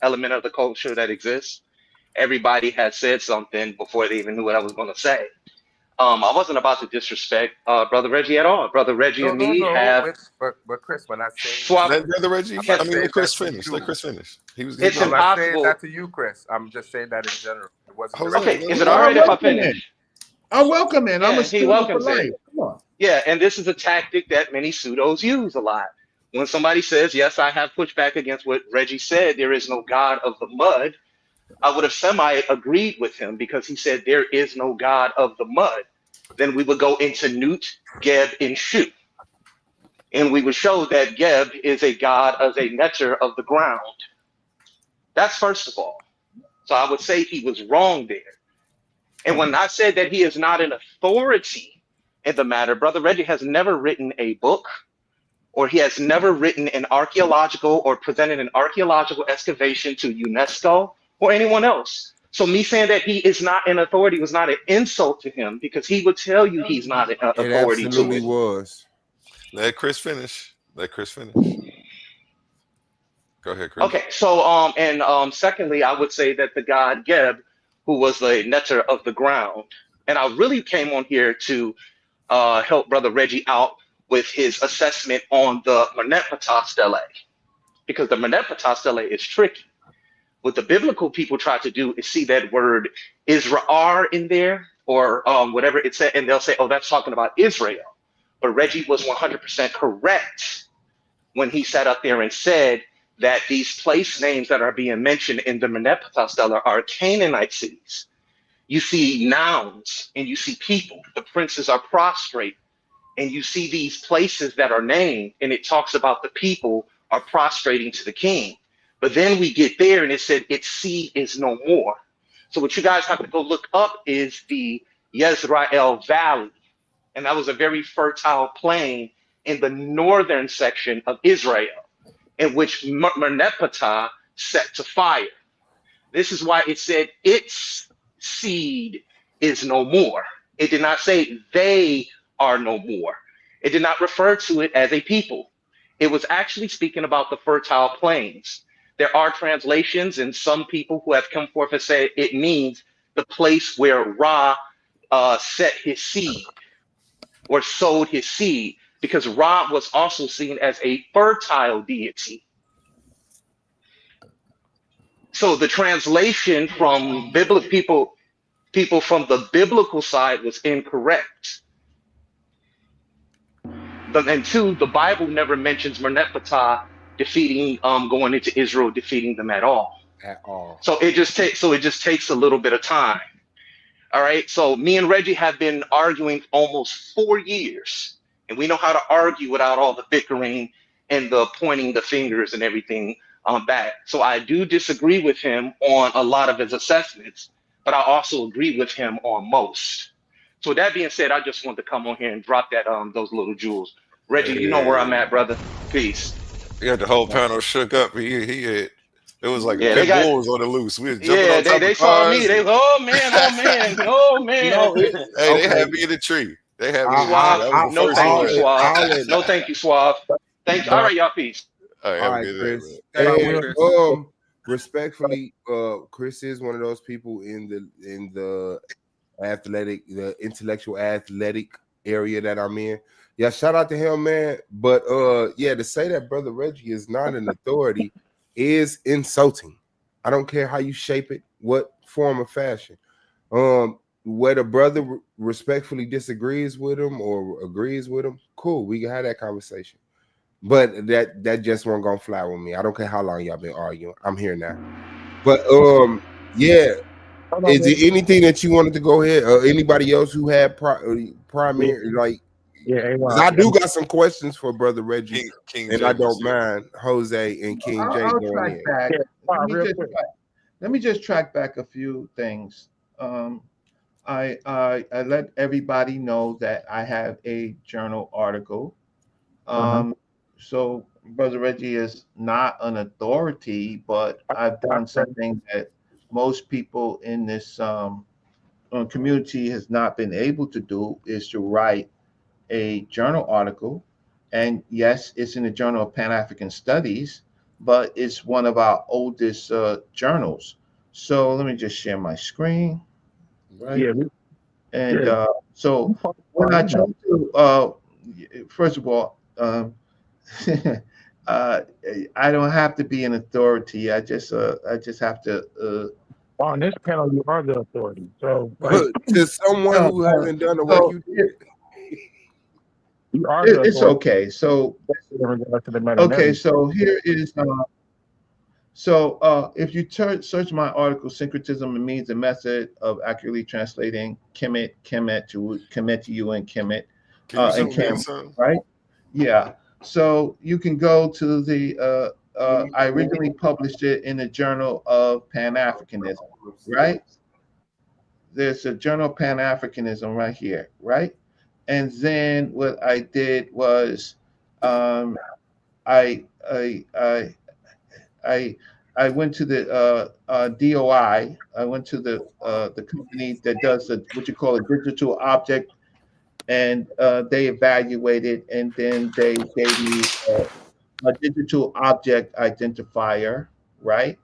element of the culture that exists. Everybody had said something before they even knew what I was going to say. I wasn't about to disrespect Brother Reggie at all. Brother Reggie and me have. But Chris, when I say swap, Let Brother Reggie. I mean, let Chris finish. Let Chris finish. It's I'm not saying impossible. that to you, Chris. I'm just saying that in general. It wasn't Okay, is it all right if I finish? I welcome it. I'm Yeah, a he student welcomes for life. it. Come on. Yeah, and this is a tactic that many pseudos use a lot. When somebody says, yes, I have pushed back against what Reggie said, there is no God of the mud, I would have semi-agreed with him because he said there is no God of the mud. Then we would go into Nut, Geb, and Shu. And we would show that Geb is a god of a neter of the ground. That's first of all. So I would say he was wrong there. And when I said that he is not an authority in the matter, Brother Reggie has never written a book, or he has never written an archaeological or presented an archaeological excavation to UNESCO or anyone else. So me saying that he is not an authority was not an insult to him because he would tell you he's not an authority It to absolutely it. was. Let Chris finish. Let Chris finish. Go ahead, Chris. Okay, so secondly, I would say that the god Geb, who was the neter of the ground, and I really came on here to help Brother Reggie out with his assessment on the Merneptah stele, because the Merneptah stele is tricky. What the biblical people try to do is see that word Israel in there or whatever it said, and they'll say, oh, that's talking about Israel. But Reggie was 100% correct when he sat up there and said that these place names that are being mentioned in the Merneptah stele are Canaanite cities. You see nouns and you see people. The princes are prostrate, and you see these places that are named, and it talks about the people are prostrating to the king. But then we get there and it said its seed is no more. So what you guys have to go look up is the Yezrael Valley. And that was a very fertile plain in the northern section of Israel, in which Merneptah set to fire. This is why it said its seed is no more. It did not say they are no more. It did not refer to it as a people. It was actually speaking about the fertile plains. There are translations, and some people who have come forth and said it means the place where Ra set his seed or sowed his seed, because Ra was also seen as a fertile deity. So the translation from biblical people from the biblical side was incorrect. And two, the Bible never mentions Merneptah defeating, going into Israel, defeating them at all. At all. So it just takes a little bit of time. All right. So me and Reggie have been arguing almost 4 years, and we know how to argue without all the bickering and the pointing the fingers and everything back. So I do disagree with him on a lot of his assessments, but I also agree with him on most. So with that being said, I just wanted to come on here and drop that those little jewels. Reggie, you know where I'm at, brother. Peace. He had the whole panel shook up. He had. It was like Yeah, pit bulls on the loose. We was jumping Yeah, on top they of saw cars. me. They oh man. No, Hey, they okay. had me in the tree. They had me in the tree. Suave. That was the No, first thank one. you, Suave. No, thank you, Suave. Thank you. All right, y'all. Peace. All right, All have a right, good Chris. day, man. And respectfully, Chris is one of those people in the intellectual athletic area that I'm in. Yeah, shout out to him, man. But yeah, to say that Brother Reggie is not an authority is insulting. I don't care how you shape it, what form or fashion. Whether brother respectfully disagrees with him or agrees with him, cool, we can have that conversation. But that just won't gonna fly with me. I don't care how long y'all been arguing. I'm here now. But yeah. Is there anything that you wanted to go ahead, or anybody else who had primary like? Yeah, 'cause I do got some questions for Brother Reggie, King and James I don't is here. mind Jose and King J I'll going track in. back. Yeah, real quick. Let me just track back a few things. I let everybody know that I have a journal article. So Brother Reggie is not an authority, but I've done something that most people in this community has not been able to do, is to write a journal article. And yes, it's in the Journal of Pan-African Studies, but it's one of our oldest journals. So let me just share my screen. Right. Yeah. And so when I chose to, first of all, I don't have to be an authority. I just have to. On this panel, you are the authority. So to someone who hasn't done the work you did, you are the it's authority. okay. So Okay, okay, so here is. So if you search my article, Syncretism, and Means and Method of Accurately Translating Kemet to you and Kemet, and Cam, right? Yeah. So you can go to the. I originally published it in the Journal of Pan-Africanism, right? There's a Journal of Pan-Africanism right here, right? And then what I did was, I went to the DOI. I went to the company that does what you call a digital object, and they evaluated, and then they gave me a digital object identifier, right?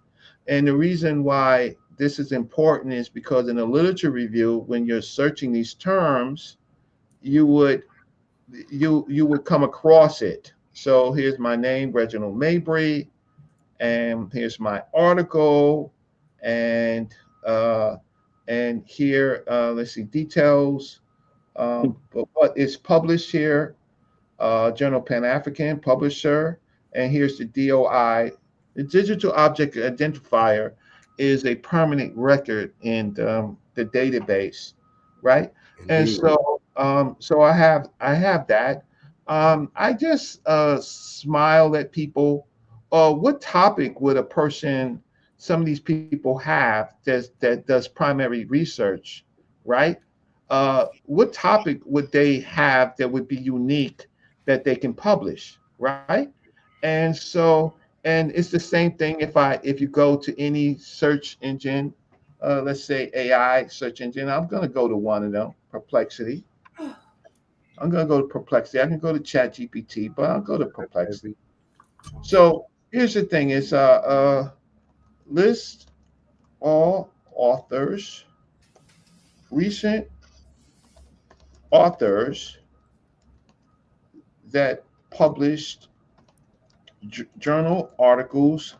And the reason why this is important is because in a literature review, when you're searching these terms, you would come across it. So here's my name, Reginald Mabry, and here's my article, and here let's see details. But what is published here? Journal Pan-African publisher, and here's the DOI. The digital object identifier is a permanent record in the database, right? And so I have that. I just smile at people. What topic would a person some of these people have that does primary research, right? What topic would they have that would be unique that they can publish, right? And so, and it's the same thing if you go to any search engine, let's say AI search engine, I'm going to go to one of them, Perplexity. I'm going to go to Perplexity. I can go to ChatGPT, but I'll go to Perplexity. So here's the thing: is list all authors, recent authors that published journal articles,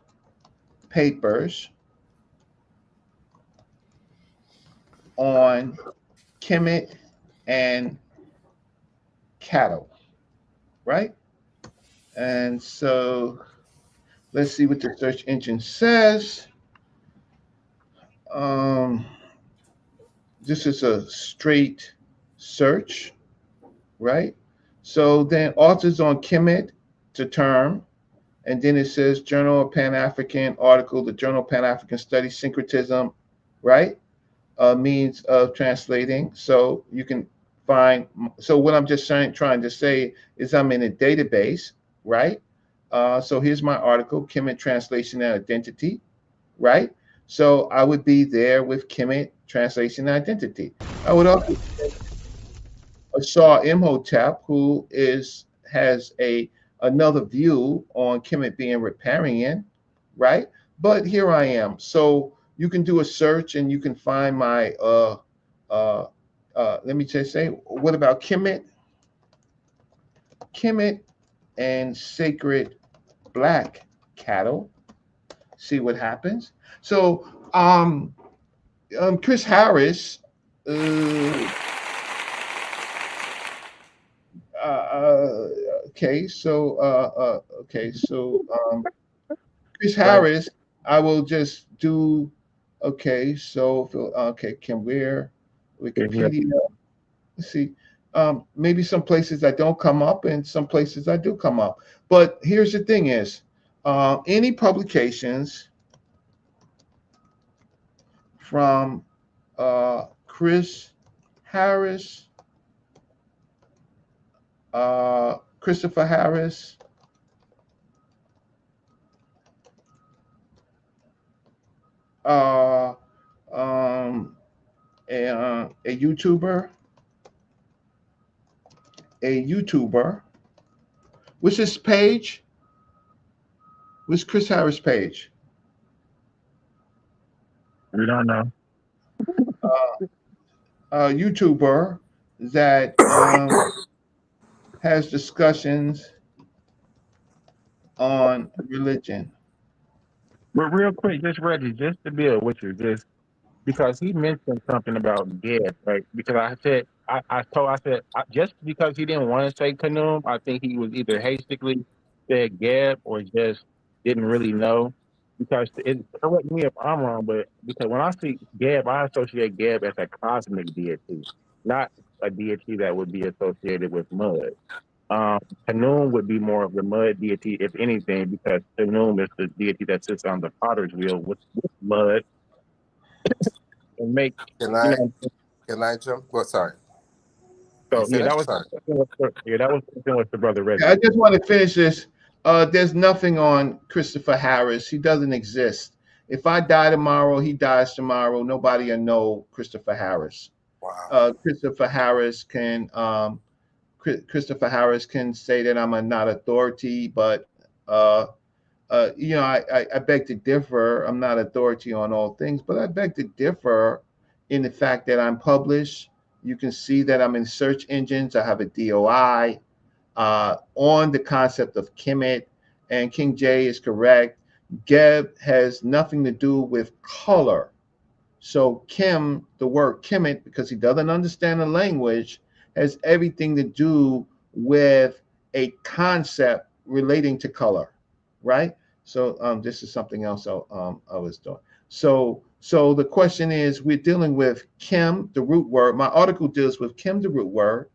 papers on Kemet and cattle, right? And so let's see what the search engine says. This is a straight search, right? So then authors on Kemet to term, and then it says Journal of Pan-African article, the Journal of Pan-African Studies, syncretism, right? Means of translating. So you can find, so what I'm just trying to say is I'm in a database, right? So here's my article, Kemet Translation and Identity, right? So I would be there with Kemet Translation and Identity. I would also Asar Imhotep, who has another view on Kemet being Riparian, right? But here I am. So you can do a search and you can find my let me just say, what about Kemet? Kemet and sacred black cattle. See what happens. So Chris Harris okay, so Chris Harris, I will just do okay. So okay, can wear Wikipedia. Let's see. Maybe some places I don't come up, and some places I do come up. But here's the thing: is any publications from Chris Harris, Christopher Harris, a YouTuber. What's his page? What's Chris Harris' page? We don't know. YouTuber that has discussions on religion. But real quick, just Reggie, just to build with you, just because he mentioned something about Gad, right? Because I said, just because he didn't want to say Kanum, I think he was either hastily said Gab or just didn't really know. Because correct me if I'm wrong, but because when I see Gab, I associate Gab as a cosmic deity, not a deity that would be associated with mud. Kanum would be more of the mud deity, if anything, because Kanum is the deity that sits on the potter's wheel with mud and make. Can I jump? Well, sorry. So yeah, that was something with the brother Reggie. I just want to finish this. There's nothing on Christopher Harris. He doesn't exist. If I die tomorrow, he dies tomorrow. Nobody will know Christopher Harris. Wow. Christopher Harris can say that I'm not authority, but I beg to differ. I'm not authority on all things, but I beg to differ in the fact that I'm published. You can see that I'm in search engines. I have a DOI on the concept of Kemet, and King J is correct. Geb has nothing to do with color. So Kim, the word Kemet, because he doesn't understand the language, has everything to do with a concept relating to color, right? So this is something else I was doing. So the question is, we're dealing with Kim, the root word. My article deals with Kim, the root word,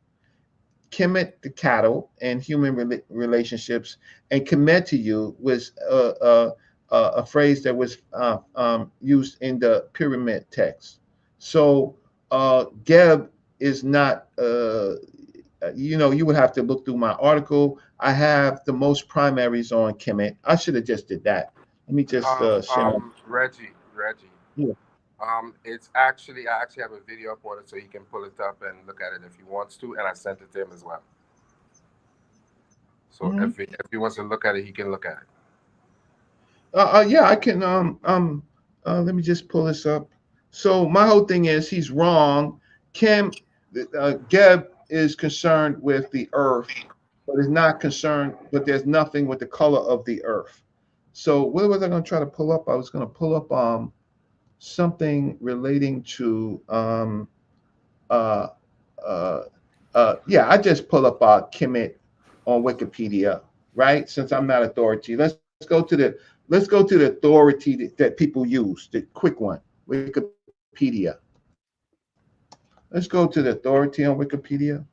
Kemet, the cattle, and human relationships, and Kemetu was a phrase that was used in the pyramid text. So Geb is not, you would have to look through my article. I have the most primaries on Kemet. I should have just did that. Let me just share. Reggie. Yeah. It's actually I actually have a video up on it, so he can pull it up and look at it if he wants to, and I sent it to him as well. So if he wants to look at it, he can look at it. Yeah, I can. Let me just pull this up. So my whole thing is he's wrong. Geb is concerned with the earth, but is not concerned. But there's nothing with the color of the earth. So what was I going to try to pull up? I was going to pull up something relating to yeah. I just pull up Kemet on Wikipedia, right? Since I'm not authority, let's go to the authority that people use, the quick one, Wikipedia. Let's go to the authority on Wikipedia.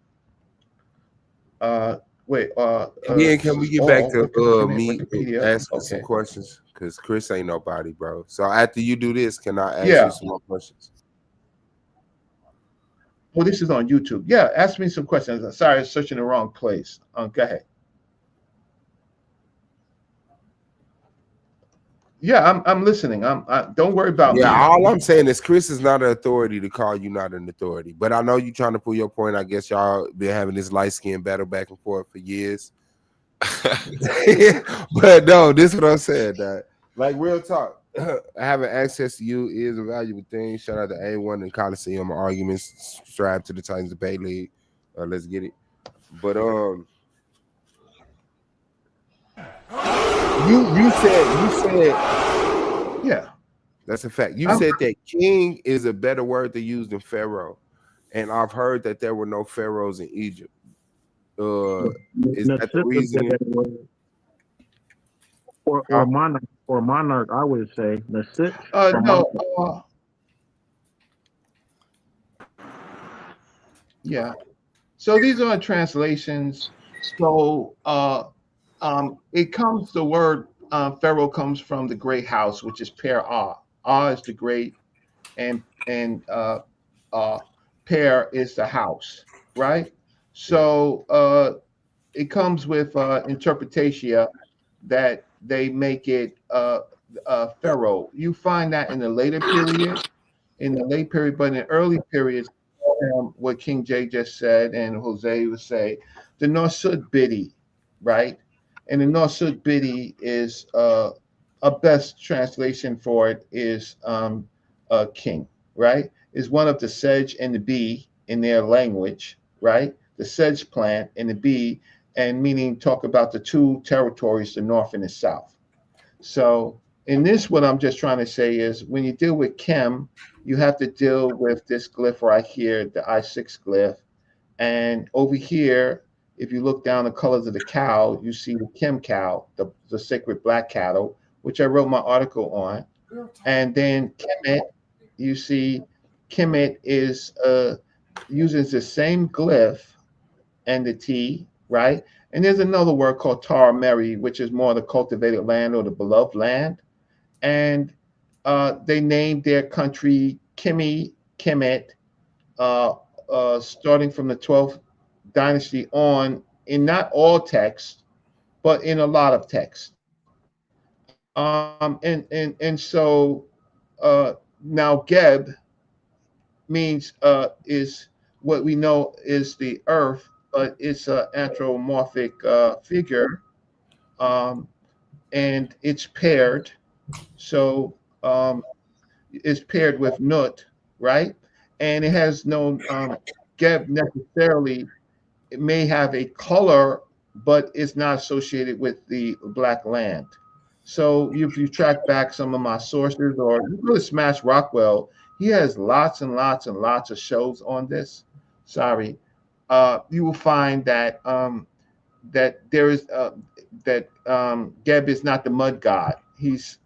Wait. Yeah, can we get back to me asking Okay. some questions? Because Chris ain't nobody, bro. So after you do this, can I ask Yeah. you some more questions? Well, this is on YouTube. Yeah, ask me some questions. Sorry, I was searching the wrong place. Go ahead. Yeah, I'm listening. Don't worry about me. All I'm saying is Chris is not an authority to call you not an authority. But I know you're trying to pull your point. I guess y'all been having this light skin battle back and forth for years. But no, this is what I'm saying, that like real talk. Having access to you is a valuable thing. Shout out to A1 and Coliseum arguments. Strive to the Titans Debate League. Let's get it. But you said yeah, that's a fact. You said that king is a better word to use than pharaoh, and I've heard that there were no pharaohs in Egypt. Is that the reason? Or monarch, I would say Nasik. No. Yeah. So these are translations. So it comes, the word pharaoh comes from the great house, which is Per-Ah. Ah is the great, and Per is the house, right? So it comes with interpretation that they make it pharaoh. You find that in the later period, but in the early periods, what King J just said and Jose would say, the Nosud Bidi, right? And the Nosud Bidi is a best translation for it is king, right? Is one of the sedge and the bee in their language, right? The sedge plant and the bee, and meaning talk about the two territories, the north and the south. So in this, what I'm just trying to say is when you deal with Chem, you have to deal with this glyph right here, the I6 glyph. And over here, if you look down the colors of the cow, you see the Chem cow, the sacred black cattle, which I wrote my article on. And then Kemet, you see Kemet is uses the same glyph and the T, right? And there's another word called Tarameri, which is more the cultivated land or the beloved land. And they named their country Kemet, starting from the 12th dynasty on, in not all texts, but in a lot of texts. And so now Geb means is what we know is the earth, but it's an anthropomorphic figure, and it's paired. So it's paired with Nut, right? And it has no Geb necessarily. It may have a color, but it's not associated with the black land. So if you track back some of my sources, or you go to Smash Rockwell, he has lots and lots and lots of shows on this. Sorry, you will find that that there is Geb is not the mud god. He's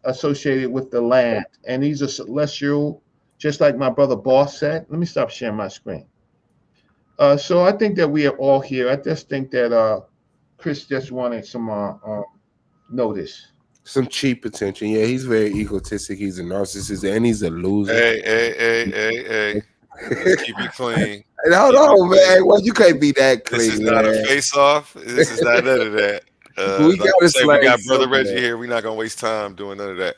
associated with the land, and he's a celestial, just like my brother Boss said. Let me stop sharing my screen. So I think that we are all here. I just think that Chris just wanted some notice. Some cheap attention. Yeah, he's very egotistic. He's a narcissist and he's a loser. Hey. Let's keep it clean. And hold on, man. Well, you can't be that clean. This is not a face-off. This is not none of that. We like gotta I say, we got slay Brother some, Reggie man. here. We're not gonna waste time doing none of that.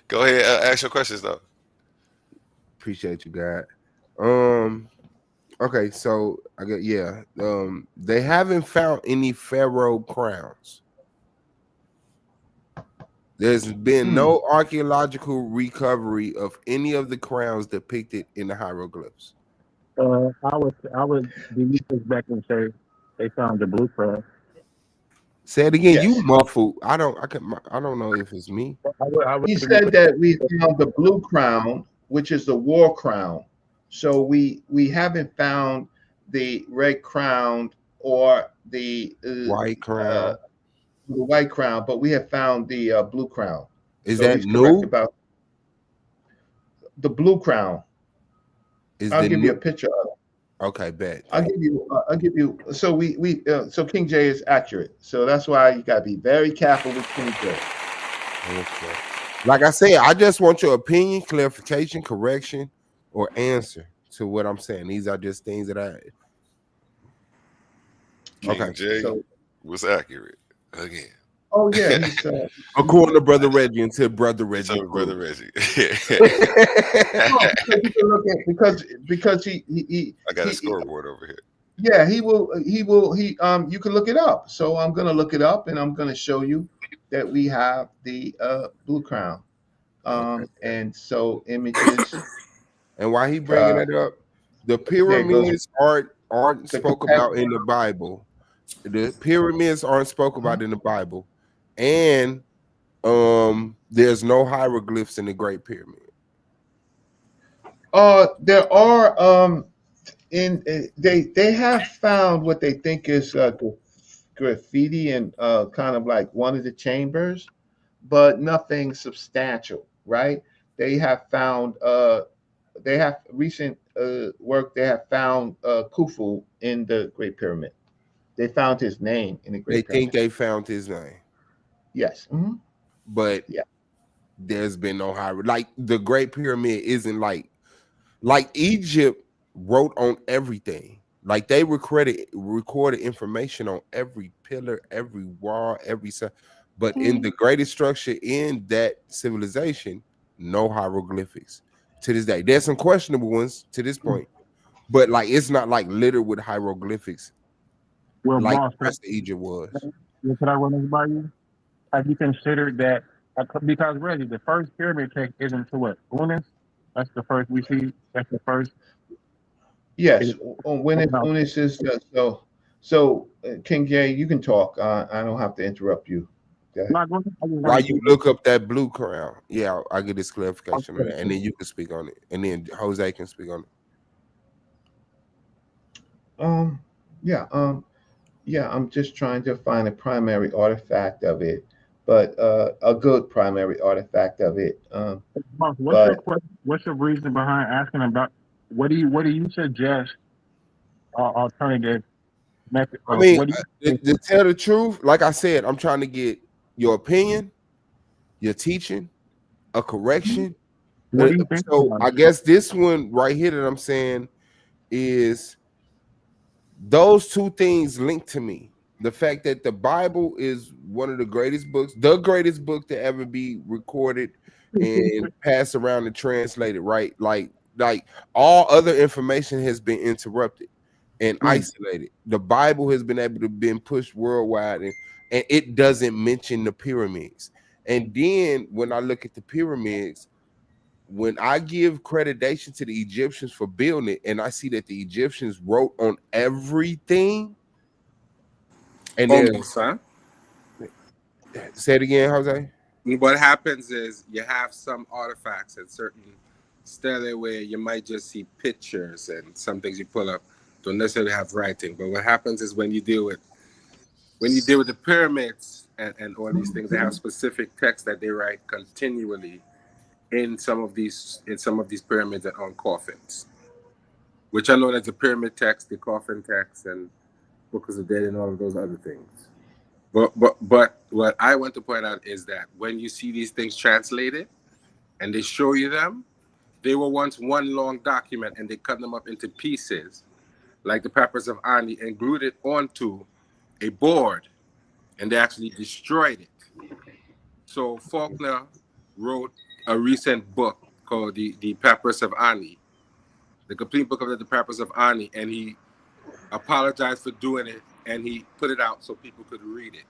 Go ahead, ask your questions though. Appreciate you, God. Okay, so I get they haven't found any pharaoh crowns. There's been no archaeological recovery of any of the crowns depicted in the hieroglyphs. I would do research back and say they found the blue crown. Say it again. Yes. You muffled. I don't know if it's me. He said that we found the blue crown, which is the war crown. So we haven't found the red crown or the White crown. The white crown, but we have found the blue crown. Is So that he's correct new? about the blue crown. I'll give you a picture of it. Okay, bet. I'll give you. So so King J is accurate. So that's why you gotta be very careful with King J. Okay. Like I said, I just want your opinion, clarification, correction, or answer to what I'm saying. These are just things that I. King J was accurate again. Oh yeah, he's according to Brother Reggie until Brother Reggie. So Brother Reggie. because he I got a scoreboard over here. Yeah, he will you can look it up. So I'm gonna look it up and I'm gonna show you that we have the blue crown. And so images. And why he bringing it up, the pyramids aren't spoke about in the Bible. The pyramids aren't spoke about in the Bible, and there's no hieroglyphs in the Great Pyramid. There are they have found what they think is graffiti and kind of like one of the chambers, but nothing substantial, right? They have found they have recent work. They have found Khufu in the Great Pyramid. They found his name in the Great Pyramid. They think they found his name. Yes. Mm-hmm. But there's been no like the Great Pyramid isn't like Egypt wrote on everything. Like they recorded information on every pillar, every wall, every side. But in the greatest structure in that civilization, no hieroglyphics to this day. There's some questionable ones to this point, but like it's not like littered with hieroglyphics. Well, like boss, the rest of Egypt was. Can I run this by you? Have you considered that? Because Reggie, the first pyramid text isn't to what? Unis? That's the first we see. That's the first. Yes, when Unis is so King J, you can talk. I don't have to interrupt you. While you look up that blue crown, I'll get this clarification on that, and then you can speak on it, and then Jose can speak on it. I'm just trying to find a primary artifact of it, but a good primary artifact of it. What's your reason behind asking about? What do you suggest? Alternative method. I mean, to tell the truth, like I said, I'm trying to get your opinion, your teaching, a correction. So I guess this one right here that I'm saying is those two things linked to me. The fact that the Bible is one of the greatest books, the greatest book to ever be recorded and passed around and translated, right? Like all other information has been interrupted and isolated. The Bible has been able to been pushed worldwide, and it doesn't mention the pyramids. And then when I look at the pyramids, when I give creditation to the Egyptians for building it, and I see that the Egyptians wrote on everything, and almost, huh? Say it again, Jose. What happens is you have some artifacts at certain stele where you might just see pictures, and some things you pull up don't necessarily have writing. But what happens is when you deal with the pyramids and all these things, they have specific texts that they write continually in some of these pyramids and on coffins, which are known as the pyramid text, the coffin text, and Book of the Dead, and all of those other things. But what I want to point out is that when you see these things translated and they show you them, they were once one long document and they cut them up into pieces, like the Papyrus of Ani, and glued it onto a board, and they actually destroyed it. So Faulkner wrote a recent book called the Papyrus of Ani, the complete book of the Papyrus of Ani, and he apologized for doing it, and he put it out so people could read it.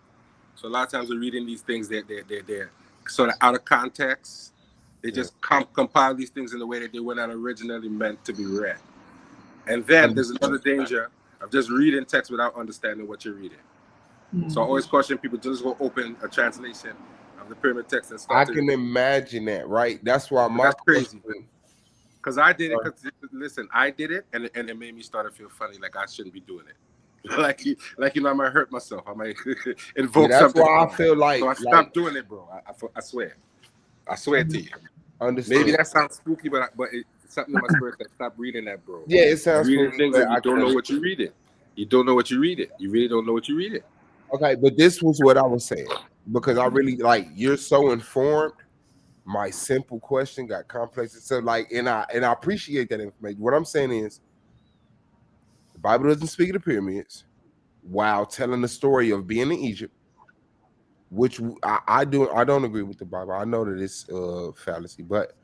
So a lot of times we're reading these things, they're sort of out of context. They just compile these things in a way that they were not originally meant to be read. And then there's another danger of just reading text without understanding what you're reading. So I always caution people to just go open a translation of the pyramid text and start. I can imagine that, right? That's why that's crazy. Because I did it. Listen, I did it, and it made me start to feel funny, like I shouldn't be doing it. like you know, I might hurt myself. I might invoke that's something. That's why I feel like. So I stopped doing it, bro. I swear. I swear to you. Understand. Maybe that sounds spooky, but it's something in my spirit that stop reading that, bro. Yeah, it sounds reading spooky, things that you don't know what you read it. You don't know what you read it. You really don't know what you read it. Okay, but this was what I was saying, because I really like, you're so informed. My simple question got complex. So like, and I appreciate that information. What I'm saying is, the Bible doesn't speak of the pyramids while telling the story of being in Egypt, which I don't agree with the Bible. I know that it's fallacy, but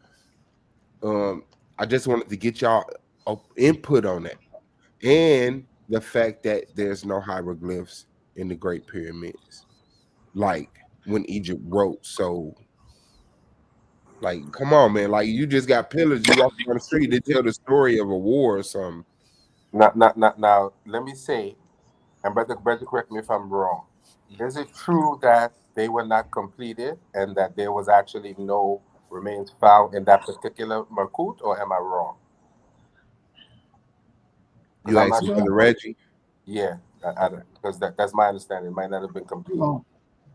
I just wanted to get y'all input on that, and the fact that there's no hieroglyphs in the Great Pyramids, like when Egypt wrote. So, like, come on, man! Like, you just got pillars. You walk down the street, they tell the story of a war or something. Now, let me say, and brother, correct me if I'm wrong. Is it true that they were not completed and that there was actually no remains found in that particular Makut, or am I wrong? You asking for the Reggie? Yeah, because that's my understanding. It might not have been complete.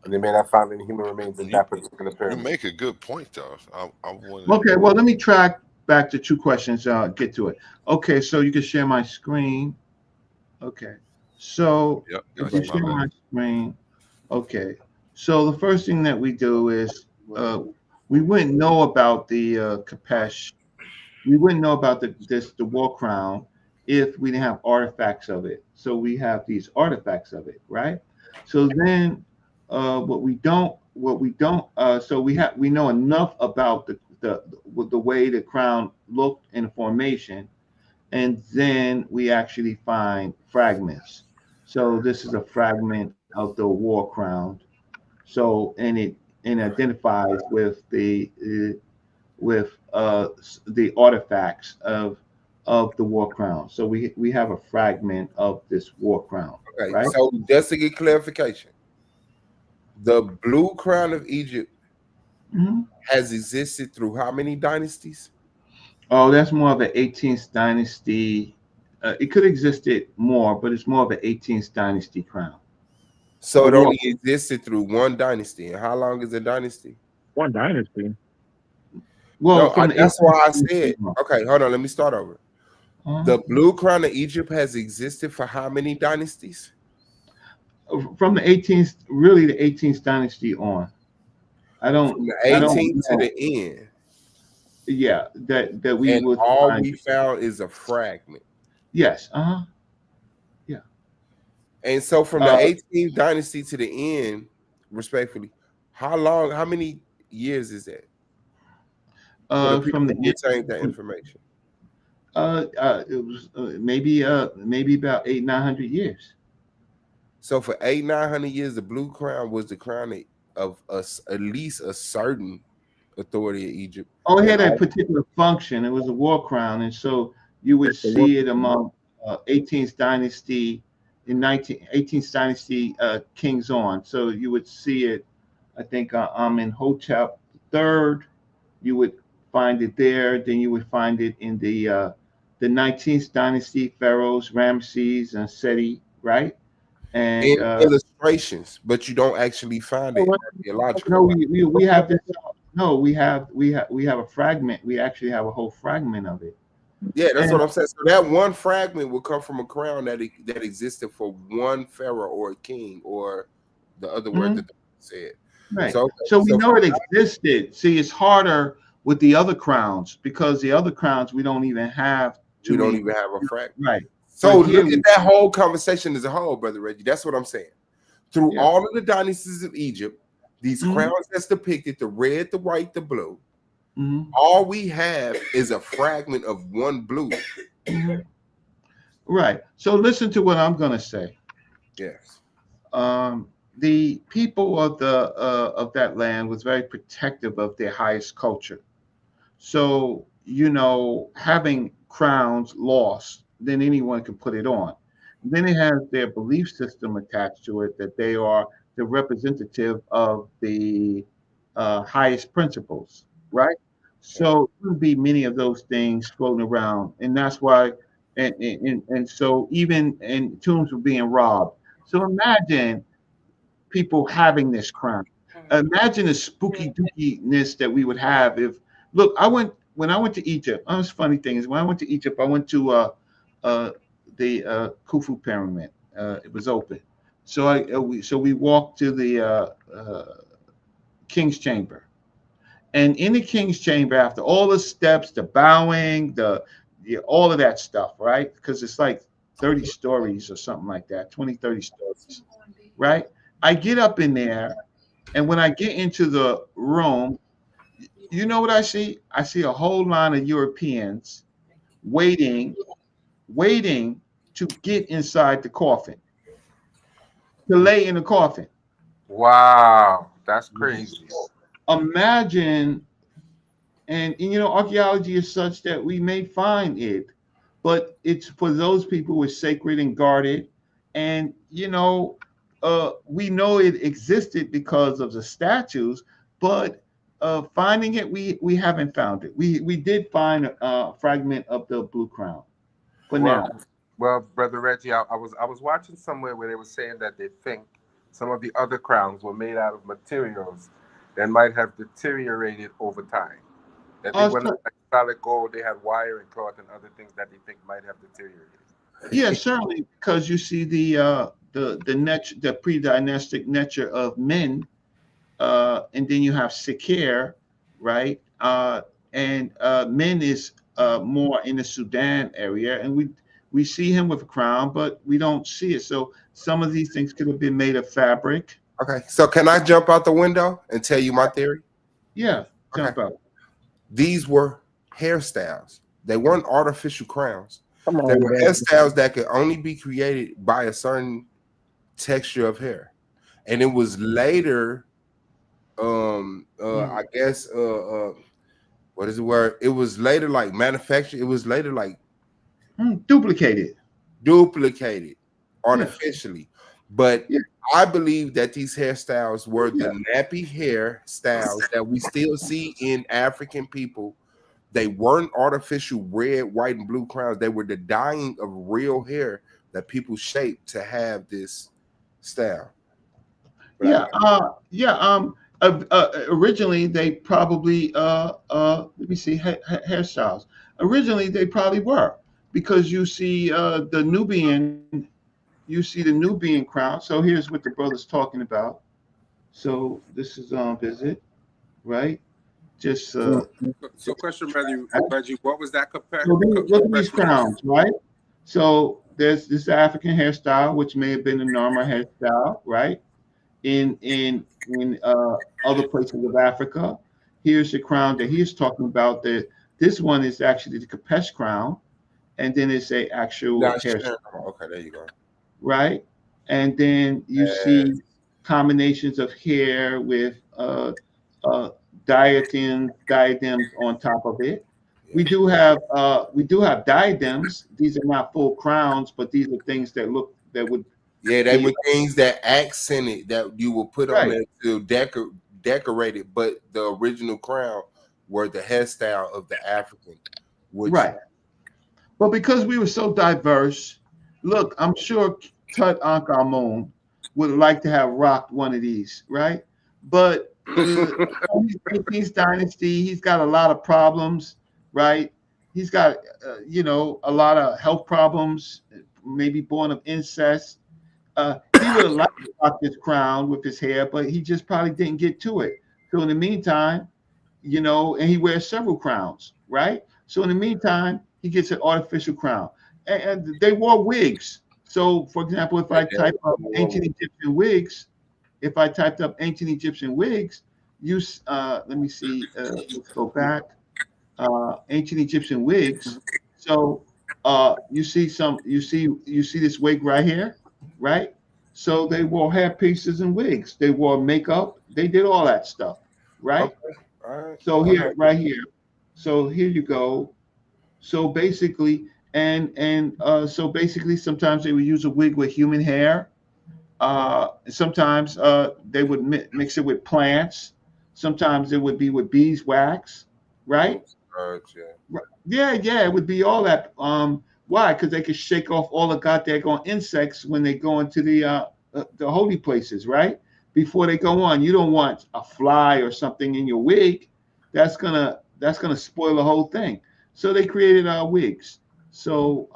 And they may not have found any human remains in that particular pyramid. You make a good point, though. Okay, well, let me track back to two questions. Get to it. Okay, so you can share my screen. Okay, so if you share my screen, okay. So the first thing that we do is we wouldn't know about the Kapesh. We wouldn't know about the war crown if we didn't have artifacts of it. So we have these artifacts of it, right? So then what we don't, so we know enough about the way the crown looked in formation, and then we actually find fragments. So this is a fragment of the war crown. So and it identifies with the artifacts of the war crown. So we have a fragment of this war crown. Okay, right? So just to get clarification, the blue crown of Egypt has existed through how many dynasties? Oh, that's more of an 18th dynasty. It could have existed more, but it's more of an 18th dynasty crown. So it only existed through one dynasty. And how long is a dynasty? One dynasty. Well, no, that's why I said, okay, hold on, let me start over. The blue crown of Egypt has existed for how many dynasties? From the 18th, really the 18th dynasty on. From the 18th to the end. Yeah, that we and would all we found is a fragment. Yes. Yeah. And so from the 18th dynasty to the end, respectfully, how many years is that? From the retain that information. It was maybe about 800-900 years. So for 800-900 years, the blue crown was the crown of at least a certain authority of Egypt. Oh, it had a particular function. It was a war crown, and so you would see it among 18th dynasty in 18th dynasty kings on. So you would see it. I think in Hotep III, you would find it there. Then you would find it in the 19th dynasty pharaohs, Ramses and Seti, right? And in illustrations, but you don't actually find it. No, we have this. No, we have a fragment. We actually have a whole fragment of it. Yeah, that's what I'm saying. So that one fragment will come from a crown that existed for one pharaoh or a king or the other word that they said. Right. So, So we so know it existed. See, it's harder with the other crowns because the other crowns we don't even have too we don't many. even have a fragment. Right. So But here look at that whole conversation as a whole, Brother Reggie. That's what I'm saying. Through Yeah. all of the dynasties of Egypt, these Mhm. crowns that's depicted, the red, the white, the blue, Mhm. all we have is a fragment of one blue. Mhm. Right. So listen to what I'm going to say. Yes. The people of that land was very protective of their highest culture. So, you know, having crowns lost, then anyone can put it on. Then it has their belief system attached to it that they are the representative of the highest principles, right? So there would be many of those things floating around, and that's why, and so even and tombs were being robbed. So imagine people having this crown. Imagine the spooky dookiness that we would have if. Look, when I went to Egypt. Oh, this funny thing is when I went to Egypt, I went to the Khufu pyramid. It was open, so we walked to the King's Chamber, and in the King's Chamber, after all the steps, the bowing, all of that stuff, right? Because it's like 30 stories or something like that, 20, 30 stories, right? I get up in there, and when I get into the room, you know what I see? I see a whole line of Europeans waiting to get inside the coffin, to lay in the coffin. Wow, that's crazy. Imagine, and you know, archaeology is such that we may find it, but it's for those people who are sacred and guarded. And you know, we know it existed because of the statues, but finding it, we haven't found it. We did find a fragment of the blue crown, but now. Well, Brother Reggie, I was watching somewhere where they were saying that they think some of the other crowns were made out of materials that might have deteriorated over time. That they were not like solid gold, they had wire and cloth and other things that they think might have deteriorated. Yeah, certainly, because you see the pre-dynastic nature of men, and then you have Sikher, right? And Men is more in the Sudan area, and we see him with a crown, but we don't see it. So some of these things could have been made of fabric. Okay, so can I jump out the window and tell you my theory? Yeah, jump out. These were hairstyles. They weren't artificial crowns. Come on, They were man. hairstyles that could only be created by a certain texture of hair. And it was later, I guess, what is the word? It was later like manufactured. It was later like duplicated artificially. But I believe that these hairstyles were the nappy hair styles that we still see in African people. They weren't artificial red, white, and blue crowns. They were the dyeing of real hair that people shaped to have this style. Originally, they probably let me see hairstyles. Originally, they probably were because you see the Nubian crown. So here's what the brother's talking about. So this is on visit, right? Just So question, Reggie, what was that compared? So look at these crowns, right? So there's this African hairstyle, which may have been a normal hairstyle, right? In other places of Africa. Here's the crown that he's talking about. This one is actually the Kapesh crown, and then it's a actual hairstyle. Okay, there you go. Right, and then you see combinations of hair with diadems on top of it. We do have diadems. These are not full crowns, but these are things that would. Yeah, they were things that accented that you will put on it to decorate it, but the original crown were the hairstyle of the African. Right. But because we were so diverse, look, I'm sure Tut Ankh-Amun would like to have rocked one of these, right? But he's dynasty, he's got a lot of problems, right? He's got, a lot of health problems, maybe born of incest. He would have liked to rock this crown with his hair, but he just probably didn't get to it. So in the meantime, you know, and he wears several crowns, right? So in the meantime, he gets an artificial crown. And they wore wigs. So, for example, if I type up ancient Egyptian wigs, if I typed up ancient Egyptian wigs, let me see, let's go back. Ancient Egyptian wigs. So you see this wig right here, right? So they wore hair pieces and wigs. They wore makeup. They did all that stuff, right? Okay. All right. So here, right here. So here you go. So basically, so basically, sometimes they would use a wig with human hair. Sometimes they would mix it with plants. Sometimes it would be with beeswax, right? Yeah, it would be all that. Why? Because they could shake off all the goddamn insects when they go into the holy places, right? Before they go on, you don't want a fly or something in your wig. That's gonna spoil the whole thing. So they created wigs. So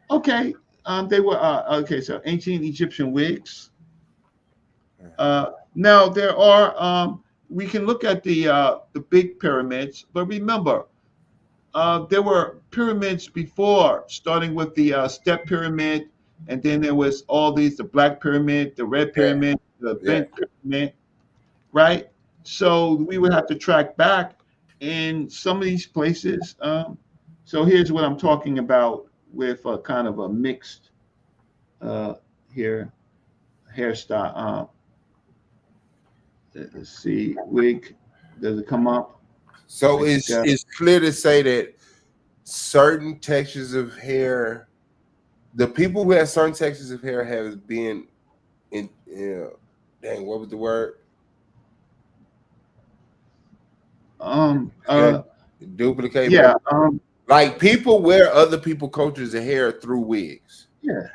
okay, they were okay. So ancient Egyptian wigs. Now there are. We can look at the big pyramids, but remember, there were pyramids before, starting with the step pyramid, and then there was all these: the black pyramid, the red pyramid, the bent pyramid, right? So we would have to track back in some of these places. So here's what I'm talking about with a kind of a mixed here hairstyle. Let's see, wig. Does it come up? So it's clear to say that certain textures of hair, the people who have certain textures of hair have been in, dang, what was the word? Duplicate. Yeah. Like people wear other people's cultures of hair through wigs. Yeah.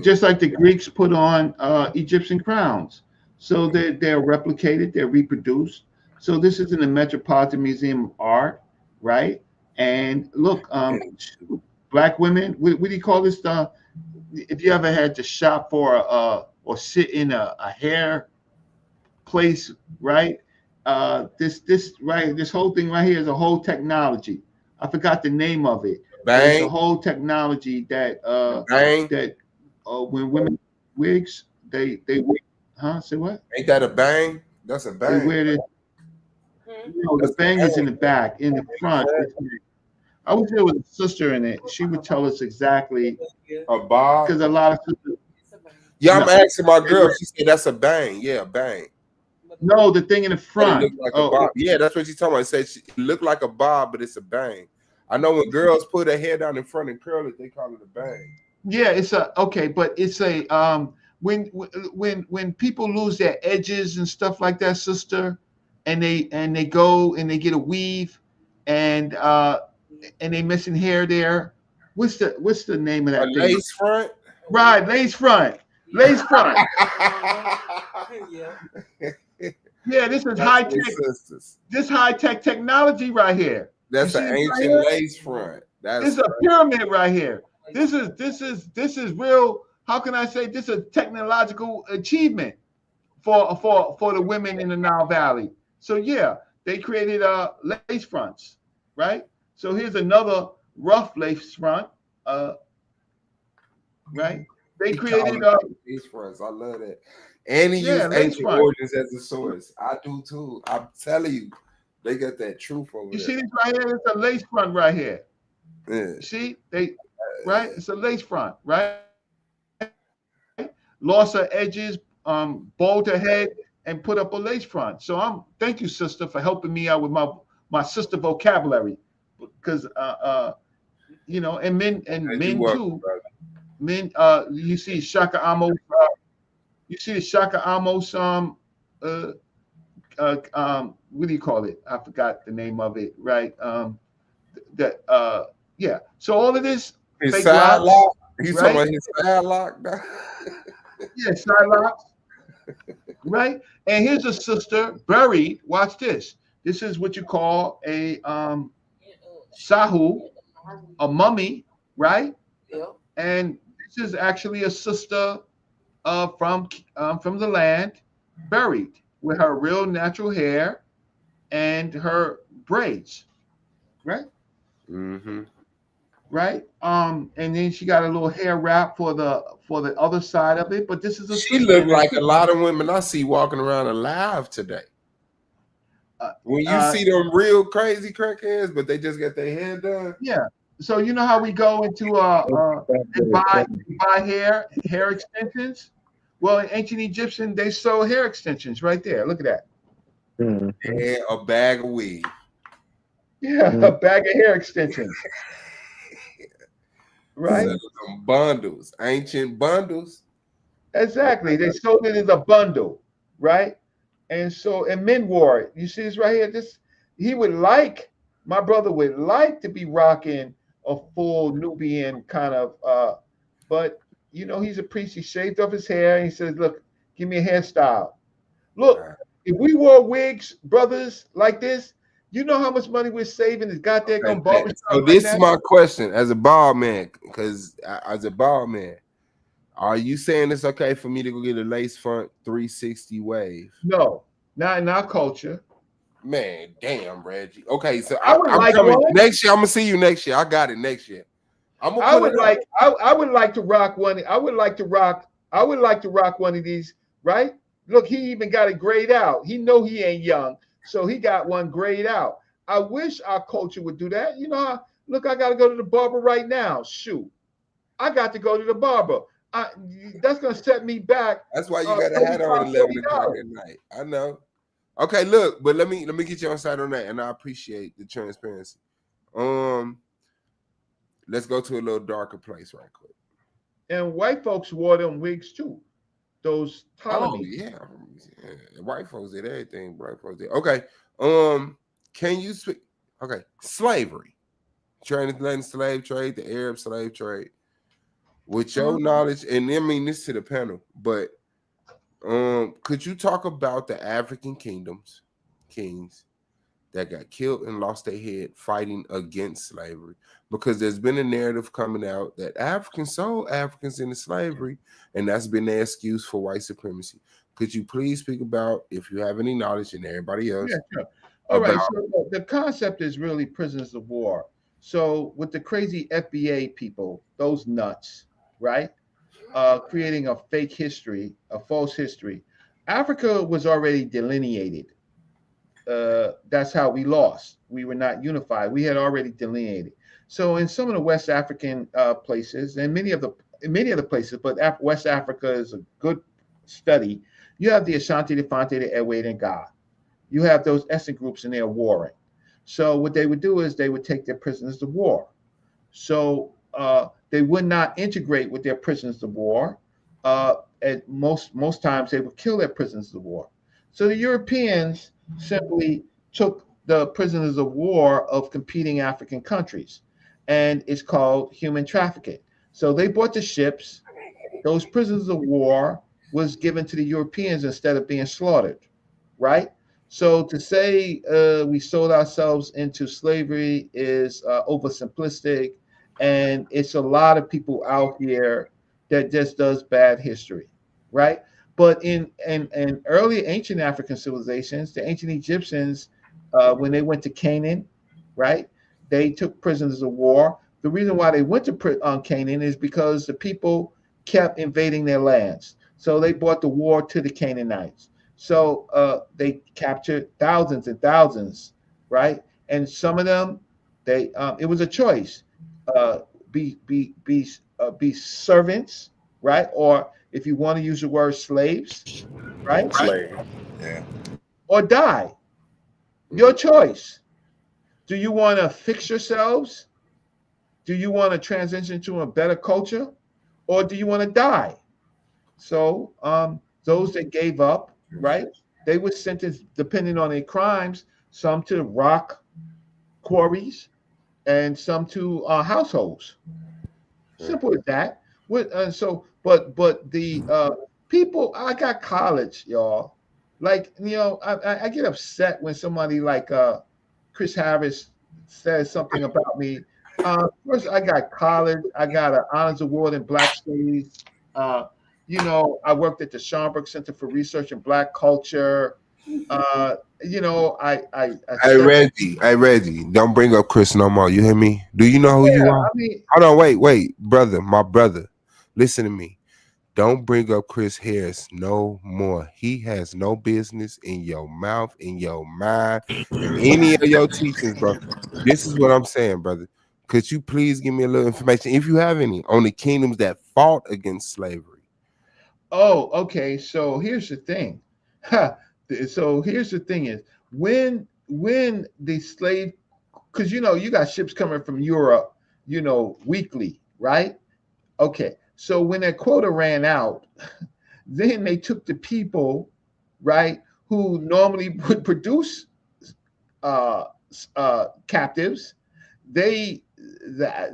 Just like the Greeks put on Egyptian crowns. So they're replicated, they're reproduced. So this is in the Metropolitan Museum of Art, right? And look, black women, what do you call this? If you ever had to shop for or sit in a hair place, right? This whole thing right here is a whole technology. I forgot the name of it. It's a whole technology that when women wigs, they say what? Ain't that a bang? That's a bang. They wear this. No, the bang is in the back. In the front, I wish there was a sister in it. She would tell us exactly. A bob? Because a lot of sisters. Yeah, I'm asking my girl. She said that's a bang. Yeah, bang. No, the thing in the front. It looked like a bob. Yeah, that's what she's talking about. It said it looked like a bob, but it's a bang. I know when girls put their hair down in front and curl it, they call it a bang. Yeah, it's a okay, but it's a when people lose their edges and stuff like that, sister, and they go and they get a weave and they missing hair there. What's the name of that thing? Lace front? Right, lace front. Lace front. Yeah, this is high tech. This high tech technology right here. That's an ancient lace front. This is a pyramid right here. This is real. How can I say this is a technological achievement for the women in the Nile Valley? So yeah, they created lace fronts, right? So here's another rough lace front, right? They created lace fronts. I love that. And he used ancient origins as a source. I do too. I'm telling you, they got that truth over there. You see this right here? It's a lace front right here. Yeah. See, right? It's a lace front, right? Lost her edges, bowed her head, and put up a lace front. So thank you, sister, for helping me out with my sister vocabulary, because and men too. Brother. Men, you see Shaka Amos. You see the Shaka Amos. What do you call it? I forgot the name of it. Right. Yeah. So all of this. His side lock. He's talking about his side lock. Yeah, side locks. Right. And here's a sister buried. Watch this. This is what you call a sahu, a mummy, right? And this is actually a sister from the land, buried with her real natural hair and her braids, right? Mm-hmm. Right. And then she got a little hair wrap for the other side of it. But this is a She sister. looked like a lot of women I see walking around alive today. When you see them real crazy crackheads, but they just got their hair done. Yeah. So you know how we go into and buy hair extensions? Well, in ancient Egyptian, they sold hair extensions right there. Look at that. And a bag of weed. Yeah, a bag of hair extensions. Right? Some bundles, ancient bundles. Exactly. They sold it as a bundle, right? And so, and men wore it. You see this right here? My brother would like to be rocking a full Nubian kind of, but you know, he's a priest. He shaved off his hair and he says, look, give me a hairstyle. Look, if we wore wigs, brothers, like this, you know how much money we're saving is goddamn barbershop. So this is my question as a bald man, because as a bald man, are you saying it's okay for me to go get a lace front 360 wave? No, not in our culture. Man, damn, Reggie. Okay, so I would like coming one. next year. I'm gonna see you next year. I got it next year. I would like to rock one. I would like to rock one of these, right? Look, he even got it grayed out. He know he ain't young, so he got one grayed out. I wish our culture would do that. You know, look, I got to go to the barber right now. Shoot, I got to go to the barber. That's gonna set me back. That's why you got a hat on 11 o'clock at night. I know. Okay, look, but let me get you on side on that, and I appreciate the transparency. Let's go to a little darker place right quick. And white folks wore them wigs too. Those Ptolemies. Yeah. White folks did everything. White folks did. Okay. Can you speak? Okay, slavery, transatlantic slave trade, the Arab slave trade. With your knowledge, and I mean this to the panel, but could you talk about the African kings that got killed and lost their head fighting against slavery? Because there's been a narrative coming out that Africans sold Africans into slavery, and that's been their excuse for white supremacy. Could you please speak about, if you have any knowledge, and everybody else? Yeah, sure. All right. So the concept is really prisoners of war. So with the crazy FBA people, those nuts, right? Creating a fake history, a false history. Africa was already delineated. That's how we lost. We were not unified. We had already delineated. So in some of the West African places, and many of the places, but West Africa is a good study. You have the Ashanti, the Fante, the Ewe, and Ga. You have those ethnic groups and they're warring. So what they would do is they would take their prisoners of war. So they would not integrate with their prisoners of war. And most times they would kill their prisoners of war. So the Europeans simply took the prisoners of war of competing African countries, and it's called human trafficking. So they bought the ships. Those prisoners of war was given to the Europeans instead of being slaughtered, right? So to say we sold ourselves into slavery is oversimplistic, and it's a lot of people out here that just does bad history, right? But in early ancient African civilizations, the ancient Egyptians, when they went to Canaan, right, they took prisoners of war. The reason why they went to Canaan is because the people kept invading their lands. So they brought the war to the Canaanites. So they captured thousands and thousands, right? And some of them, it was a choice: be servants, right? Or if you want to use the word slaves, right? Slave. Yeah. Or die. Your choice. Do you want to fix yourselves? Do you want to transition to a better culture? Or do you want to die? So those that gave up, right, they were sentenced, depending on their crimes, some to rock quarries and some to households. Simple as that. But the people, I got college, y'all. Like, you know, I get upset when somebody like Chris Harris says something about me First, I got college. I got an honors award in Black Studies. I worked at the Schomburg Center for Research in Black Culture. I studied. Hey Reggie, don't bring up Chris no more. You hear me? Do you know who you Yeah, are? I mean, Hold on, wait, brother, my brother. Listen to me. Don't bring up Chris Harris no more. He has no business in your mouth, in your mind, in any of your teachings, bro. This is what I'm saying, brother. Could you please give me a little information, if you have any, on the kingdoms that fought against slavery? oh, okay. So here's the thing. So here's the thing is when the slave, because you got ships coming from Europe, weekly, right? Okay. So when that quota ran out, then they took the people, right, who normally would produce uh, captives. They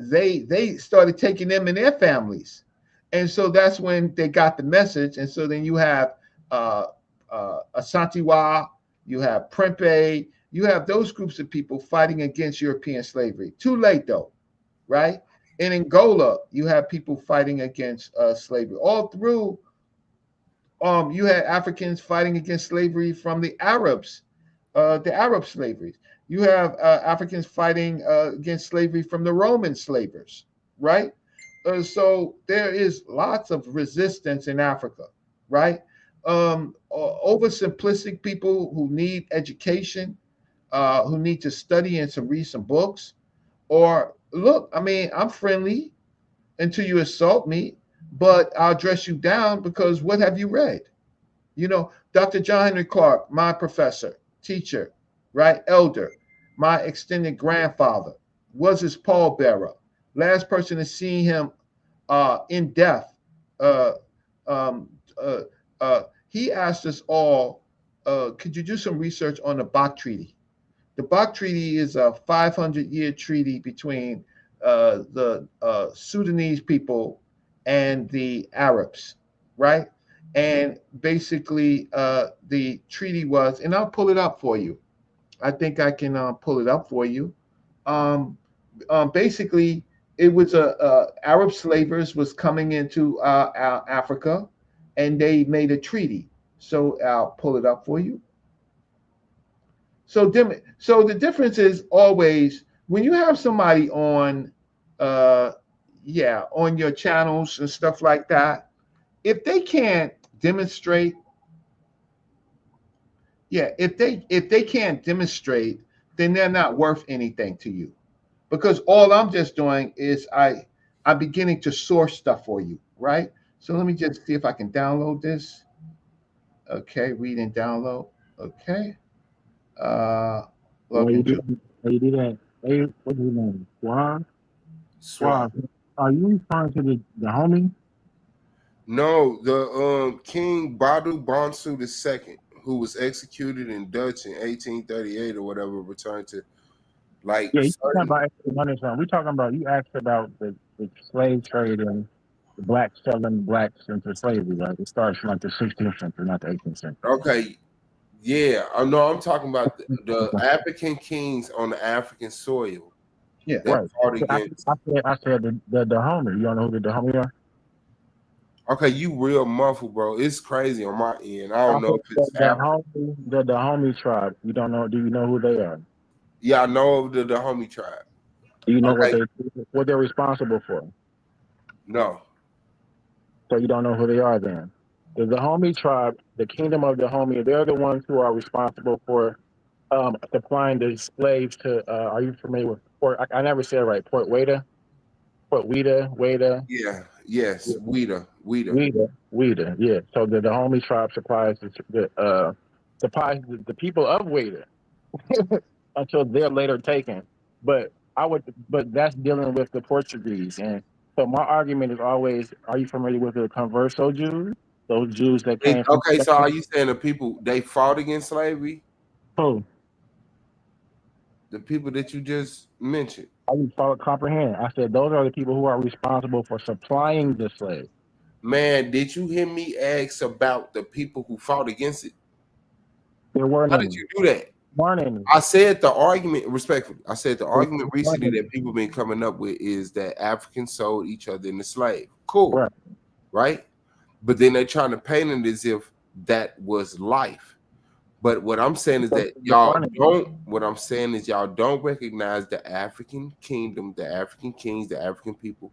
they started taking them and their families, and so that's when they got the message. And so then you have Asantewa, you have Prempeh, you have those groups of people fighting against European slavery. Too late though, right? In Angola, you have people fighting against slavery. All through, you had Africans fighting against slavery from the Arab slaveries. You have Africans fighting against slavery from the Roman slavers, right? So there is lots of resistance in Africa, right? Oversimplistic people who need education, who need to study and read some books, or look, I mean, I'm friendly until you assault me, but I'll dress you down because what have you read? Dr. John Henry Clark, my professor, teacher, right, elder, my extended grandfather, was his pallbearer. Last person to see him in death. Uh, um, uh, he asked us all, could you do some research on the Bach Treaty? The Bach Treaty is a 500-year treaty between the Sudanese people and the Arabs, right? And basically, the treaty was, and I'll pull it up for you. I think I can pull it up for you. Basically, it was Arab slavers was coming into Africa, and they made a treaty. So I'll pull it up for you. So the difference is always when you have somebody on, on your channels and stuff like that, if they can't demonstrate, if they can't demonstrate, then they're not worth anything to you, because all I'm just doing is I'm beginning to source stuff for you, right? So let me just see if I can download this. Okay, read and download. Okay. Log into. You do that. Hey, what's his name? Swan? Swap. Are you referring to the homie? No, the King Badu Bonsu II, who was executed in Dutch in 1838 or whatever, returned to like. Yeah, you're talking about we're talking about, you asked about the slave trade and the blacks selling blacks into slavery, right? It starts from like the 16th century, not the 18th century. Okay. Yeah, I'm talking about the African kings on the African soil. Yeah, right. I said the homie. You don't know who the homie are? Okay, you real muffled, bro. It's crazy on my end. I don't know if it's the homie tribe. You don't know? Do you know who they are? Yeah, I know the homie tribe. Do you know what they're responsible for? No. So you don't know who they are then? The homie tribe, the kingdom of the homie, they're the ones who are responsible for supplying the slaves to. Are you familiar with Port? I never said it right. Port Weda. Yeah. Yes. Weda. Yeah. So the homie tribe supplies the people of Weda until they're later taken. But that's dealing with the Portuguese. And so my argument is always: are you familiar with the Converso Jews? Those Jews that came. Okay, so are you saying the people they fought against slavery? Who? The people that you just mentioned. I didn't comprehend. I said those are the people who are responsible for supplying the slave. Man, did you hear me ask about the people who fought against it? There were How did you do that? Morning. I said the argument, respectfully, I said the argument recently that people been coming up with is that Africans sold each other into slave. Cool, right? But then they're trying to paint it as if that was life. But what I'm saying is that y'all don't. What I'm saying is y'all don't recognize the African kingdom, the African kings, the African people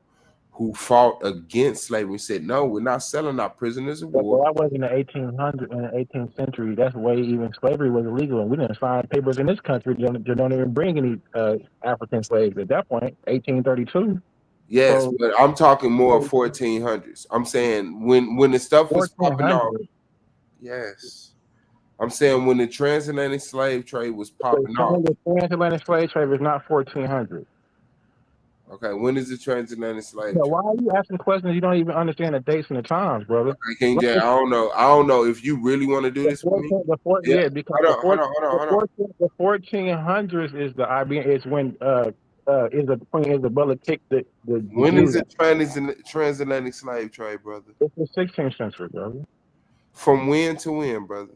who fought against slavery. Said no, we're not selling our prisoners of war. Well, that was in the 1800s, in the 18th century. That's way even slavery was illegal, and we didn't sign papers in this country that don't even bring any African slaves at that point. 1832. Yes, So, but I'm talking more 1400s. I'm saying when the stuff was popping off. Yes. I'm saying when the transatlantic slave trade was popping off. The transatlantic slave trade was not 1400. Okay, when is the transatlantic slave Yeah, trade? why are you asking questions you don't even understand the dates and the times, brother? Okay, King J, I don't know if you really want to do this with me. Yeah, because hold on. The 1400s is the IBM. Is when is the Queen Isabella kicked the when Jews. is the transatlantic slave trade, brother? It's the 16th century, brother. From when to when, brother?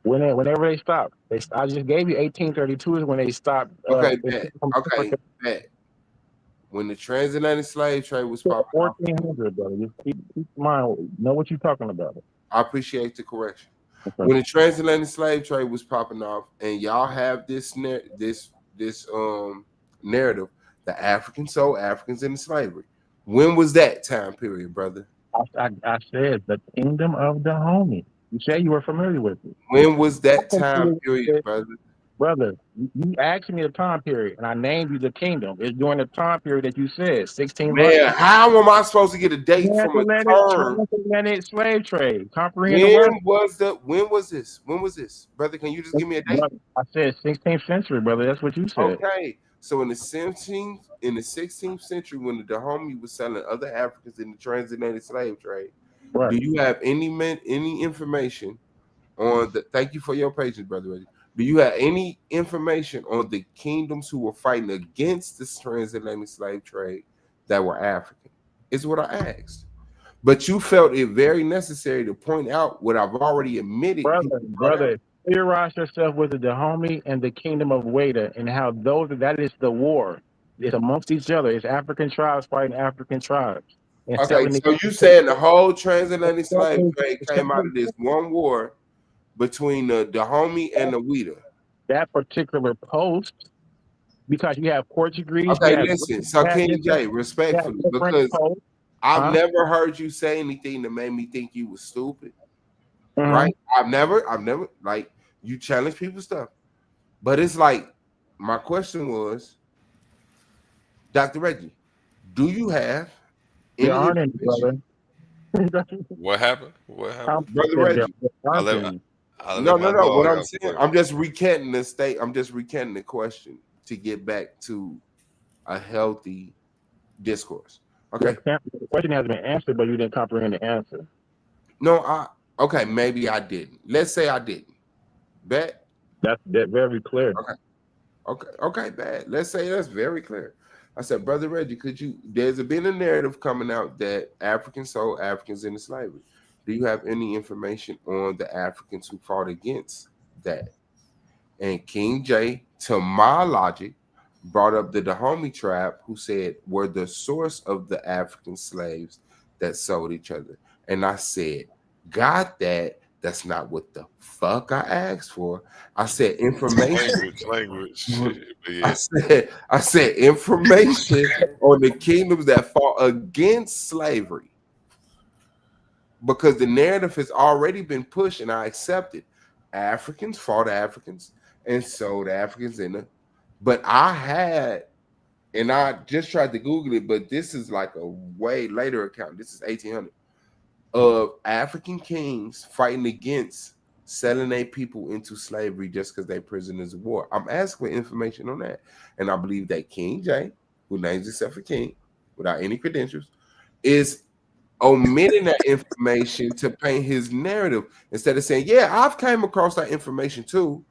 Whenever they stopped. I just gave you 1832 is when they stopped. Okay, bet. When the transatlantic slave trade was popping 1400, brother. Just keep in mind, know what you're talking about. I appreciate the correction. Okay. When the transatlantic slave trade was popping off, and y'all have this narrative, the Africans sold Africans into slavery. When was that time period, brother? I said the kingdom of the homie. You said you were familiar with it. When was that time period, brother? Brother, you asked me the time period, and I named you the kingdom. It's during the time period that you said, 16. Man, how am I supposed to get a date from a term? Transatlantic slave trade. Comprehend When was this? Brother, can you just give me a date? I said 16th century, brother. That's what you said. Okay. So in the 16th century, when the Dahomey was selling other Africans in the transatlantic slave trade, do you have any information on the? Thank you for your patience, brother Reggie. Do you have any information on the kingdoms who were fighting against this transatlantic slave trade that were African? Is what I asked. But you felt it very necessary to point out what I've already admitted. Brother, familiarize yourself with the Dahomey and the kingdom of Weda and how that is the war. It's amongst each other. It's African tribes fighting African tribes. Okay, so you saying the whole transatlantic slave trade came out of this one war between the Dahomey and the Weda? That particular post, because you have Portuguese. Okay, listen. So King J, respectfully, because I've never heard you say anything that made me think you was stupid. Right? I've never like you challenge people's stuff. But it's like my question was, Dr. Reggie, do you have any brother? What happened? Brother Reggie? No. What I'm saying, I'm just recanting the state. I'm just recanting the question to get back to a healthy discourse. Okay. The question has been answered, but you didn't comprehend the answer. No, okay, maybe I didn't. Let's say I didn't. Bet. That's very clear. Okay, bad. Let's say that's very clear. I said, Brother Reggie, there's been a narrative coming out that Africans sold Africans into slavery. Do you have any information on the Africans who fought against that? And King J, to my logic, brought up the Dahomey tribe, who said were the source of the African slaves that sold each other. And I said, got that. That's not what the fuck I asked for. I said information. Language. Yeah. I said information on the kingdoms that fought against slavery. Because the narrative has already been pushed, and I accepted. Africans fought Africans and sold Africans in it. But I just tried to Google it, but this is like a way later account. This is 1800 of African kings fighting against selling their people into slavery just because they're prisoners of war. I'm asking for information on that. And I believe that King J, who names himself a king without any credentials, is omitting that information to paint his narrative instead of saying, yeah, I've came across that information too.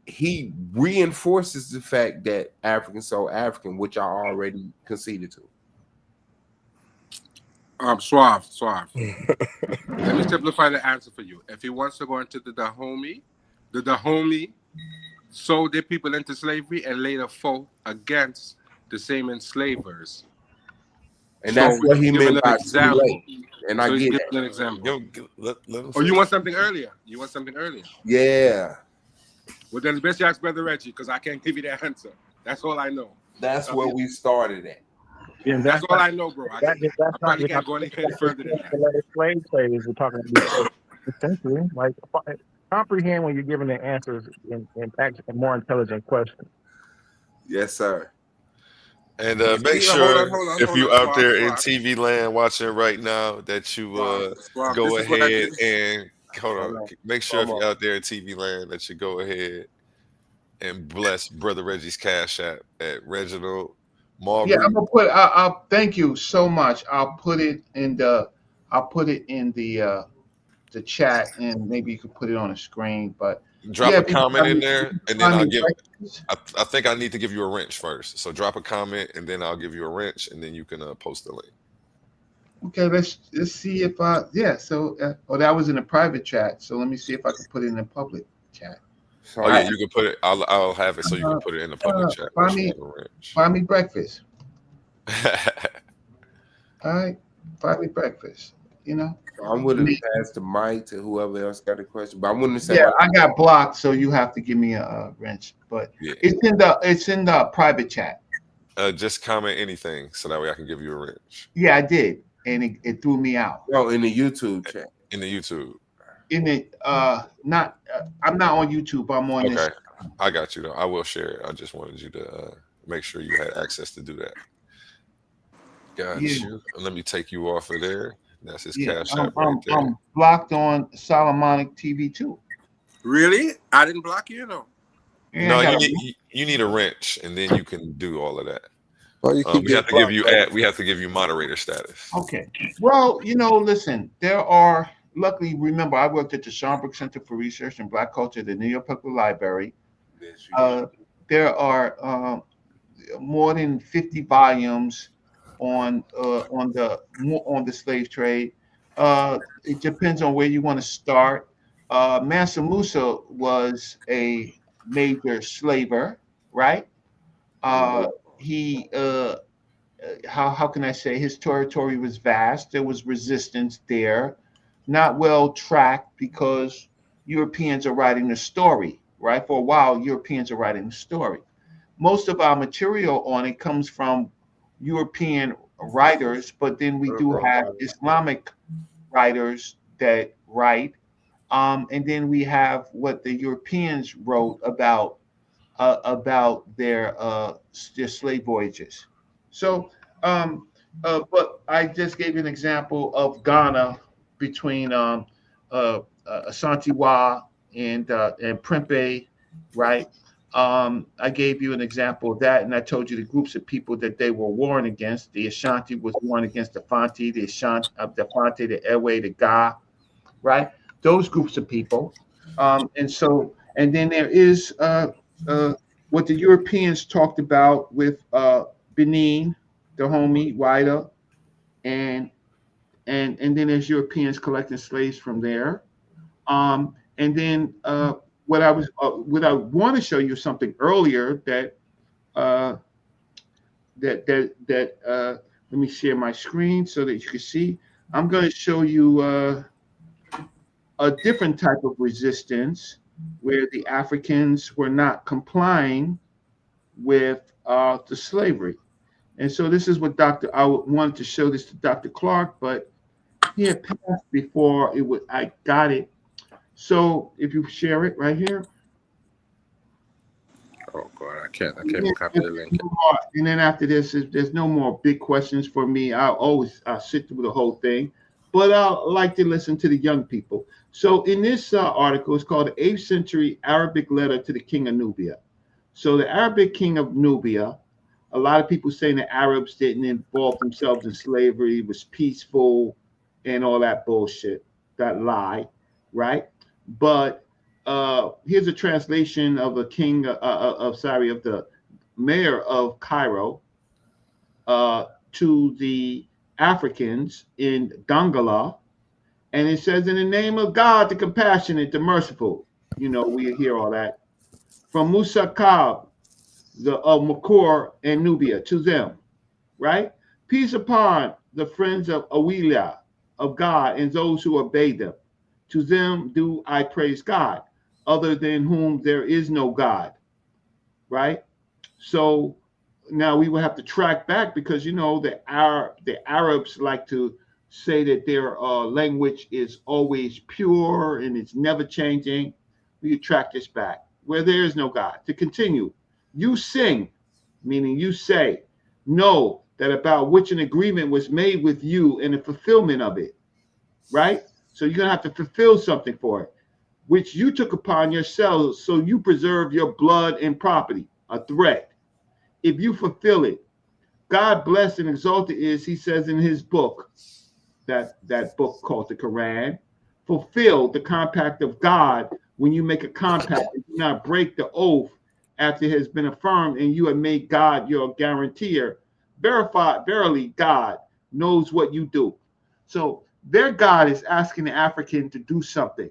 He reinforces the fact that African sold African, which I already conceded to. Suave. Let me simplify the answer for you. If he wants to go into the Dahomey sold their people into slavery and later fought against the same enslavers. And So that's what he he's giving meant an by too example. late. And I So he's get giving that. an example. Let him Oh, you finish. want something earlier? You want something earlier? Yeah. Well, then it's best you ask Brother Reggie, because I can't give you that answer. That's all I know. That's where we started at. Yeah, That's all I know, bro. I that's probably not can't go any further than that. the slave trade we're talking about. Essentially, like comprehend when you're giving the answers in actually more intelligent questions. Yes, sir. And Hold make on, sure hold on, if hold you on. out there in Squad. TV land watching right now that you Squad, go this is what I ahead did. and hold on. Make sure if you're out there in TV land that you go ahead and bless Brother Reggie's Cash App at Reginald Marbury. Yeah, I'm gonna put. I'll thank you so much. I'll put it in the chat, and maybe you could put it on the screen. But Drop yeah, a comment in there, and then I'll give. breakfast. I think I need to give you a wrench first. So drop a comment, and then I'll give you a wrench, and then you can post the link. Okay, let's see if yeah. So oh, that was in a private chat. So let me see if I can put it in a public chat. So Oh yeah, you can put it. I'll have it so you can put it in the public chat. Buy me breakfast. All right, buy me breakfast. You know. I'm willing to pass the mic to whoever else got a question, but I'm willing to say, yeah, I got blocked, so you have to give me a wrench. But yeah. it's in the private chat. Just comment anything so that way I can give you a wrench. Yeah, I did, and it threw me out. No, in the YouTube chat. In the YouTube. In it, not. I'm not on YouTube. I'm on this. Okay, I got you though. I will share it. I just wanted you to make sure you had access to do that. Got you. Let me take you off of there. That's his Cash App right there. I'm blocked on Solomonic TV too. Really? I didn't block you, no. Yeah, No, you need a wrench, and then you can do all of that. Well, you We have to give you we have to give you moderator status. Okay. Well, listen, there are. Luckily, remember, I worked at the Schomburg Center for Research and Black Culture at the New York Public Library. There are more than 50 volumes on the slave trade. It depends on where you want to start. Mansa Musa was a major slaver, right? He how can I say, his territory was vast. There was resistance there, not well tracked because Europeans are writing the story, right? For a while, Europeans are writing the story. Most of our material on it comes from European writers, but then we do have Islamic writers that write, and then we have what the Europeans wrote about their slave voyages. So, but I just gave an example of Ghana between Asante and Prempeh, right? I gave you an example of that, and I told you the groups of people that they were warring against. The Ashanti was warring against the Fanti, the Fanti, the Ewe, the Ga, right? Those groups of people. And then there is what the Europeans talked about with Benin, the homie Wida, and then there's Europeans collecting slaves from there. And then what I want to show you something earlier that let me share my screen so that you can see. I'm going to show you a different type of resistance where the Africans were not complying with the slavery. And so this is what I wanted to show this to Dr. Clark, but he had passed before I got it. So if you share it right here. Oh God, I can't copy the link. And then after this, there's no more big questions for me. I'll sit through the whole thing, but I like to listen to the young people. So in this article, it's called the 8th Century Arabic Letter to the King of Nubia. So the Arabic king of Nubia, a lot of people saying the Arabs didn't involve themselves in slavery, was peaceful and all that bullshit, that lie, right? But here's a translation of a king of the mayor of Cairo to the Africans in Dongala. And it says, in the name of God, the compassionate, the merciful. We hear all that. from Musakab, the of Makor and Nubia, to them, right? Peace upon the friends of Awilia, of God, and those who obey them. To them do I praise God, other than whom there is no God, right? So now we will have to track back because you know the Arabs like to say that their language is always pure and it's never changing. We track this back where there is no God. To continue, you sing, meaning you say, know that about which an agreement was made with you and the fulfillment of it, right? So you're gonna have to fulfill something for it, which you took upon yourselves, so you preserve your blood and property, a threat. If you fulfill it, God blessed and exalted is, he says in his book, that book called the Quran, fulfill the compact of God. When you make a compact, you do not break the oath after it has been affirmed and you have made God your guarantor. Verily, God knows what you do. So their God is asking the African to do something,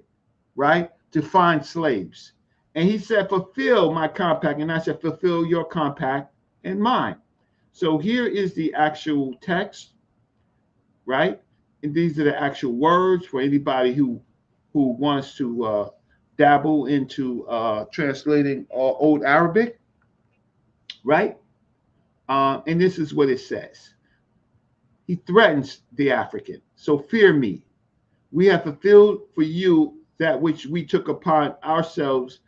right? To find slaves. And he said, fulfill my compact. And I said, fulfill your compact and mine. So here is the actual text, right? And these are the actual words for anybody who wants to dabble into translating Old Arabic, right? And this is what it says. He threatens the African. So fear me. We have fulfilled for you that which we took upon ourselves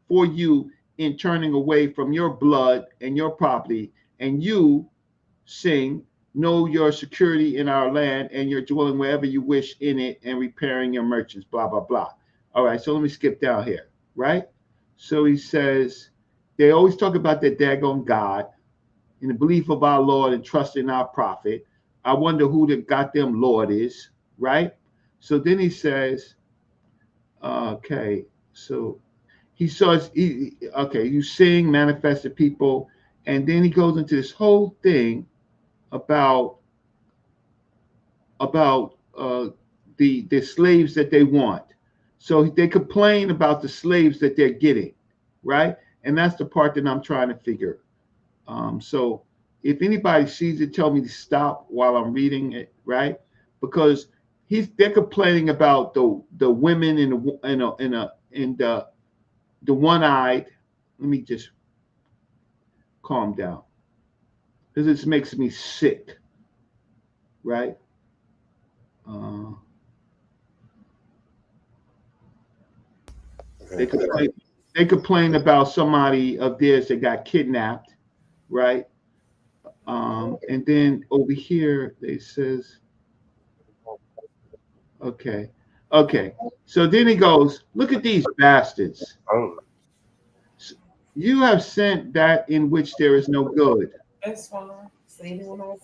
for you in turning away from your blood and your property, and you sing, know your security in our land and your dwelling wherever you wish in it, and repairing your merchants, blah, blah, blah. All right, so let me skip down here, right? So he says, they always talk about their daggone God and the belief of our Lord and trust in our prophet. I wonder who the goddamn Lord is, right? So then he says, okay, so he says, okay, you sing, manifest the people, and then he goes into this whole thing about the slaves that they want. So they complain about the slaves that they're getting, right? And that's the part that I'm trying to figure. So if anybody sees it, tell me to stop while I'm reading it, right? Because they're complaining about the women and the one-eyed. Let me just calm down, because this makes me sick, right? They complain about somebody of theirs that got kidnapped, right? And then over here they says, okay. So then he goes, look at these bastards. You have sent that in which there is no good. That's fine.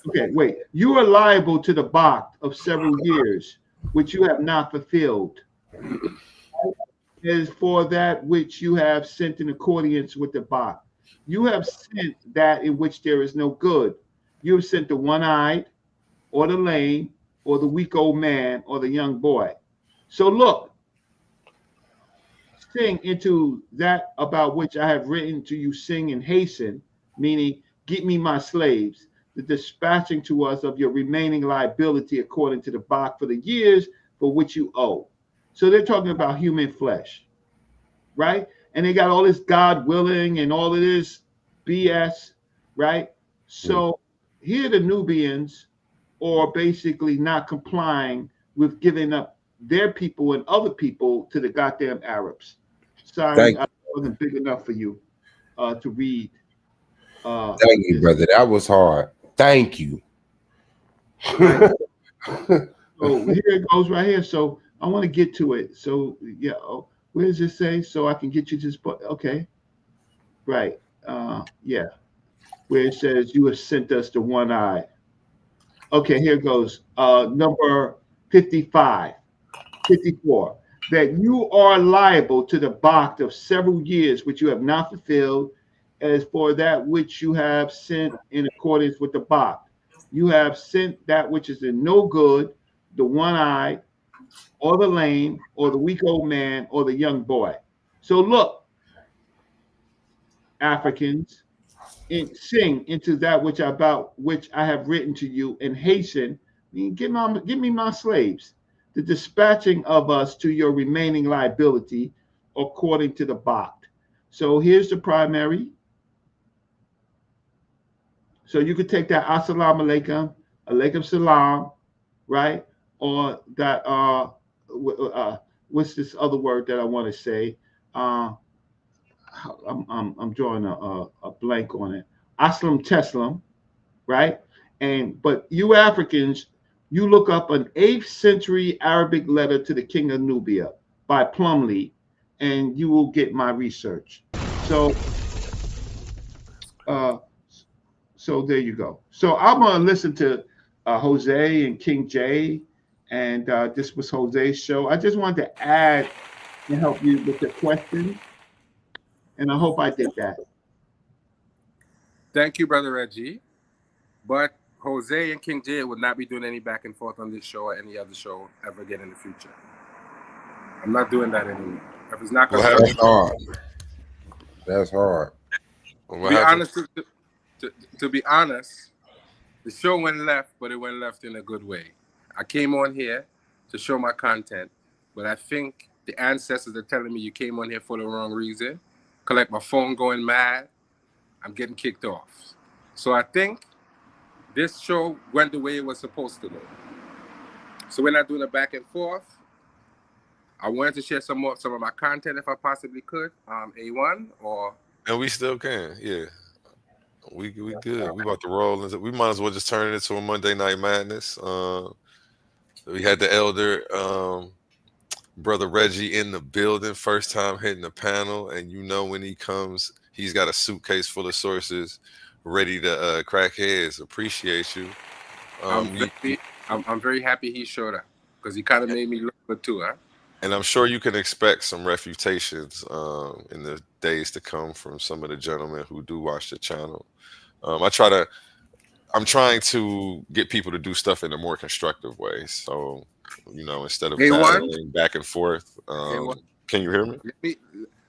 Okay, wait. You are liable to the Bach of several years, which you have not fulfilled. Is for that which you have sent in accordance with the Bach. You have sent that in which there is no good. You have sent the one-eyed, or the lame, or the weak old man, or the young boy. So look, sing into that about which I have written to you, sing and hasten, meaning get me my slaves, the dispatching to us of your remaining liability according to the Bach for the years for which you owe. So they're talking about human flesh, right? And they got all this God willing and all of this BS, right? So here the Nubians are basically not complying with giving up their people and other people to the goddamn Arabs. Sorry, I wasn't big enough for you to read. Thank you, brother. That was hard. Thank you. Right. So here it goes right here. So I want to get to it. So yeah, where does it say? So I can get you this book. Okay. Right. Yeah. Where it says you have sent us the one eye. Okay, here goes. Number 54. That you are liable to the Bach of several years which you have not fulfilled, as for that which you have sent in accordance with the Bach. You have sent that which is in no good, the one-eyed, or the lame, or the weak old man, or the young boy. So look, Africans, sing into that which I have written to you, and hasten. Give me my slaves, the dispatching of us to your remaining liability, according to the Bakht. So here's the primary. So you could take that assalamu alaikum, alaikum salam, right? Or that what's this other word that I want to say? I'm drawing a blank on it. Aslam Teslam, right? But you Africans, you look up an 8th century Arabic letter to the king of Nubia by Plumley, and you will get my research. So there you go. So I'm gonna listen to Jose and King J, and this was Jose's show. I just wanted to add and help you with the questions, and I hope I did that. Thank you, Brother Reggie. But Jose and King J would not be doing any back and forth on this show or any other show ever again in the future. I'm not doing that anymore. If it's not going to That's hard. That's hard. To be honest, the show went left, but it went left in a good way. I came on here to show my content, but I think the ancestors are telling me you came on here for the wrong reason. Collect my phone going mad. I'm getting kicked off. So I think this show went the way it was supposed to go. So we're not doing a back and forth. I wanted to share some of my content if I possibly could. A1 or. And we still can, yeah. We good. We about to roll. We might as well just turn it into a Monday Night Madness. We had the elder Brother Reggie in the building, first time hitting the panel, and you know when he comes, he's got a suitcase full of sources ready to crack heads. Appreciate you. I'm very happy he showed up because he kind of made me look good too, huh? And I'm sure you can expect some refutations in the days to come from some of the gentlemen who do watch the channel. I'm trying to get people to do stuff in a more constructive way. So, instead of battling back and forth, can you hear me?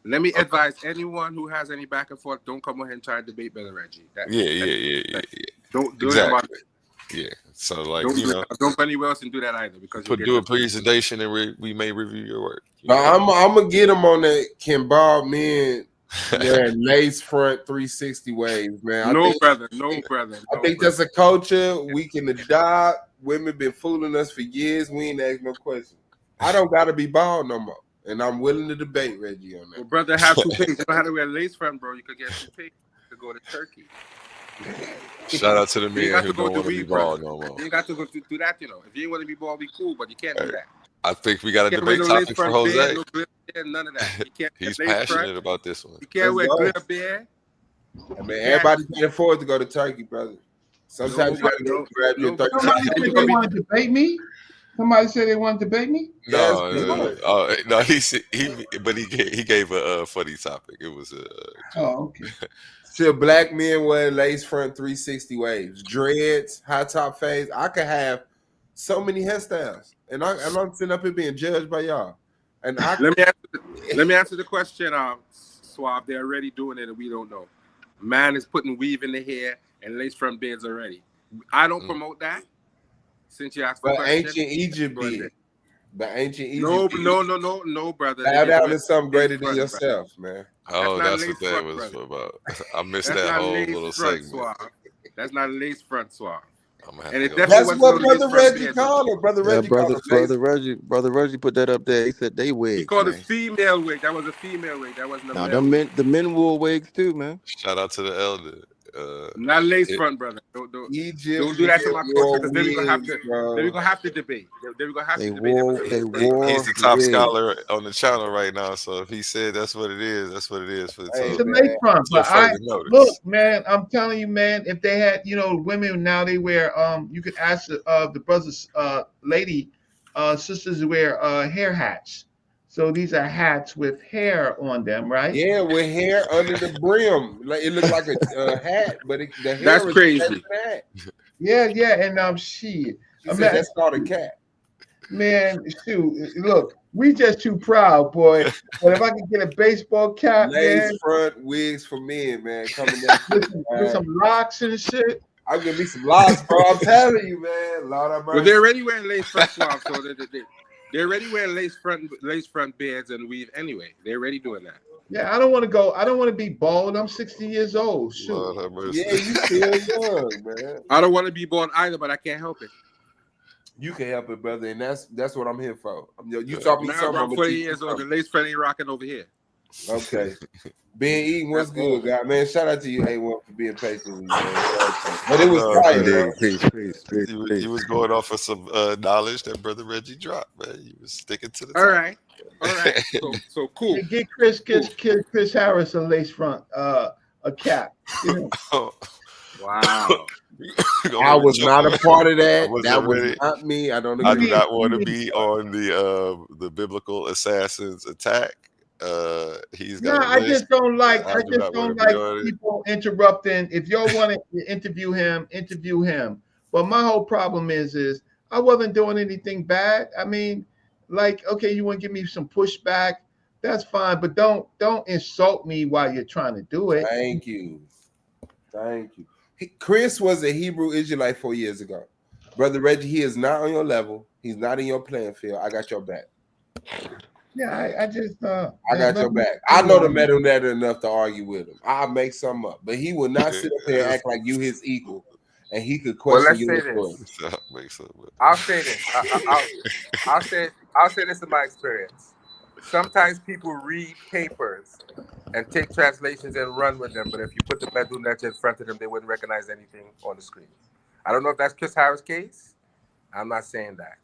Let me advise anyone who has any back and forth, don't come on here and try to debate Brother Reggie. Yeah. Don't do exactly. it. Yeah. So don't go anywhere else and do that either because do a presentation and we may review your work. I'm gonna get him on that Kimball men lace front 360 waves, man. No, brother. I think that's a culture we can adopt. Women been fooling us for years. We ain't ask no questions. I don't gotta be bald no more, and I'm willing to debate Reggie on that. Well, brother, have 2 pigs. You don't have to wear a lace front, bro. You could get 2 pigs to go to Turkey. Shout out to the men who don't want to be bald no more. You ain't got to go through that, If you want to be bald, be cool, but you can't do that. I think we got a debate topic for Jose. None of that. He's passionate about this one. You can't wear glitter bear. I mean, everybody can afford to go to Turkey, brother. Sometimes you got to go grab your 30. Somebody said they want to debate me. Somebody said they want to debate me. No. He gave a funny topic. It was okay. Should black men wear lace front 360 waves, dreads, high top fades? I could have so many hairstyles, and I'm sitting up here being judged by y'all. And let me answer the question, Suave. They're already doing it, and we don't know. Man is putting weave in the hair and lace front beards already. I don't promote that. Since you asked the question, ancient Egypt did. But ancient Egypt. No, brother. Bow down to something greater than yourself, man. Oh, that's what that was about. I missed that whole little segment. That's not lace front, Suave. That's what Brother Reggie called it. Brother Reggie put that up there. He said they wigs. He called it female wig. That was a female wig. That wasn't a male. The men wore wigs too, man. Shout out to the elder. Not lace front, brother. Don't do that to my culture because then we're gonna have to debate. Then we're gonna have to debate. He's the top scholar on the channel right now, so if he said that's what it is, that's what it is for the time. It's a lace front, but look, man, I'm telling you, man, if they had, women now they wear you could ask the brothers, sisters wear hair hats. So these are hats with hair on them, right? Yeah, with hair under the brim. It looks like a hat, but the hair that's crazy. Yeah, and shit. That's called a cap. Man, shoot, look, we just too proud, boy. But if I could get a baseball cap, Lace man, front wigs for men, man. Coming down with some locks and shit. I'll give me some locks, bro. I'm telling you, man. Lord have mercy. Well, they're already wearing lace front swaps, so they're already wearing lace front beards and weave anyway. They're already doing that. Yeah, I don't want to go. I don't want to be bald. I'm 60 years old. Shoot. Lord have mercy. Yeah, you still young, man. I don't want to be born either, but I can't help it. You can help it, brother, and that's what I'm here for. You taught me Now, something. bro, I'm I'm 40 years old. The lace front ain't rocking over here. Okay. Ben Eaton, what's good, guy? Man, shout out to you, A1, for being patient with me, man. But it was fire, bro. Peace. You was going off of some knowledge that Brother Reggie dropped, man. You was sticking to the All right. So cool. Hey, get Chris Harris a lace front, a cap. You know? Wow. I was not a part of that. That was ready. not me. I don't I agree. do not want to be on the biblical assassins attack. He's got. No, I just don't like. I do just not wanna don't be like on it. people interrupting. If y'all want to interview him, interview him. But my whole problem is I wasn't doing anything bad. I mean, like, okay, you want to give me some pushback? That's fine, but don't insult me while you're trying to do it. Thank you. Chris was a Hebrew Israelite 4 years ago. Brother Reggie, he is not on your level. He's not in your playing field. I got your back. Yeah, I just I got your back. I know the metal netter enough to argue with him. I'll make some up, but he will not sit up here and act like you his equal, and he could question let's you. say this. I'll say this. I'll say this in my experience. Sometimes people read papers and take translations and run with them, but if you put the Medu Netter in front of them, they wouldn't recognize anything on the screen. I don't know if that's Chris Harris' case. I'm not saying that.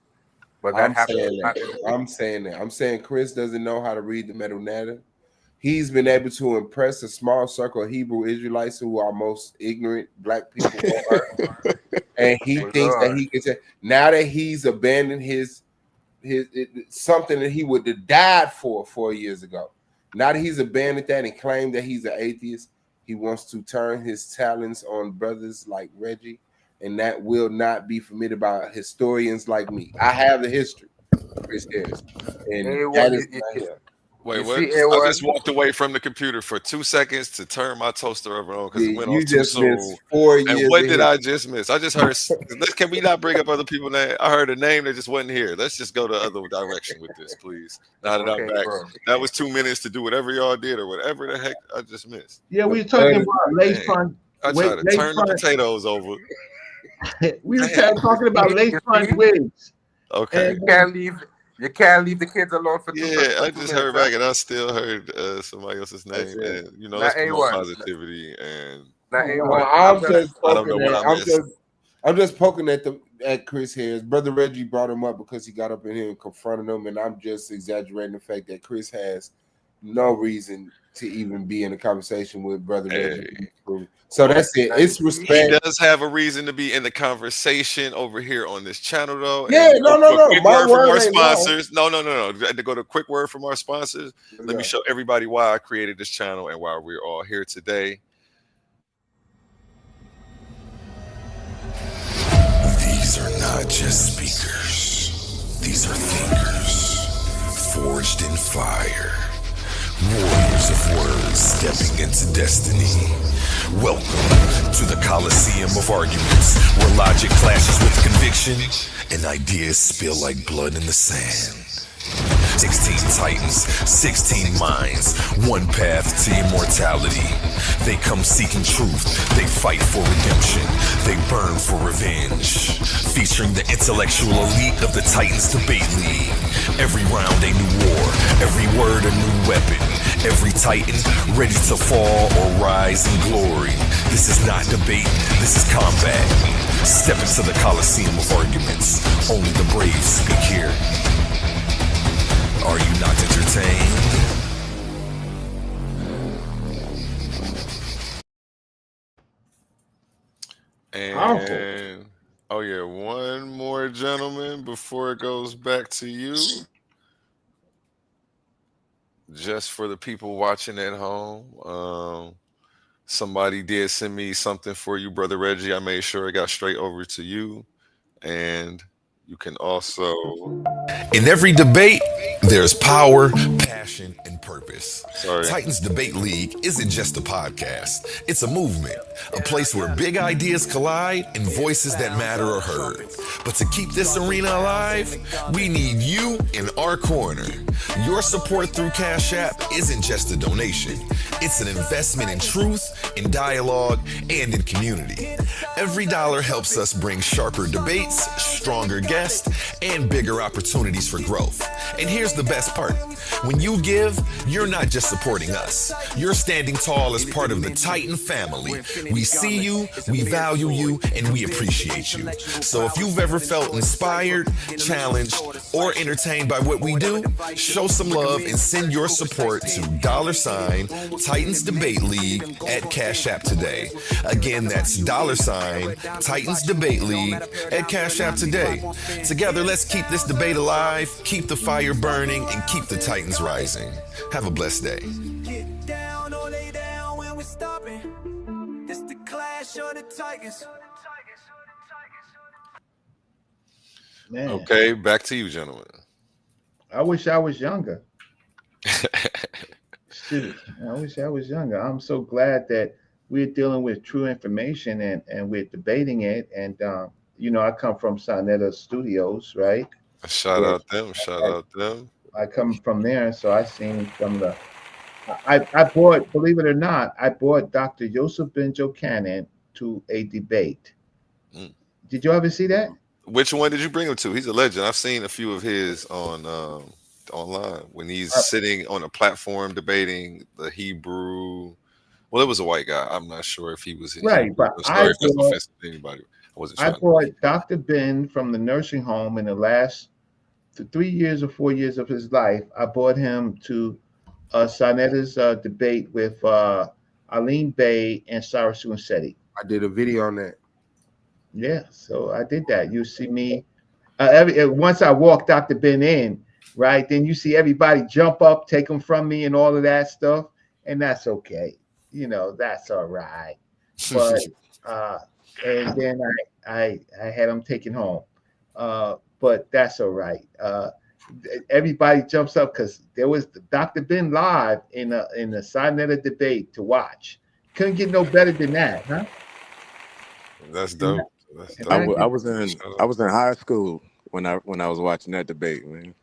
But that happens. I'm saying that. I'm saying Chris doesn't know how to read the Medu Netter. He's been able to impress a small circle of Hebrew Israelites who are most ignorant black people on earth. And he thinks that he can say, now that he's abandoned his something that he would have died for 4 years ago. Now that he's abandoned that and claimed that he's an atheist, he wants to turn his talents on brothers like Reggie, and that will not be permitted by historians like me. I have the history, Chris Harris, and that is not here. Wait, what? I just walked away from the computer for 2 seconds to turn my toaster over on because it went off too soon. 4 and years what did ahead. I just miss? I just heard. Can we not bring up other people's name? I heard a name that just wasn't here. Let's just go the other direction with this, please. Now that I'm back, that was 2 minutes to do whatever y'all did or whatever the heck I just missed. Yeah, we were talking about lace front. I tried to turn the potatoes over. We were talking about lace front wigs. Okay. You can't leave the kids alone for 2 Yeah, I just heard back and I still heard somebody else's name. And you know, let's promote positivity and I'm just poking at Chris Harris. Brother Reggie brought him up because he got up in here and confronted him, and I'm just exaggerating the fact that Chris has no reason to even be in a conversation with Brother Reggie. So that's it. It's respect. He does have a reason to be in the conversation over here on this channel, though. Yeah, no. My word from our sponsors. No. To go to a quick word from our sponsors. Let me show everybody why I created this channel and why we're all here today. These are not just speakers. These are thinkers, forged in fire. Warriors of words stepping into destiny. Welcome to the Coliseum of Arguments, where logic clashes with conviction and ideas spill like blood in the sand. 16 titans, 16 minds, one path to immortality. They come seeking truth, they fight for redemption, they burn for revenge. Featuring the intellectual elite of the Titans Debate League. Every round a new war, every word a new weapon. Every Titan ready to fall or rise in glory. This is not debate, this is combat. Step into the Coliseum of Arguments. Only the brave speak here. Are you not entertained? And oh yeah, one more gentleman before it goes back to you. Just for the people watching at home, somebody did send me something for you, Brother Reggie. I made sure it got straight over to you, and You can also In every debate, there's power, passion, and purpose. sorry. Titans Debate League isn't just a podcast, it's a movement, a place where big ideas collide and voices that matter are heard. But to keep this arena alive, we need you in our corner. Your support through Cash App isn't just a donation, it's an investment in truth, in dialogue, and in community. Every dollar helps us bring sharper debates, stronger guests, and bigger opportunities for growth. And here's the best part. When you give, you're not just supporting us. You're standing tall as part of the Titan family. We see you, we value you, and we appreciate you. So if you've ever felt inspired, challenged, or entertained by what we do, show some love and send your support to $ Titans Debate League at Cash App today. Again, that's $ Titans Debate League at Cash App today. Together, let's keep this debate alive, keep the fire burning, and keep the Titans rising. Have a blessed day. Get down or lay down when we're stopping. It's the Clash of the Titans. Man, Okay, back to you, gentlemen. I wish I was younger. Shoot, I wish I was younger. I'm so glad that we're dealing with true information and we're debating it. And you know, I come from Sonetta Studios, right? Shout out them. I come from there, so I seen some of the. I bought, believe it or not, I bought Dr. Yosef Benjo-Cannon to a debate. Mm. Did you ever see that? Which one did you bring him to? He's a legend. I've seen a few of his on online when he's sitting on a platform debating the Hebrew. Well, it was a white guy. I'm not sure if he was Right, Hebrew. but Sorry if that's bought- offensive to anybody. I wasn't I sure. bought Dr. Ben from the nursing home in the last 3 years or 4 years of his life. I bought him to Sonetta's debate with Aline Bay and Sarah Sunseti. I did a video on that. Yeah, so I did that. You see me once I walk Dr. Ben in, right? Then you see everybody jump up, take him from me, and all of that stuff, and that's okay. You know, that's all right. But and then I had him taken home, but that's all right. Everybody jumps up because there was Dr. Ben live in the Sonetta debate to watch. Couldn't get no better than that, huh? That's dope. That's dope. I was in high school when I was watching that debate, man.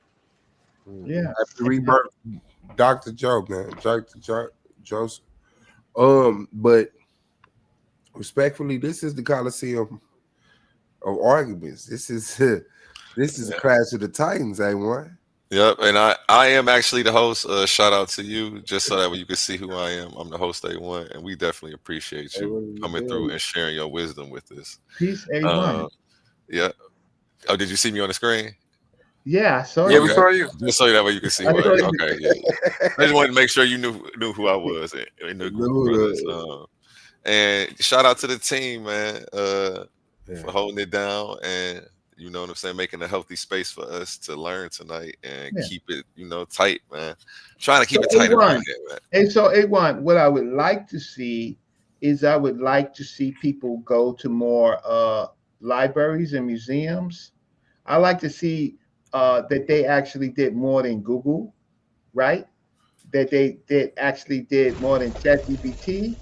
Yeah. Happy rebirth, Dr. Joe, man. Dr. Joseph. But respectfully, this is the Coliseum of arguments. This is a Clash of the Titans, A1. Yep, and I am actually the host. Shout out to you, just so that way you can see who I am. I'm the host A1, and we definitely appreciate you coming through and sharing your wisdom with us. Peace, A1. Yeah. Oh, did you see me on the screen? Yeah, I saw Yeah, you. we saw you. Just so that way you can see. I What, saw you. okay, yeah. I just wanted to make sure you knew who I was in the group. Brothers. And shout out to the team, man, for holding it down and. You know what I'm saying? Making a healthy space for us to learn tonight and keep it, tight, man. Trying to keep it tight around here, man. And so, A1, what I would like to see is I would like to see people go to more libraries and museums. I like to see that they actually did more than Google, right? That they actually did more than ChatGPT.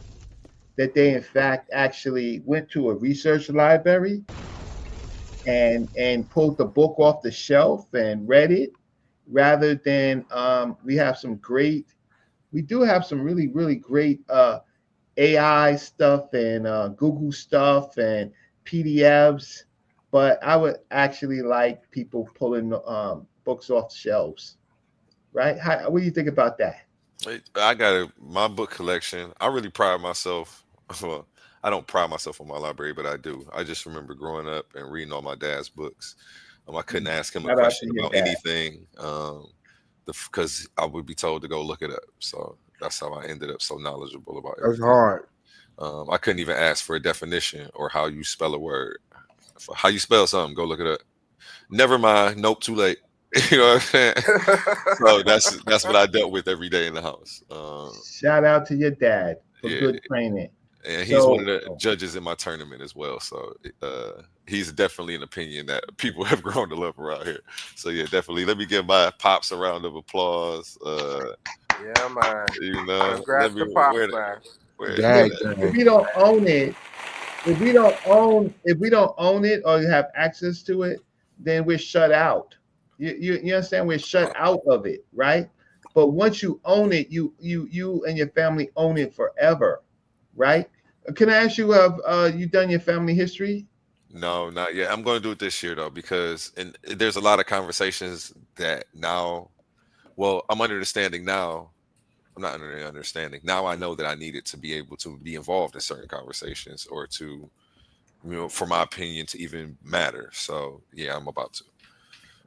That they, in fact, actually went to a research library and pulled the book off the shelf and read it, rather than we do have some really, really great AI stuff and Google stuff and PDFs, but I would actually like people pulling books off the shelves, right? What do you think about that? I got my book collection. I really pride myself. Well, I don't pride myself on my library, but I do. I just remember growing up and reading all my dad's books. I couldn't ask him a question about anything because I would be told to go look it up. So that's how I ended up so knowledgeable about it. That's hard. I couldn't even ask for a definition or how you spell a word. How you spell something, go look it up. Never mind. Nope, too late. You know what I'm saying? So that's what I dealt with every day in the house. Shout out to your dad for good training. And he's one of the judges in my tournament as well. So he's definitely an opinion that people have grown to love around here. So yeah, definitely. Let me give my pops a round of applause. Yeah, man. You know, Congrats to Pops, man. Yeah, if we don't own it, if we don't own it or have access to it, then we're shut out. You understand? We're shut out of it, right? But once you own it, you and your family own it forever, right? Can I ask you, have you done your family history? No, not yet. I'm going to do it this year though, because there's a lot of conversations that now. Well, I'm understanding now. I'm not under the understanding now. I know that I needed to be able to be involved in certain conversations, or to, for my opinion to even matter. So yeah, I'm about to.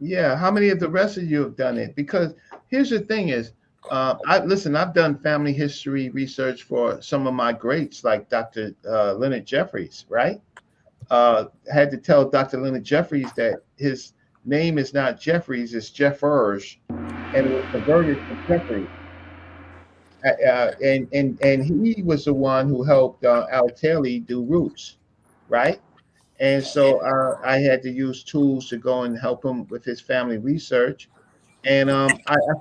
Yeah. How many of the rest of you have done it? Because here's the thing: is I've done family history research for some of my greats, like Dr. Leonard Jeffries, right? Had to tell Dr. Leonard Jeffries that his name is not Jeffries, it's Jeffers, and it was converted to Jeffrey. And he was the one who helped Al Taylor do Roots, right? And so I had to use tools to go and help him with his family research. And I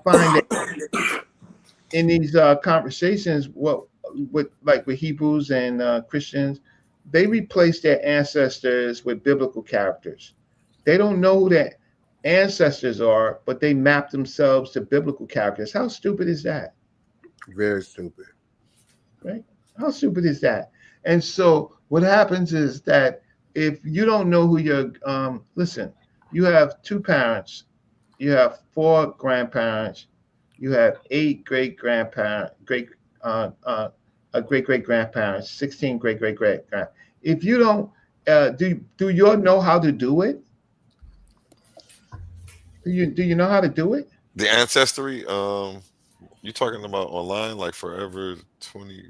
find that in these conversations, with Hebrews and Christians, they replace their ancestors with biblical characters. They don't know who their ancestors are, but they map themselves to biblical characters. How stupid is that? Very stupid. Right? How stupid is that? And so what happens is that if you don't know who your listen, you have 2 parents, you have 4 grandparents, you have 8 great grandparents, great great grandparents, 16 great grand. If you don't do you know how to do it? Do you know how to do it? The ancestry, you talking about online, like Forever 20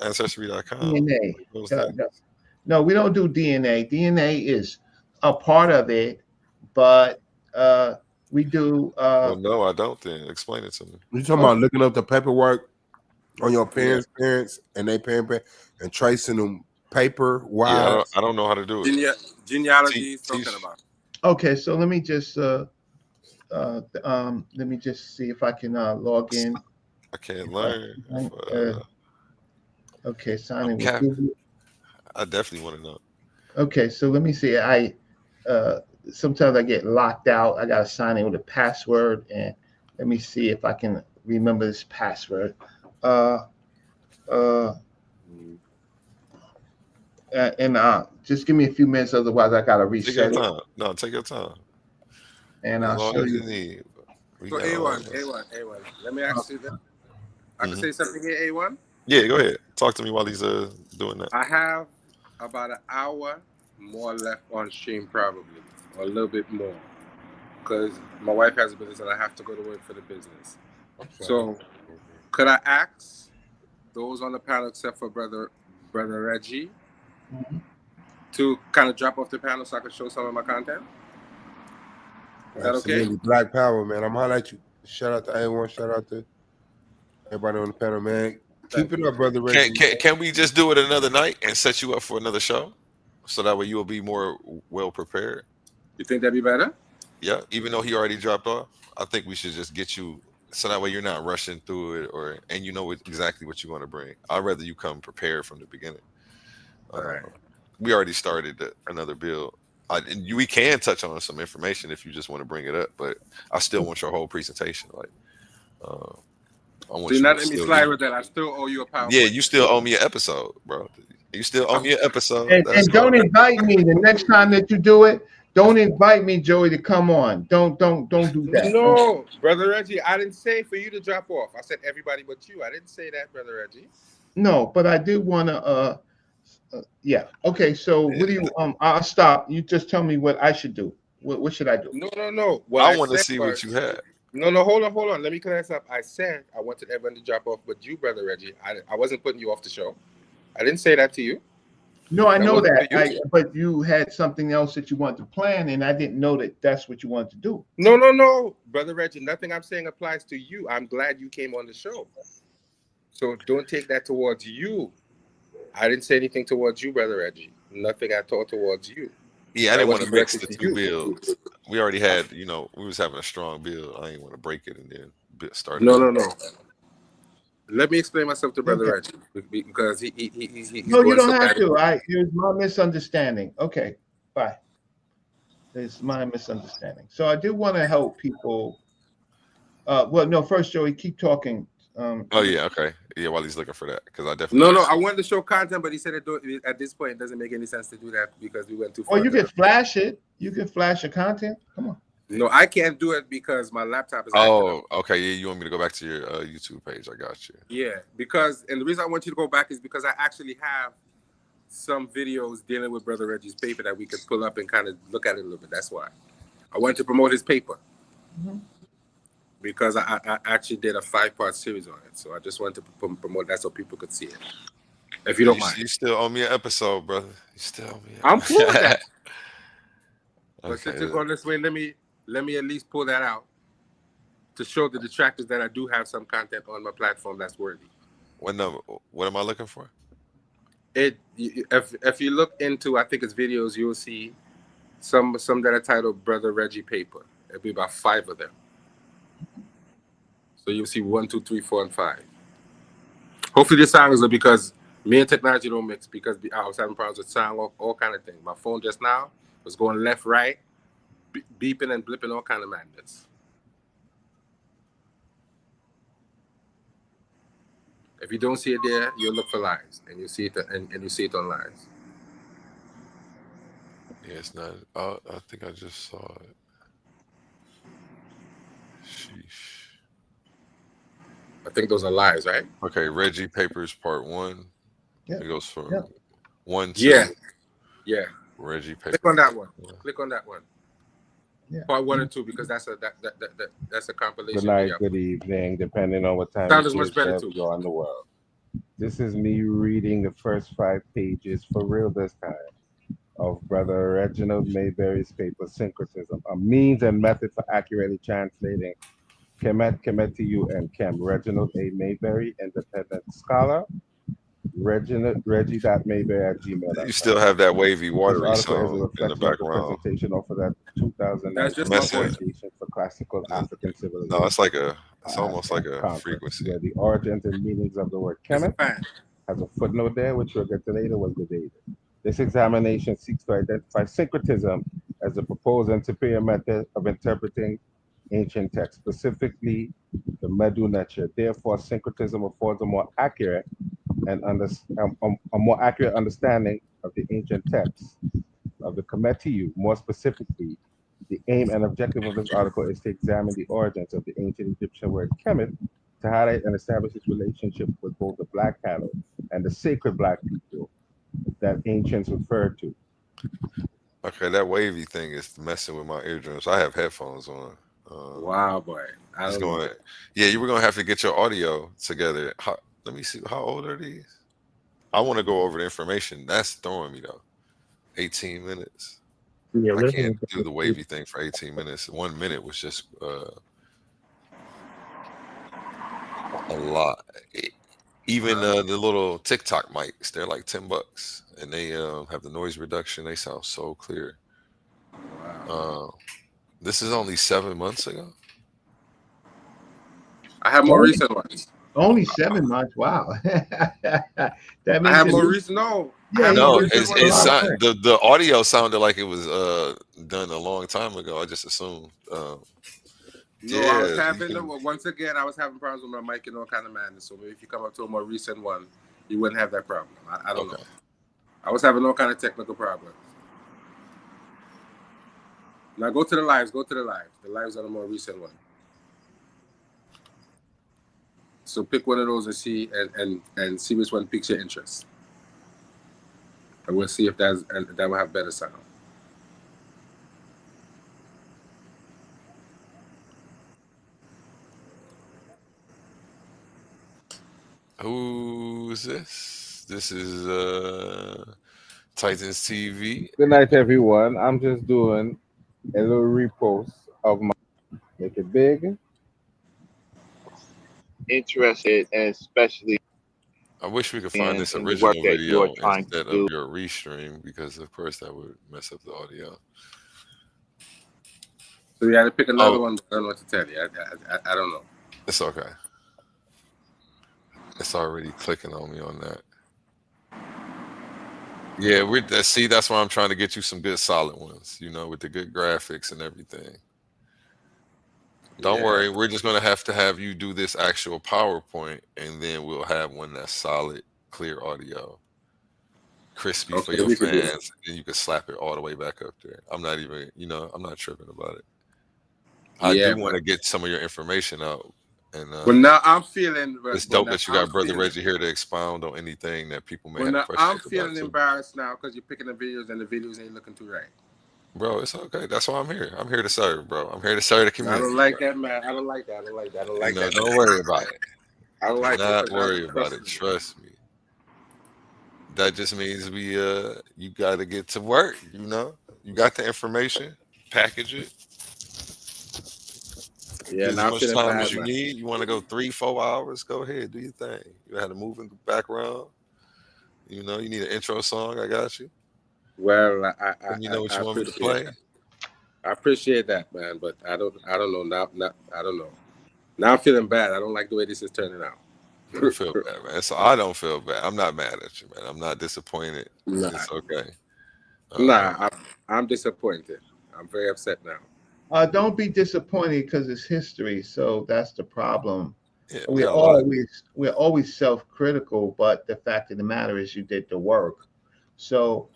Ancestry.com? DNA. No, we don't do DNA. DNA is a part of it, but we do. Well, no, I don't. Then explain it to me. You talking about looking up the paperwork on your parents' parents and they parents and tracing them paper wise? Yeah, I don't know how to do it. Genealogy is talking about. Okay, so let me just see if I can log in. I can't learn. Okay, sign in with Google. I definitely want to know. Okay, so let me see. Sometimes I get locked out. I gotta sign in with a password, and let me see if I can remember this password. Just give me a few minutes, otherwise I gotta reset. Take your time. No, take your time. And I'll show you. So A1. Let me ask you that. I can say something here, A1? Yeah, go ahead. Talk to me while he's doing that. I have about an hour more left on stream, probably, or a little bit more, because my wife has a business and I have to go to work for the business. So, could I ask those on the panel, except for brother Reggie, to kind of drop off the panel so I can show some of my content? Is that okay? Black Power, man. I'm hollering at you. Shout out to A1. Shout out to everybody on the panel, man. Keep it up, brother Reggie. Can we just do it another night and set you up for another show, so that way you will be more well prepared? You think that'd be better? Yeah, even though he already dropped off, I think we should just get you, so that way you're not rushing through it, and you know exactly what you want to bring. I'd rather you come prepared from the beginning. All right. We already started another build. We can touch on some information if you just want to bring it up, but I still want your whole presentation. Like, I want so you're not let me slide with that. I still owe you a PowerPoint. Yeah, you still owe me an episode, bro. You still owe me an episode. And don't invite me the next time that you do it. Don't invite me, Joey, to come on. Don't do that. No, brother Reggie, I didn't say for you to drop off. I said everybody but you. I didn't say that, brother Reggie. No, but I do want to. Yeah. Okay. So what do you? I'll stop. You just tell me what I should do. What should I do? No. I want to see what you had. No. Hold on. Let me clear this up. I said I wanted everyone to drop off, but you, brother Reggie, I wasn't putting you off the show. I didn't say that to you. No, I know that. But you had something else that you wanted to plan, and I didn't know that that's what you wanted to do. No, brother Reggie. Nothing I'm saying applies to you. I'm glad you came on the show. So don't take that towards you. I didn't say anything towards you, brother Reggie. Nothing I thought towards you. Yeah, I That didn't want to wasn't mix the directed to two you. builds. We already had, we was having a strong build. I didn't want to break it and then start No, another. no. Let me explain myself to Brother Okay. Reggie because he's No, you going don't so have bad. to. Here's my misunderstanding. Okay, bye. It's my misunderstanding. So I do want to help people. Well, no, first, Joey, keep talking. Oh yeah, okay. Yeah, while he's looking for that, because I definitely No. I wanted to show content, but he said at this point it doesn't make any sense to do that because we went too far. Or you can flash it. You can flash your content. Come on. No, I can't do it because my laptop is. Oh, okay. Yeah, you want me to go back to your YouTube page? I got you. Yeah, and the reason I want you to go back is because I actually have some videos dealing with Brother Reggie's paper that we could pull up and kind of look at it a little bit. That's why I wanted to promote his paper. Mm-hmm. Because I actually did a 5-part series on it, so I just wanted to promote that so people could see it. If you don't mind, you still owe me an episode, brother. You still owe me. I'm cool with that. But Okay, since you're going this way, let me at least pull that out to show the detractors that I do have some content on my platform that's worthy. What number? What am I looking for? If you look into, I think it's videos, you'll see some that are titled Brother Reggie Paper. It'll be about 5 of them. So you'll see 1, 2, 3, 4, and 5. Hopefully this sound is good because me and technology don't mix because I was having problems with sound, all kind of things. My phone just now was going left, right, beeping and blipping, all kind of madness. If you don't see it there, you'll look for lives, and you see it, and you see it on lives. Yeah, it's not. I think I just saw it. Sheesh. I think those are lies, right? Okay, Reggie Papers Part 1. Yeah. It goes from Yeah. 1 to Yeah. Reggie Papers. Click on that one. Yeah. Click on that one. Yeah. Part 1 and 2 because that's a compilation. Good night, video. good evening, depending on what time Sound it is much is better that too. you're on the world. This is me reading the first 5 pages for real this time of Brother Reginald Mayberry's paper, Syncretism, a means and method for accurately translating Kemet to you and Kem. Reginald A. Mayberry, independent scholar. Reggie.mayberry@gmail.com. You still have that wavy, This watery article is a sound in the reflection of the background. presentation offered at That's 2019 just my voice. Association for Classical African Civilization. No, it's almost like a Conference, frequency. where the origins and meanings of the word Kemet has a footnote there, which we'll get to later, was debated. This examination seeks to identify syncretism as a proposed and superior method of interpreting ancient texts, specifically the Medu Neter. Therefore, syncretism affords a more accurate understanding of the ancient texts of the Kemetiu. More specifically, the aim and objective of this article is to examine the origins of the ancient Egyptian word Kemet to highlight and establish its relationship with both the Black cattle and the sacred Black people that ancients referred to. Okay, that wavy thing is messing with my eardrums. I have headphones on. Wow, boy. It's going. Yeah, you were gonna have to get your audio together. Let me see. How old are these? I want to go over the information. That's throwing me though. 18 minutes. Yeah, I can't do the wavy thing for 18 minutes. 1 minute was just a lot. Even the little TikTok mics, they're like $10, and they have the noise reduction. They sound so clear. This is only 7 months ago. I have more recent ones. Only 7 months. Wow. That means I have more recent. No. Yeah, No, the audio sounded like it was done a long time ago. I just assumed. No, I was having once again. I was having problems with my mic and all kind of madness. So maybe if you come up to a more recent one, you wouldn't have that problem. I don't know. I was having all kind of technical problems. Now go to the lives. Go to the lives. The lives are the more recent one. So pick one of those and see and see which one piques your interest. And we'll see if that will have better sound. Who is this? This is Titans TV. Good night, everyone. I'm just doing a little repost of my make it big. Interested, and especially. I wish we could find this in the work original that you're video trying to instead do. of your restream because, of course, that would mess up the audio. So we had to pick another Oh, one. I don't know what to tell you. I don't know. it's okay. It's already clicking on me on that. Yeah, see, that's why I'm trying to get you some good solid ones, you know, with the good graphics and everything. Don't Yeah. worry, we're just gonna have to have you do this actual PowerPoint, and then we'll have one that's solid, clear audio, crispy for Okay, your we could do that. fans, and you can slap it all the way back up there. I'm not even, I'm not tripping about it. I Yeah, do want to get some of your information out, and but now I'm feeling. it's but dope now that you I'm got Brother feeling- Reggie here to expound on anything that people may Well, have now questions I'm about feeling too. embarrassed now because you're picking the videos and the videos ain't looking too right. Bro, it's okay. That's why I'm here. I'm here to serve, bro. I'm here to serve the I community. don't like that, man. I don't like that. I don't like that. I don't like that. Don't worry about it. I don't like Do it. not 'cause worry about it. me. Trust me. That just means you got to get to work. You got the information, package it. Yeah, Get now I'm as much feeling time bad, as you man. need. You want to go 3-4 hours? Go ahead, do your thing. You had a moving background. You need an intro song. I got you. Well, And you know what I you want me to appreciate play? that. I appreciate that, man, but I don't know now. I don't know. Now I'm feeling bad. I don't like the way this is turning out. You don't feel bad, man. So I don't feel bad. I'm not mad at you, man. I'm not disappointed. Nah. It's okay. Nah, I'm disappointed. I'm very upset now. Don't be disappointed because it's history. So that's the problem. Yeah, we're always self-critical, but the fact of the matter is you did the work. So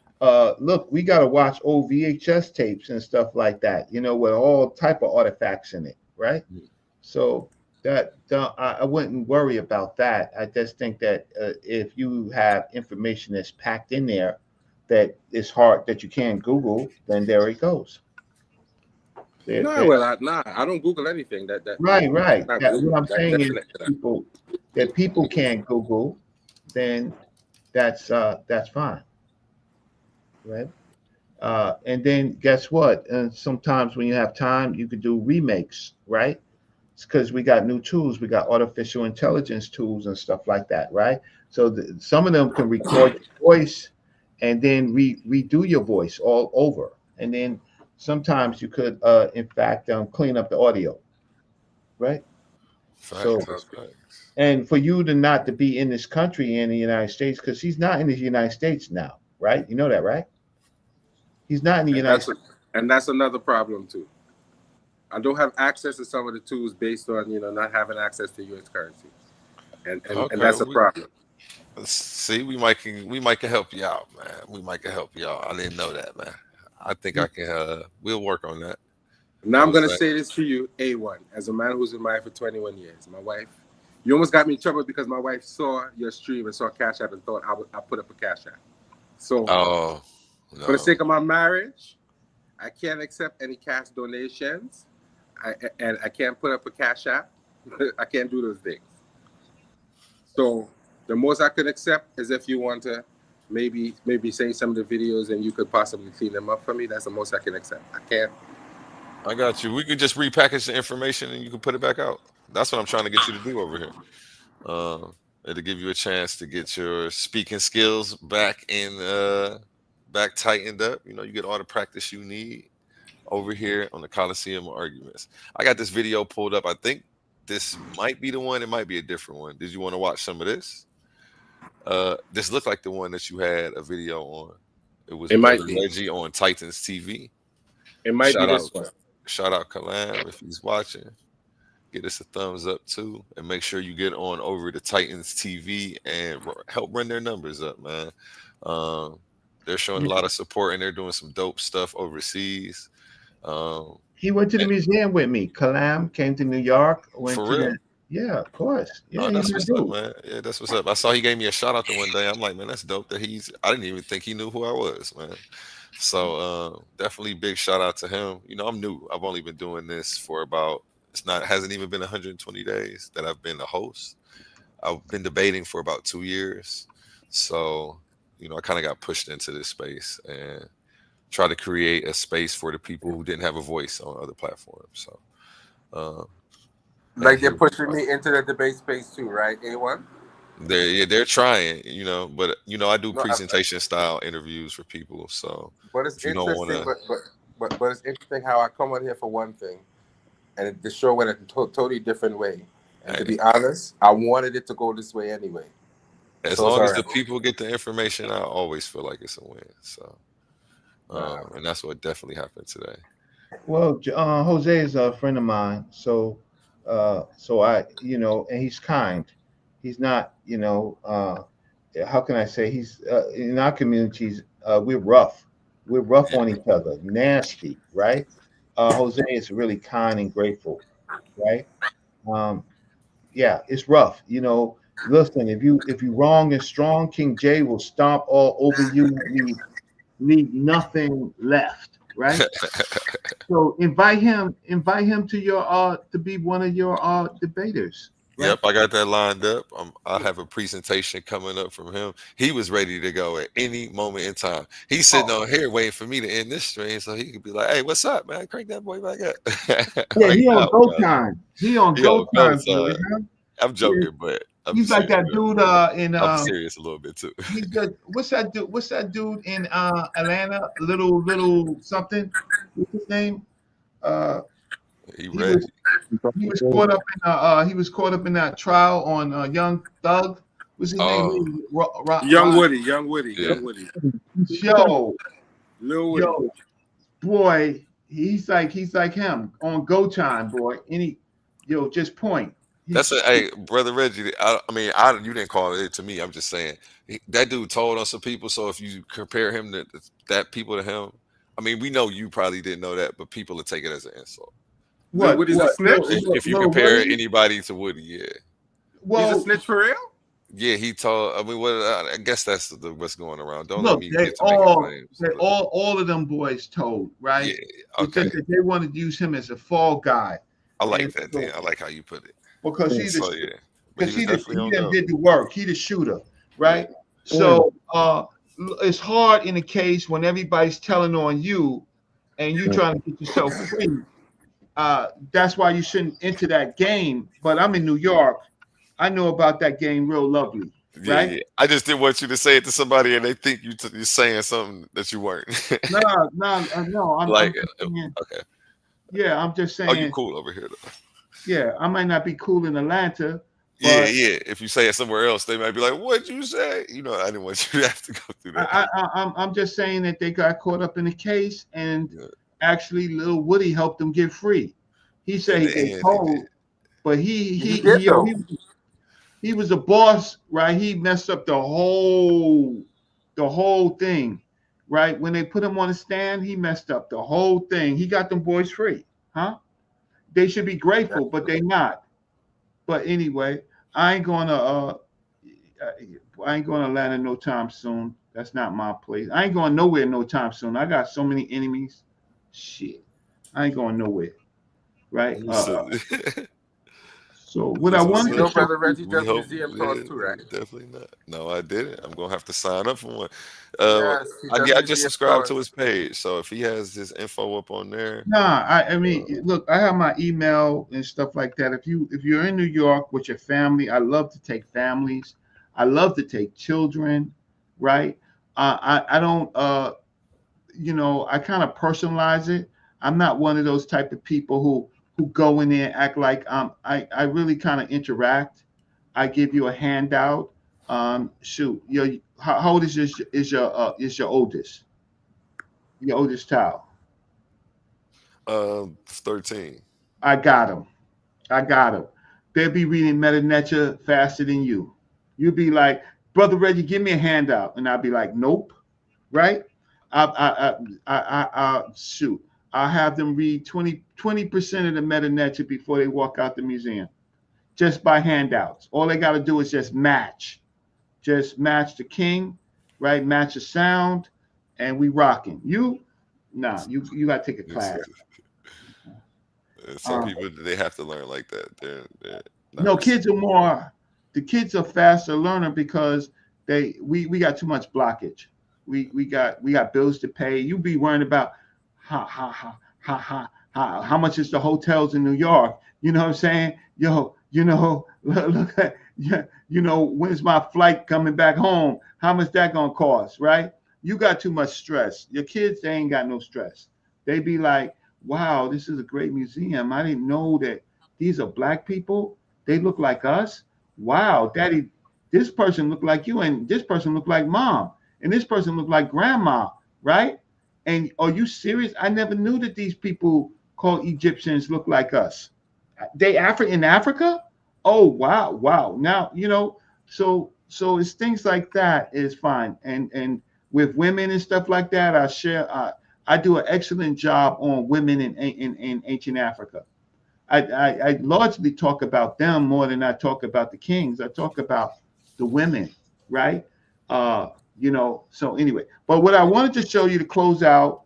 look, we got to watch old VHS tapes and stuff like that, with all type of artifacts in it, right? So that I wouldn't worry about that. I just think that if you have information that's packed in there that is hard, that you can't Google, then there it goes. I don't Google anything. Right. not What Google. I'm saying is Definitely. people can't Google, then that's fine, right? And then guess what? And sometimes when you have time, you could do remakes, right? It's because we got new tools. We got artificial intelligence tools and stuff like that, right? So some of them can record your voice and then redo your voice all over, and then sometimes you could, in fact, clean up the audio, right? So, and for you not to be in this country in the United States, because he's not in the United States now, right? You know that, right? He's not in the United States. And that's another problem too. I don't have access to some of the tools based on not having access to U.S. currency, and that's a problem. See, we might can help you out, man. We might can help you out. I didn't know that, man. I think I can. We'll work on that. Now I'm gonna say this to you, A1, as a man who's been married for 21 years. My wife, you almost got me in trouble because my wife saw your stream and saw Cash App and thought I put up a Cash App. So, for the sake of my marriage, I can't accept any cash donations. I can't put up a Cash App. I can't do those things. So the most I could accept is if you want to maybe say some of the videos and you could possibly clean them up for me. That's the most I can accept. I can't. I got you. We could just repackage the information and you can put it back out. That's what I'm trying to get you to do over here. It'll give you a chance to get your speaking skills back tightened up. You get all the practice you need over here on the Coliseum of Arguments. I got this video pulled up. I think this might be the one. It might be a different one. Did you want to watch some of this? This looked like the one that you had a video on. It might be Reggie on Titans TV. It might be this one. Shout out Kalam if he's watching. Get us a thumbs up too, and make sure you get on over to Titans TV and help run their numbers up, man. They're showing a lot of support and they're doing some dope stuff overseas. He went to the museum with me. Kalam came to New York. For real? Yeah, of course. Yeah, that's what's up, man. Yeah, that's what's up. I saw he gave me a shout out the one day. I'm like, man, that's dope that I didn't even think he knew who I was, man. So definitely big shout out to him. I'm new. I've only been doing this for hasn't even been 120 days that I've been a host. I've been debating for about 2 years. So, I kind of got pushed into this space and try to create a space for the people who didn't have a voice on other platforms. So like they're pushing me into the debate space too, right, A1? they're trying, you know, but you know, I do No, presentation style interviews for people. So but it's if you don't want interesting. to, But it's interesting how I come on here for one thing, and the show went a totally different way. And to be honest, I wanted it to go this way anyway. as So it's long all as the right. people get the information, I always feel like it's a win. So, and that's what definitely happened today. Well, Jose is a friend of mine, so I, and he's kind. He's not, how can I say? He's in our communities. We're rough. We're rough on each other, nasty, right? Jose is really kind and grateful, right? Um, yeah, it's rough. Listen, if you wrong and strong, King J will stomp all over you, leave nothing left, right? So invite him to your to be one of your debaters. Right? Yep, I got that lined up. I have a presentation coming up from him. He was ready to go at any moment in time. He's sitting on here waiting for me to end this stream so he could be like, "Hey, what's up, man? Crank that boy back up." Yeah, Like, he on no, go bro. time. He on He go on go time, boy. time. Huh? I'm joking, but I'm He's like serious. that dude in I'm serious a little bit too. he's the what's that dude in Atlanta? Little something. What's his name? He He ready. was caught up in that trial on Young Thug. What's his name? Young Woody. Yeah. Young Woody. Yo, Lil Woody. boy, he's like him on go time, boy. Just point. That's hey, brother Reggie. I mean, you didn't call it to me. I'm just saying that dude told on some people. So if you compare him to that people to him, I mean, we know you probably didn't know that, but people will take it as an insult. What? Woody's a snitch? If you compare anybody to Woody, yeah. Well, he's a snitch for real? Yeah, he told. I mean, I guess that's what's going around. Don't look, let me they get to making claims. all of them boys told, right? Yeah, It's okay. just that they wanted to use him as a fall guy. I like that, Dan. I like how you put it. Because he did the work. He the shooter, right? So it's hard in a case when everybody's telling on you and you trying to get yourself free. That's why you shouldn't enter that game. But I'm in New York. I know about that game real lovely. Right? Yeah. I just didn't want you to say it to somebody and they think you're saying something that you weren't. No. Okay. Yeah, I'm just saying. Oh, you cool over here though. Yeah, I might not be cool in Atlanta. Yeah. If you say it somewhere else, they might be like, "What'd you say?" I didn't want you to have to go through that. I'm just saying that they got caught up in the case, and actually, Lil Woody helped them get free. He said he was told, but he was a boss, right? He messed up the whole thing, right? When they put him on the stand, he messed up the whole thing. He got them boys free, huh? They should be grateful, but they're not. But anyway, I ain't going to Atlanta no time soon. That's not my place. I ain't going nowhere no time soon. I got so many enemies. Shit, I ain't going nowhere. Right? So what I wanted to brother Reggie does museum tours too, right? Definitely not. No, I didn't. I'm gonna have to sign up for one. Yes, I just subscribed to his page, so if he has his info up on there. Nah, I mean, look, I have my email and stuff like that. If you're in New York with your family, I love to take families. I love to take children, right? I don't I kind of personalize it. I'm not one of those type of people who go in there and act like I really kind of interact. I give you a handout. Shoot, how old is your oldest? Your oldest child? 13. I got him. They'll be reading Metanetia faster than you. You'll be like, Brother Reggie, give me a handout, and I'll be like, nope, right? Shoot. I'll have them read 20% of the Metanetia before they walk out the museum, just by handouts. All they got to do is just match the king, right? Match the sound, and we rocking. You got to take a class. Some people, they have to learn like that. They're the kids are faster learner because we got too much blockage. We got bills to pay. You be worrying about how much is the hotels in New York? You know what I'm saying? Yo, look at You know, when's my flight coming back home? How much that gonna cost, right? You got too much stress. Your kids, they ain't got no stress. They be like, wow, this is a great museum. I didn't know that these are black people. They look like us. Wow, daddy, this person looked like you, and this person looked like mom, and this person looked like grandma, right? And are you serious? I never knew that these people called Egyptians look like us. They in Africa? Oh wow, wow. Now, you know, so it's things like that is fine. And with women and stuff like that, I do an excellent job on women in ancient Africa. I largely talk about them more than I talk about the kings. I talk about the women, right? You know, so anyway, but what I wanted to show you to close out,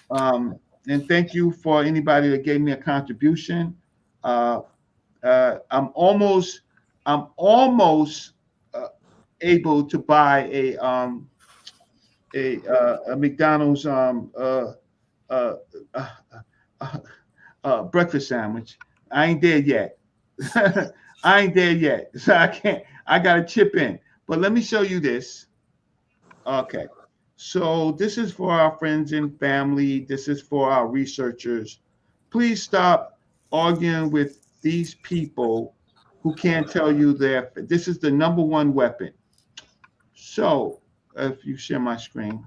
and thank you for anybody that gave me a contribution. I'm almost able to buy a McDonald's breakfast sandwich. I ain't there yet. I ain't there yet, so I can't. I gotta chip in. But let me show you this. Okay, so this is for our friends and family. This is for our researchers. Please stop arguing with these people who can't tell you this is the number one weapon. So if you share my screen,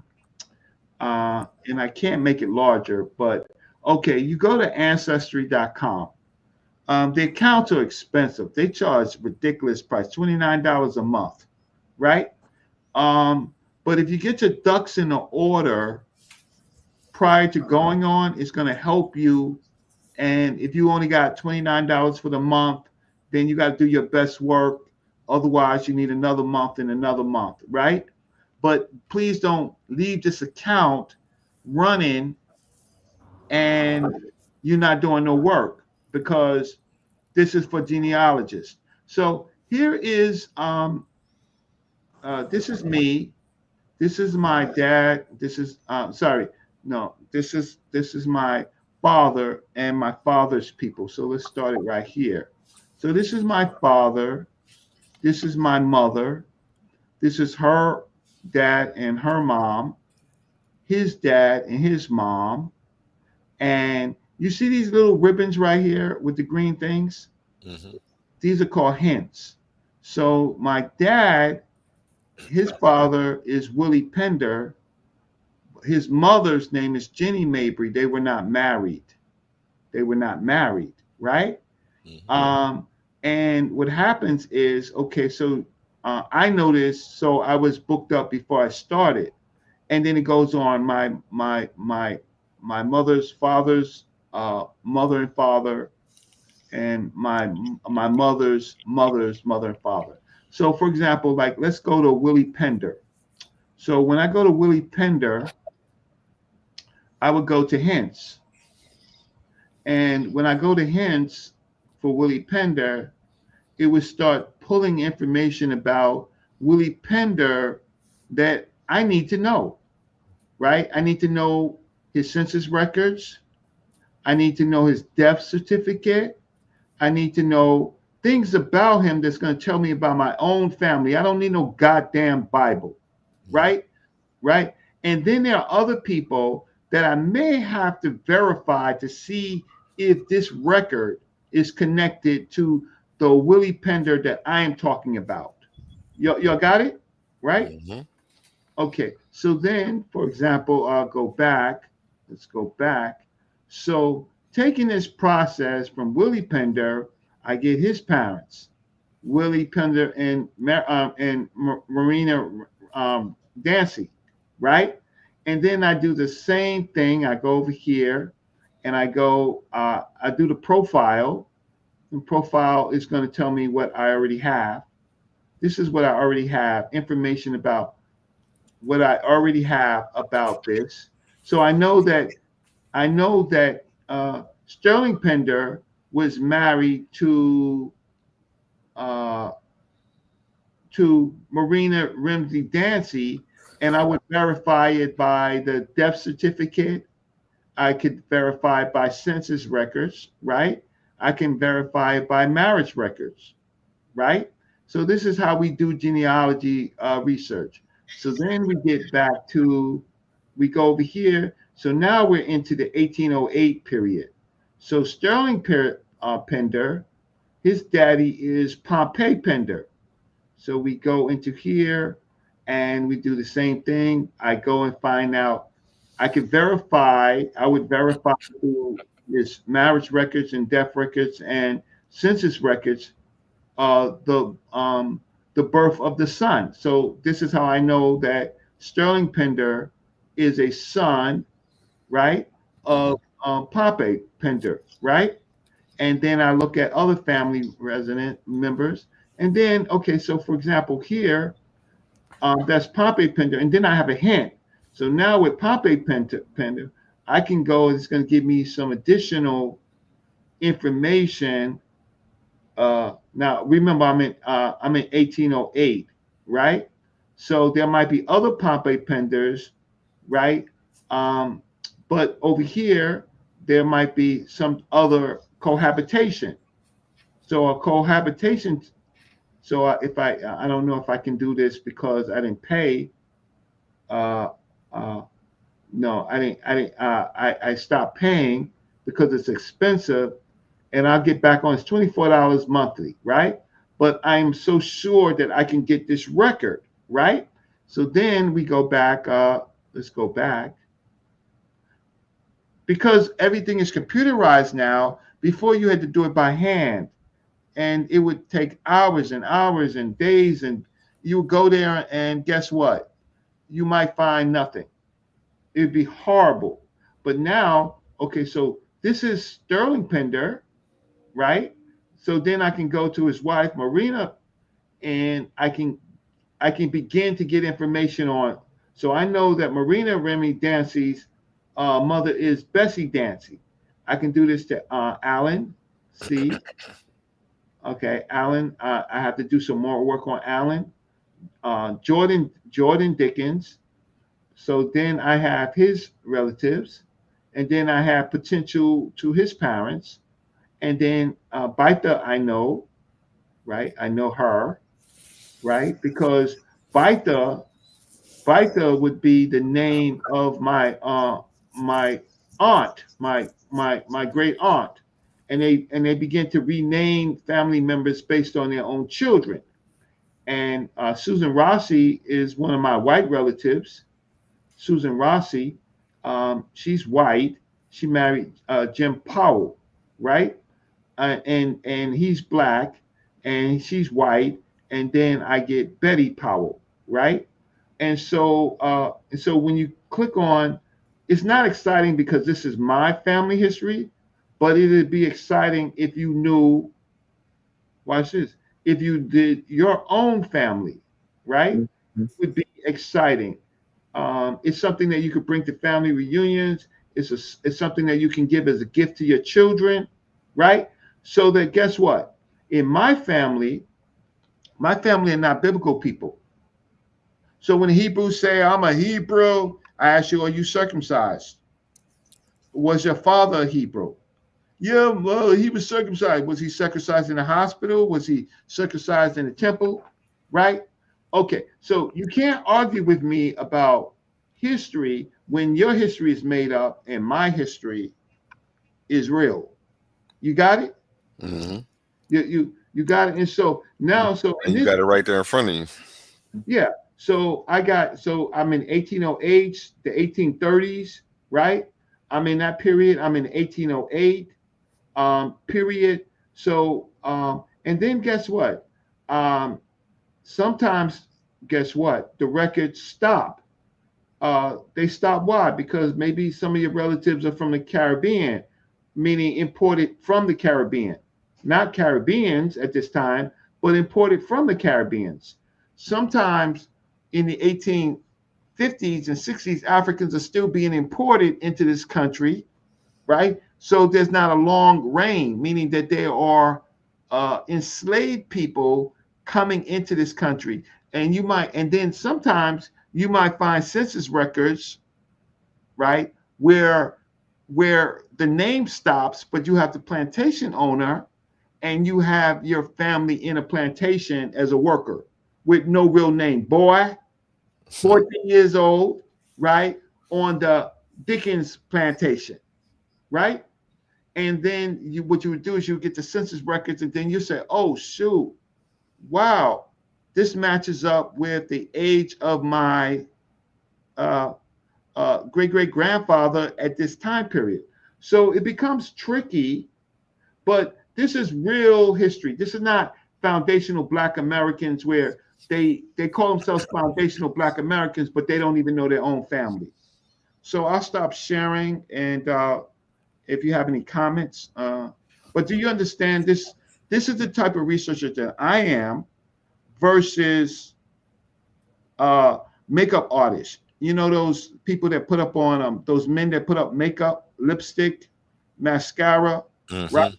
and I can't make it larger, but okay, you go to ancestry.com. The accounts are expensive. They charge ridiculous price, $29 a month, right? But if you get your ducks in order prior to going on, it's going to help you. And if you only got $29 for the month, then you got to do your best work. Otherwise, you need another month and another month, right? But please don't leave this account running and you're not doing no work, because this is for genealogists. So here is this is me. This is my dad. This is this is my father and my father's people. So let's start it right here. So this is my father. This is my mother. This is her dad and her mom, his dad and his mom. And you see these little ribbons right here with the green things? Mm-hmm. These are called hints. So my dad, his father is Willie Pender. His mother's name is Jenny Mabry. They were not married. Right? Mm-hmm. And what happens is, okay, so I noticed, so I was booked up before I started. And then it goes on, my mother's father's mother and father, and my mother's mother and father. So for example, like let's go to Willie Pender. So when I go to Willie Pender, I would go to hints. And when I go to hints for Willie Pender, it would start pulling information about Willie Pender that I need to know, right? I need to know his census records. I need to know his death certificate. I need to know things about him that's going to tell me about my own family. I don't need no goddamn Bible, right? Right? And then there are other people that I may have to verify to see if this record is connected to the Willie Pender that I am talking about. Y'all got it? Right? Mm-hmm. Okay. So then, for example, I'll go back. Let's go back. So taking this process from Willie Pender, I get his parents, Willie Pender and Marina Dancy, right? And then I do the same thing. I go over here and I go, I do the profile. And profile is going to tell me what I already have. This is what I already have, information about what I already have about this. So I know that Sterling Pender was married to Marina Ramsey Dancy, and I would verify it by the death certificate. I could verify it by census records, right? I can verify it by marriage records, right? So this is how we do genealogy research. So then we get back to, we go over here. So now we're into the 1808 period. So Sterling Pender, his daddy is Pompey Pender. So we go into here and we do the same thing. I go and find out. I would verify through his marriage records and death records and census records the birth of the son. So this is how I know that Sterling Pender is a son, right, of Pompey Pender, right? And then I look at other family resident members. And then, okay, so for example, here, that's Pompey Pender. And then I have a hint. So now with Pompey Pender, I can go, it's going to give me some additional information. Now, remember, I'm in 1808, right? So there might be other Pompey Penders, right? But over here, there might be some other cohabitation. So a cohabitation. So if I don't know if I can do this because I didn't pay. No, I didn't. I stopped paying because it's expensive, and I'll get back on. It's $24 monthly, right? But I'm so sure that I can get this record, right? So then we go back. Let's go back. Because everything is computerized now, before you had to do it by hand. And it would take hours and hours and days. And you would go there and guess what? You might find nothing. It would be horrible. But now, okay, so this is Sterling Pender, right? So then I can go to his wife, Marina, and I can begin to get information on. So I know that Marina Remy Dancy's mother is Bessie Dancy. I can do this to Alan C. Okay, Alan, I have to do some more work on Alan. Jordan Dickens. So then I have his relatives, and then I have potential to his parents. And then Baita, I know, right? I know her, right? Because Baita would be the name of my my aunt, my great aunt, and they begin to rename family members based on their own children. And Susan Rossi is one of my white relatives. Susan Rossi, she's white. She married Jim Powell, right? And he's black, and she's white. And then I get Betty Powell, right? And so when you click on, it's not exciting because this is my family history, but it would be exciting if you knew, watch this, if you did your own family, right? It would be exciting. It's something that you could bring to family reunions. It's something that you can give as a gift to your children, right? So that guess what? In my family are not biblical people. So when the Hebrews say, I'm a Hebrew, I ask you, are you circumcised? Was your father a Hebrew? Yeah, well, he was circumcised. Was he circumcised in the hospital? Was he circumcised in the temple? Right? Okay, so you can't argue with me about history when your history is made up and my history is real. You got it? Mm-hmm. You got it. And so now, and you got it right there in front of you. Yeah. So I'm in 1808, the 1830s, right? I'm in that period. I'm in 1808 period. So and then guess what? Sometimes guess what? The records stop. They stop. Why? Because maybe some of your relatives are from the Caribbean, meaning imported from the Caribbean, not Caribbeans at this time, but imported from the Caribbeans. Sometimes in the 1850s and 60s, Africans are still being imported into this country, right? So there's not a long reign, meaning that there are enslaved people coming into this country. And then sometimes you might find census records, right, where the name stops, but you have the plantation owner, and you have your family in a plantation as a worker with no real name. Boy, 14 years old, right, on the Dickens plantation, right? And then what you would do is you would get the census records, and then you say, oh, shoot, wow, this matches up with the age of my great-great-grandfather at this time period. So it becomes tricky, but this is real history. This is not foundational Black Americans where they call themselves foundational Black Americans, but they don't even know their own family. So I'll stop sharing, and if you have any comments. But do you understand this? This is the type of researcher that I am versus makeup artists. You know, those people that put up on those men that put up makeup, lipstick, mascara, right?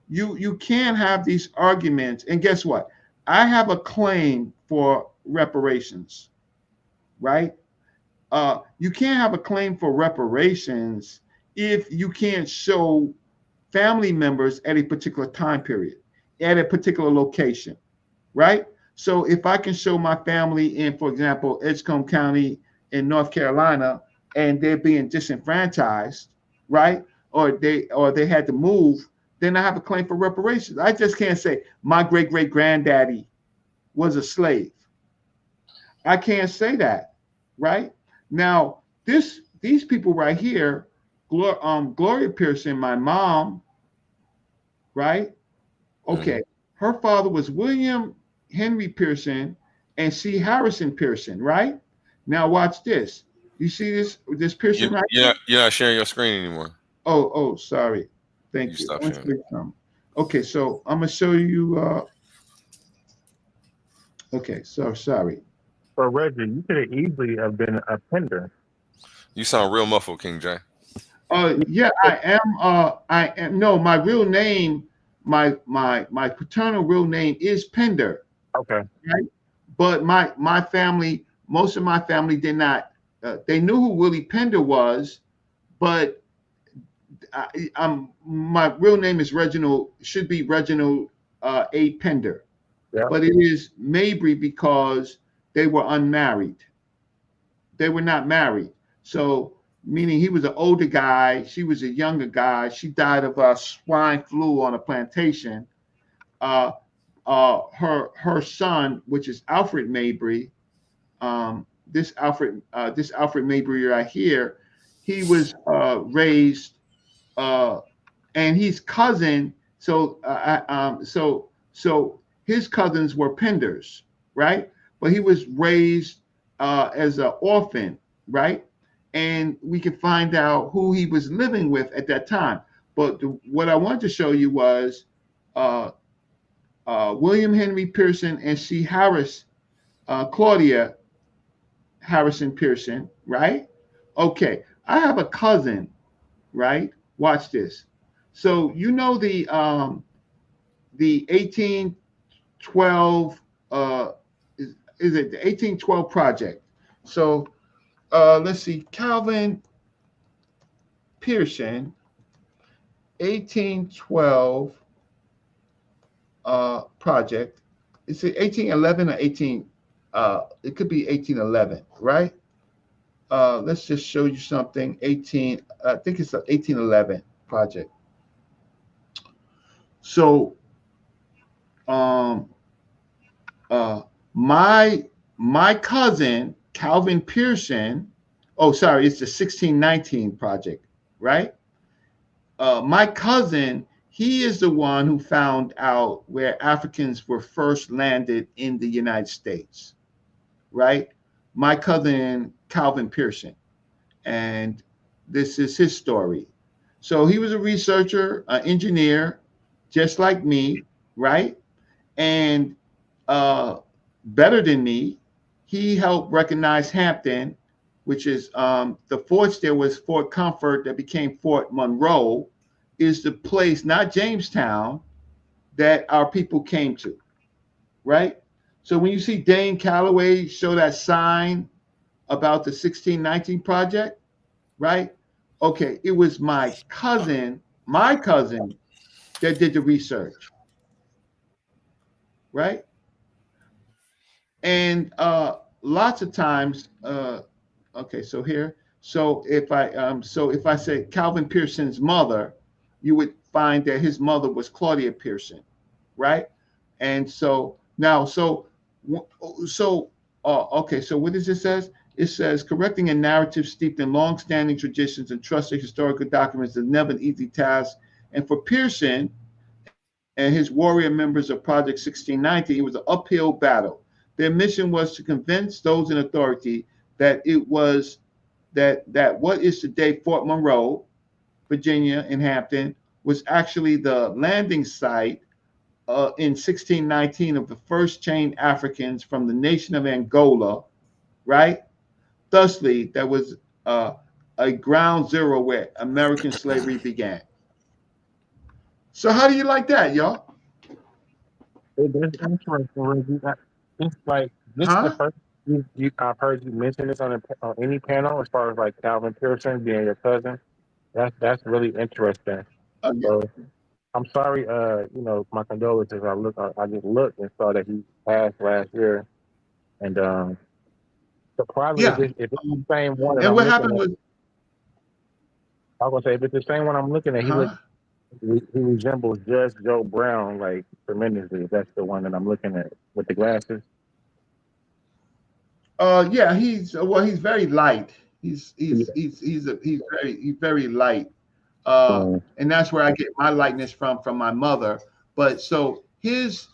You can't have these arguments. And guess what? I have a claim for reparations, right? You can't have a claim for reparations if you can't show family members at a particular time period, at a particular location, right? So if I can show my family in, for example, Edgecombe County in North Carolina, and they're being disenfranchised, right? Or they had to move, then I have a claim for reparations. I just can't say my great-great-granddaddy was a slave. I can't say that, right? Now, these people right here, Gloria Pearson, my mom, right? Okay, her father was William Henry Pearson and C. Harrison Pearson, right? Now watch this. You see this Pearson right here? You're not sharing your screen anymore. Oh, sorry. Thank you. Stop sharing. Okay, so I'm gonna show you. Okay, so sorry. So Reggie, you could have easily have been a Pender. You sound real muffled, King J. Yeah, I am. No, my real name, my paternal real name is Pender. Okay. Right? But my family, most of my family did not. They knew who Willie Pender was, but my real name is Reginald. Should be Reginald A. Pender. Yeah. But it is Mabry because they were unmarried. They were not married. So meaning he was an older guy, she was a younger guy. She died of swine flu on a plantation. Her son, which is Alfred Mabry, this Alfred Mabry right here, he was raised, and he's cousin. So his cousins were Penders, right? But he was raised as an orphan, right? And we can find out who he was living with at that time. But what I wanted to show you was William Henry Pearson and C. Harris, Claudia Harrison Pearson, right? Okay, I have a cousin, right? Watch this. So you know the 1812 is it the 1812 project? So let's see, Calvin Pearson, 1812 project. Is it 1811 or 18? It could be 1811, right? Let's just show you something. I think it's an 1811 project. So, my cousin Calvin Pearson. Oh, sorry, it's the 1619 project, right? My cousin, he is the one who found out where Africans were first landed in the United States, right? My cousin Calvin Pearson, and this is his story. So he was a researcher, an engineer, just like me, right? And better than me, he helped recognize Hampton, which is the forts. There was Fort Comfort that became Fort Monroe, is the place, not Jamestown, that our people came to, right? So when you see Dane Calloway show that sign about the 1619 project, right? Okay, it was my cousin that did the research, right? And lots of times, okay, so here, so if I say Calvin Pearson's mother, you would find that his mother was Claudia Pearson, right? And so now, okay, so what does it says? It says correcting a narrative steeped in long-standing traditions and trusted historical documents is never an easy task. And for Pearson and his warrior members of Project 1619, it was an uphill battle. Their mission was to convince those in authority that it was that what is today Fort Monroe, Virginia, in Hampton, was actually the landing site in 1619 of the first chained Africans from the nation of Angola, right? Thusly, that was a ground zero where American slavery began. So how do you like that, y'all? It's interesting, Reggie. It's like this is the first I've heard you mention this on any panel as far as like Calvin Pearson being your cousin. That's really interesting. So I'm sorry, you know, my condolences. I just looked and saw that he passed last year, and so probably if it's the same one. And what happened was, I was gonna say if it's the same one I'm looking at, he resembles Judge Joe Brown like tremendously. If that's the one that I'm looking at with the glasses. Yeah, he's very light. He's very light. And that's where I get my lightness from my mother. But so his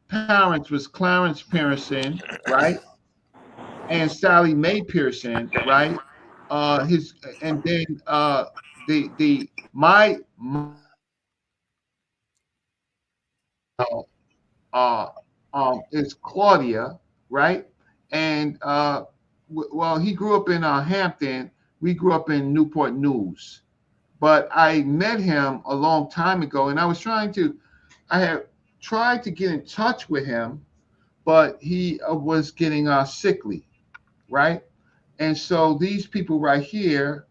parents was Clarence Pearson, right? And Sally Mae Pearson, right? And then is Claudia, right? And well, he grew up in Hampton. We grew up in Newport News. But I met him a long time ago, and I had tried to get in touch with him, but he was getting sickly, right? And so these people right here,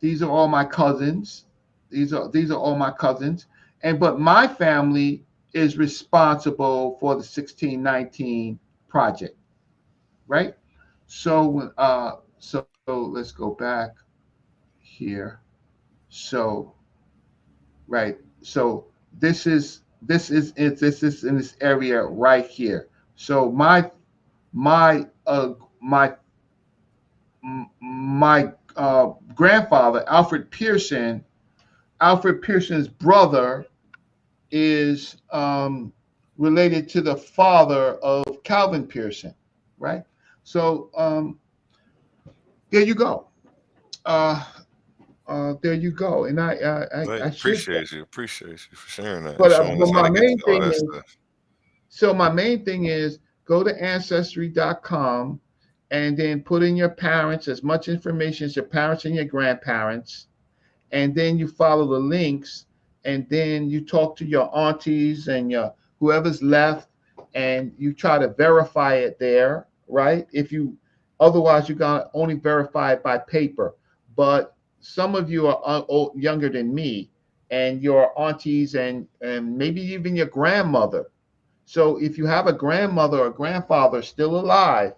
these are all my cousins. These are all my cousins. But my family is responsible for the 1619 project, right? So so let's go back here. So, right. So this is in this area right here. So my grandfather, Alfred Pearson's brother is related to the father of Calvin Pearson, right? So there you go. There you go. And I appreciate you for sharing that. But my main thing is, my main thing is go to ancestry.com and then put in your parents, as much information as your parents and your grandparents, and then you follow the links, and then you talk to your aunties and your whoever's left, and you try to verify it there, right? Otherwise you're gonna only verify it by paper. But some of you are younger than me, and your aunties and maybe even your grandmother. So if you have a grandmother or grandfather still alive,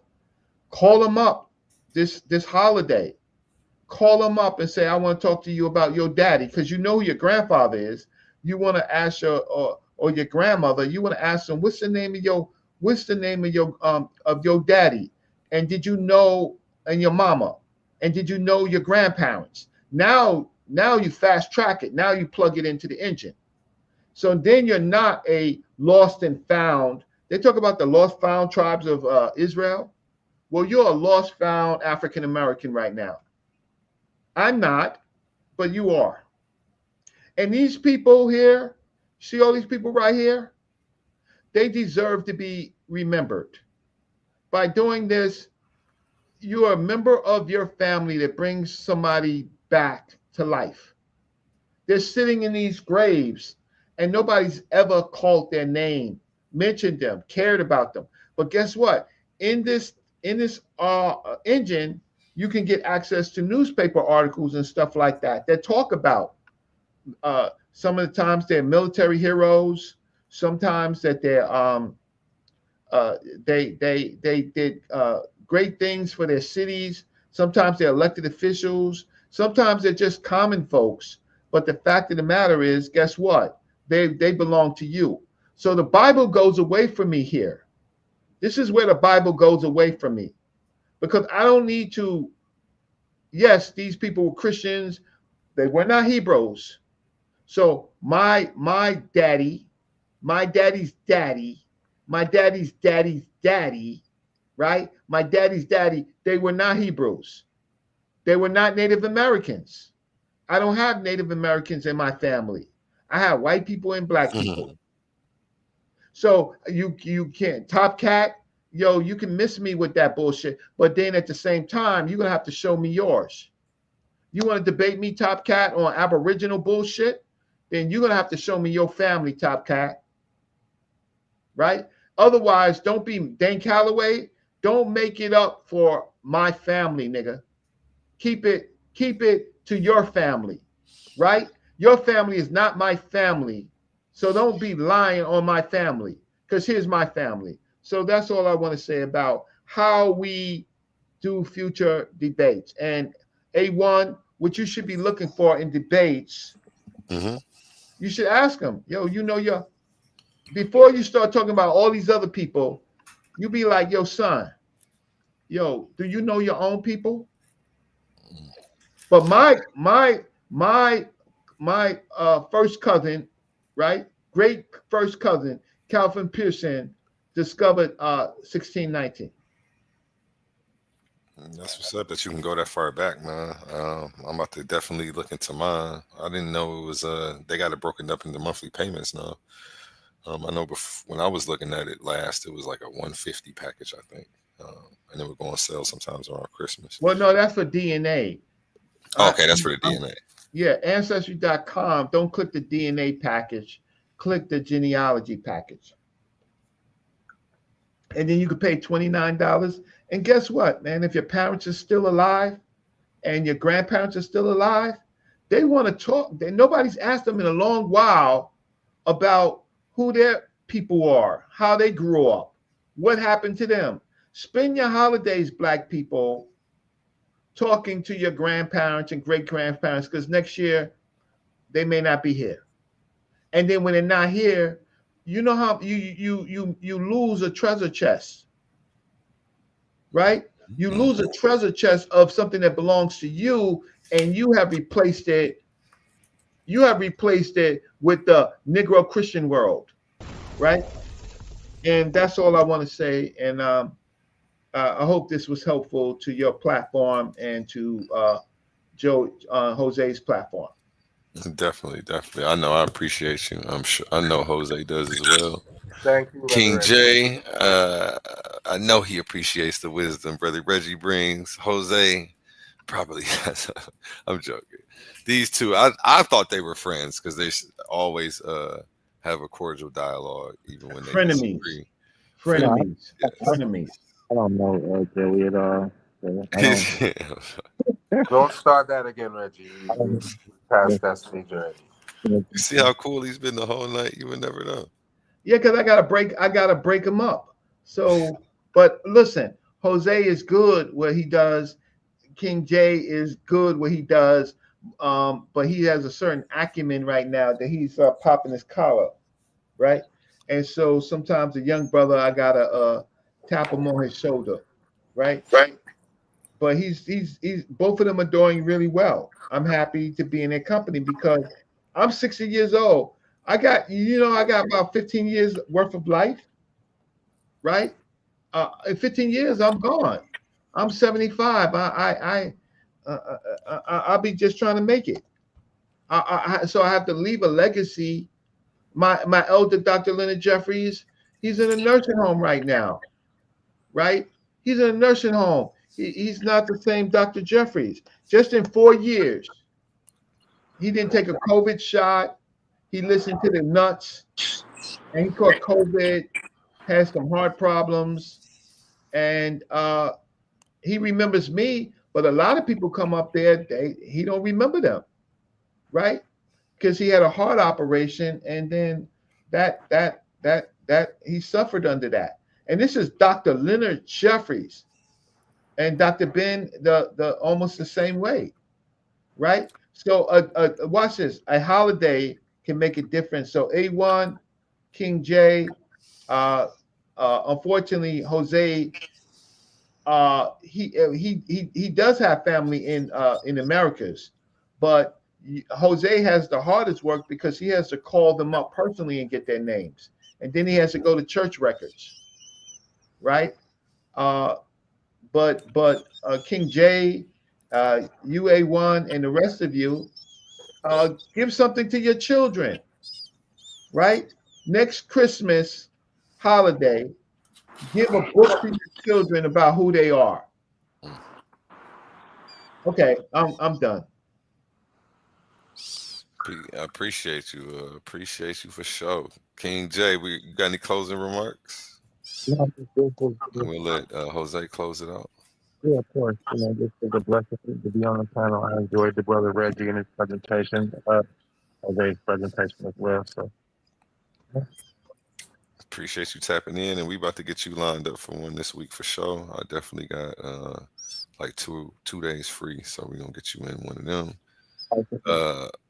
call them up this holiday. Call them up and say, I want to talk to you about your daddy, because you know who your grandfather is. You want to ask or your grandmother, you want to ask them, what's the name of your daddy? And did you know, and your mama? And did you know your grandparents? Now you fast track it. Now you plug it into the engine. So then you're not a lost and found. They talk about the lost found tribes of Israel. Well, you're a lost found African American right now. I'm not, but you are. And these people here, see all these people right here? They deserve to be remembered. By doing this, you are a member of your family that brings somebody back to life. They're sitting in these graves and nobody's ever called their name, mentioned them, cared about them. But guess what? In this engine, you can get access to newspaper articles and stuff like that talk about Some of the times they're military heroes. Sometimes that they did great things for their cities. Sometimes they're elected officials. Sometimes they're just common folks. But the fact of the matter is, guess what? They belong to you. So the Bible goes away from me here. This is where the Bible goes away from me, because I don't need to. Yes, these people were Christians. They were not Hebrews. So my daddy, my daddy's daddy, my daddy's daddy's daddy, right? My daddy's daddy, they were not Hebrews. They were not Native Americans. I don't have Native Americans in my family. I have white people and black people. So you can't, Top Cat, yo, you can miss me with that bullshit. But then at the same time, you're going to have to show me yours. You want to debate me, Top Cat, on Aboriginal bullshit? Then you're going to have to show me your family, Top Cat. Right? Otherwise, don't be Dan Calloway. Don't make it up for my family, nigga. Keep it to your family, right? Your family is not my family. So don't be lying on my family, because here's my family. So that's all I want to say about how we do future debates. And A1, what you should be looking for in debates, you should ask them, yo, before you start talking about all these other people, you be like, yo, son, yo, do you know your own people? But my first cousin, right? Great first cousin, Calvin Pearson, discovered 1619. That's what's up that you can go that far back, man. I'm about to definitely look into mine. I didn't know it was they got it broken up into monthly payments now. I know when I was looking at it last, it was like a 150 package, I think, and it would go on sale sometimes around Christmas. Well, no, that's for DNA. Okay, that's for the DNA. Yeah, Ancestry.com. Don't click the DNA package. Click the genealogy package. And then you could pay $29. And guess what, man? If your parents are still alive and your grandparents are still alive, they want to talk. Nobody's asked them in a long while about who their people are, how they grew up, what happened to them. Spend your holidays, Black people, talking to your grandparents and great-grandparents, because next year they may not be here. And then when they're not here, you know how you lose a treasure chest, right? You lose a treasure chest of something that belongs to you, and you have replaced it. You have replaced it with the Negro Christian world, right? And that's all I want to say. And I hope this was helpful to your platform and to Jose's platform. Definitely. I know. I appreciate you. I'm sure. I know Jose does as well. Thank you, King J. I know he appreciates the wisdom Brother Reggie brings. Jose probably has. I'm joking. These two, I thought they were friends because they always have a cordial dialogue, even when they disagree. Frenemies. Yeah. Frenemies. I don't know Joey at all. Don't start that again, Reggie. We passed that stage already. You see how cool he's been the whole night? You would never know. Yeah, because I gotta break him up. So, but listen, Jose is good what he does. King J is good what he does. But he has a certain acumen right now that he's popping his collar, right? And so sometimes a young brother, I gotta tap him on his shoulder, right? Right. But he's both of them are doing really well. I'm happy to be in their company because I'm 60 years old. I got about 15 years worth of life, right? In 15 years, I'm gone. I'm 75. I'll be just trying to make it. So I have to leave a legacy. My elder, Dr. Leonard Jeffries, he's in a nursing home right now, right? He's in a nursing home. He's not the same Dr. Jeffries. Just in 4 years, he didn't take a COVID shot. He listened to the nuts, and he caught COVID, had some heart problems, and he remembers me. But a lot of people come up there, he don't remember them, right? because he had a heart operation, and then that he suffered under that. And this is Dr. Leonard Jeffries and Dr. Ben the almost the same way, right? So watch this. A holiday can make a difference. So A1, King J, unfortunately Jose, he does have family in Americas, but Jose has the hardest work because he has to call them up personally and get their names, and then he has to go to church records, right? But King J, UA1, and the rest of you, give something to your children, right? Next Christmas holiday, give a book to your children about who they are. Okay, I'm done. I appreciate you. Appreciate you for sure. King J, we got any closing remarks? Yeah, We'll let Jose close it out. yeah, of course. Just as a blessing to be on the panel. I enjoyed the brother Reggie and his presentation, Jose's presentation as well. So Appreciate you tapping in, and we about to get you lined up for one this week for sure. I definitely got like two days free, so we're gonna get you in one of them.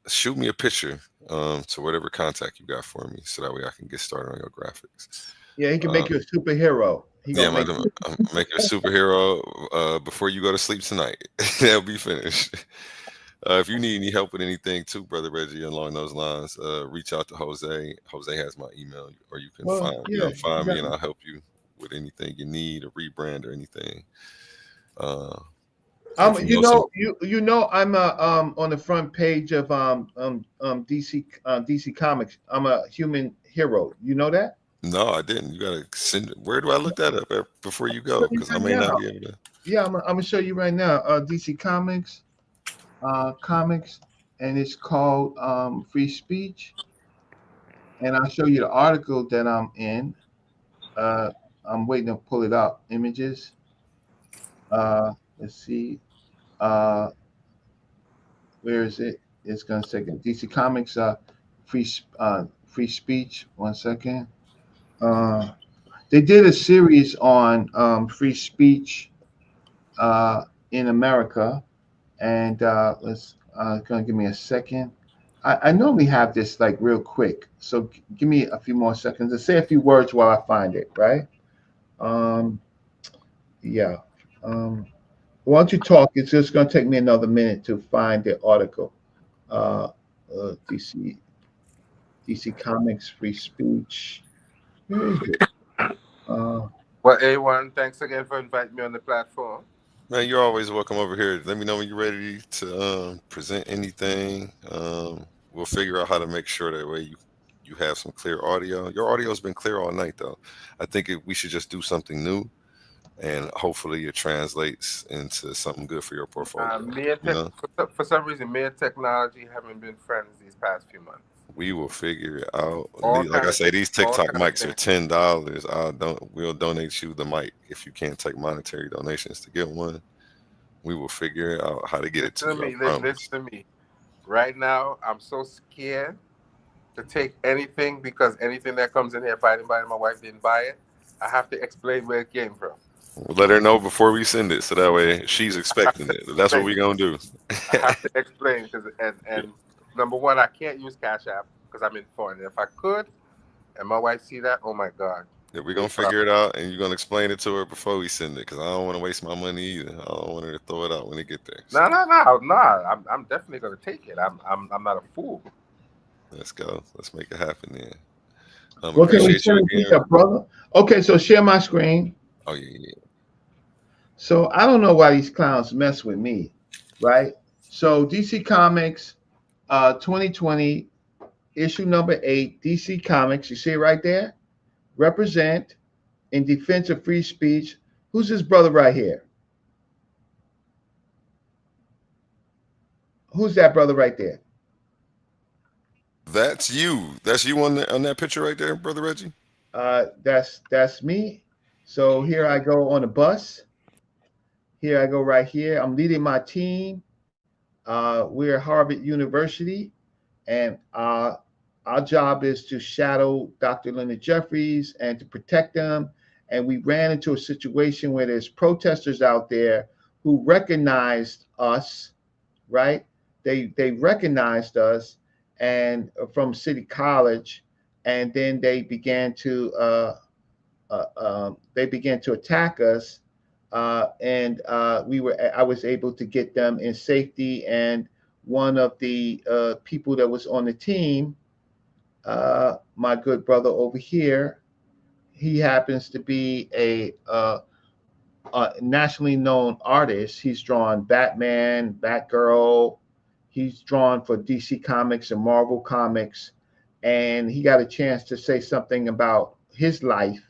Shoot me a picture to whatever contact you got for me, so that way I can get started on your graphics. Yeah, he can make you a superhero. Yeah, I'm make you a superhero before you go to sleep tonight. That'll be finished. If you need any help with anything too, Brother Reggie, along those lines, reach out to Jose. Jose has my email, or you can find me, and I'll help you with anything you need, a rebrand or anything. I'm on the front page of DC Comics. I'm a human hero. You know that? No, I didn't. You gotta send it. Where do I look that up at before you go? Because I may not be able to. Yeah, I'm gonna show you right now. DC Comics, and it's called Free Speech. And I'll show you the article that I'm in. I'm waiting to pull it up. Images. Let's see. Where is it? It's gonna take it. DC Comics, free speech. 1 second. They did a series on free speech in America, and let's gonna give me a second. I normally have this like real quick, so give me a few more seconds to say a few words while I find it. Right? Yeah. Why don't you talk? It's just going to take me another minute to find the article. DC Comics, free speech. Where is it? Well, A1, thanks again for inviting me on the platform. Man, you're always welcome over here. Let me know when you're ready to present anything. We'll figure out how to make sure that way you have some clear audio. Your audio's been clear all night, though. I think we should just do something new. And hopefully it translates into something good for your portfolio. For some reason, me and technology haven't been friends these past few months. We will figure it out. Like I say, these TikTok mics are $10. We'll donate you the mic if you can't take monetary donations to get one. We will figure out how to get it to you. Listen to me. Right now, I'm so scared to take anything because anything that comes in here, if I didn't buy it, my wife didn't buy it, I have to explain where it came from. We'll let her know before we send it, so that way she's expecting it. That's what we're gonna do. I have to explain because, and number one, I can't use Cash App because I'm in foreign. If I could, and my wife see that, oh my God. Yeah, we're gonna figure it out, and you're gonna explain it to her before we send it, because I don't want to waste my money either. I don't want her to throw it out when it get there. So. No. I'm definitely gonna take it. I'm not a fool. Let's go. Let's make it happen then. What can we send you, brother? Okay, so share my screen. Oh yeah. So I don't know why these clowns mess with me, right? So DC Comics, 2020, issue number 8, DC Comics. You see it right there? Represent in defense of free speech. Who's this brother right here? Who's that brother right there? That's you. That's you on that picture right there, Brother Reggie? That's me. So here I go on the bus. Here I go right here. I'm leading my team. We're at Harvard University, and our job is to shadow Dr. Leonard Jeffries and to protect them. And we ran into a situation where there's protesters out there who recognized us, right? They recognized us and from City College, and then they began to attack us. I was able to get them in safety. And one of the people that was on the team, my good brother over here, he happens to be a nationally known artist. He's drawn Batman, Batgirl. He's drawn for DC Comics and Marvel Comics. And he got a chance to say something about his life.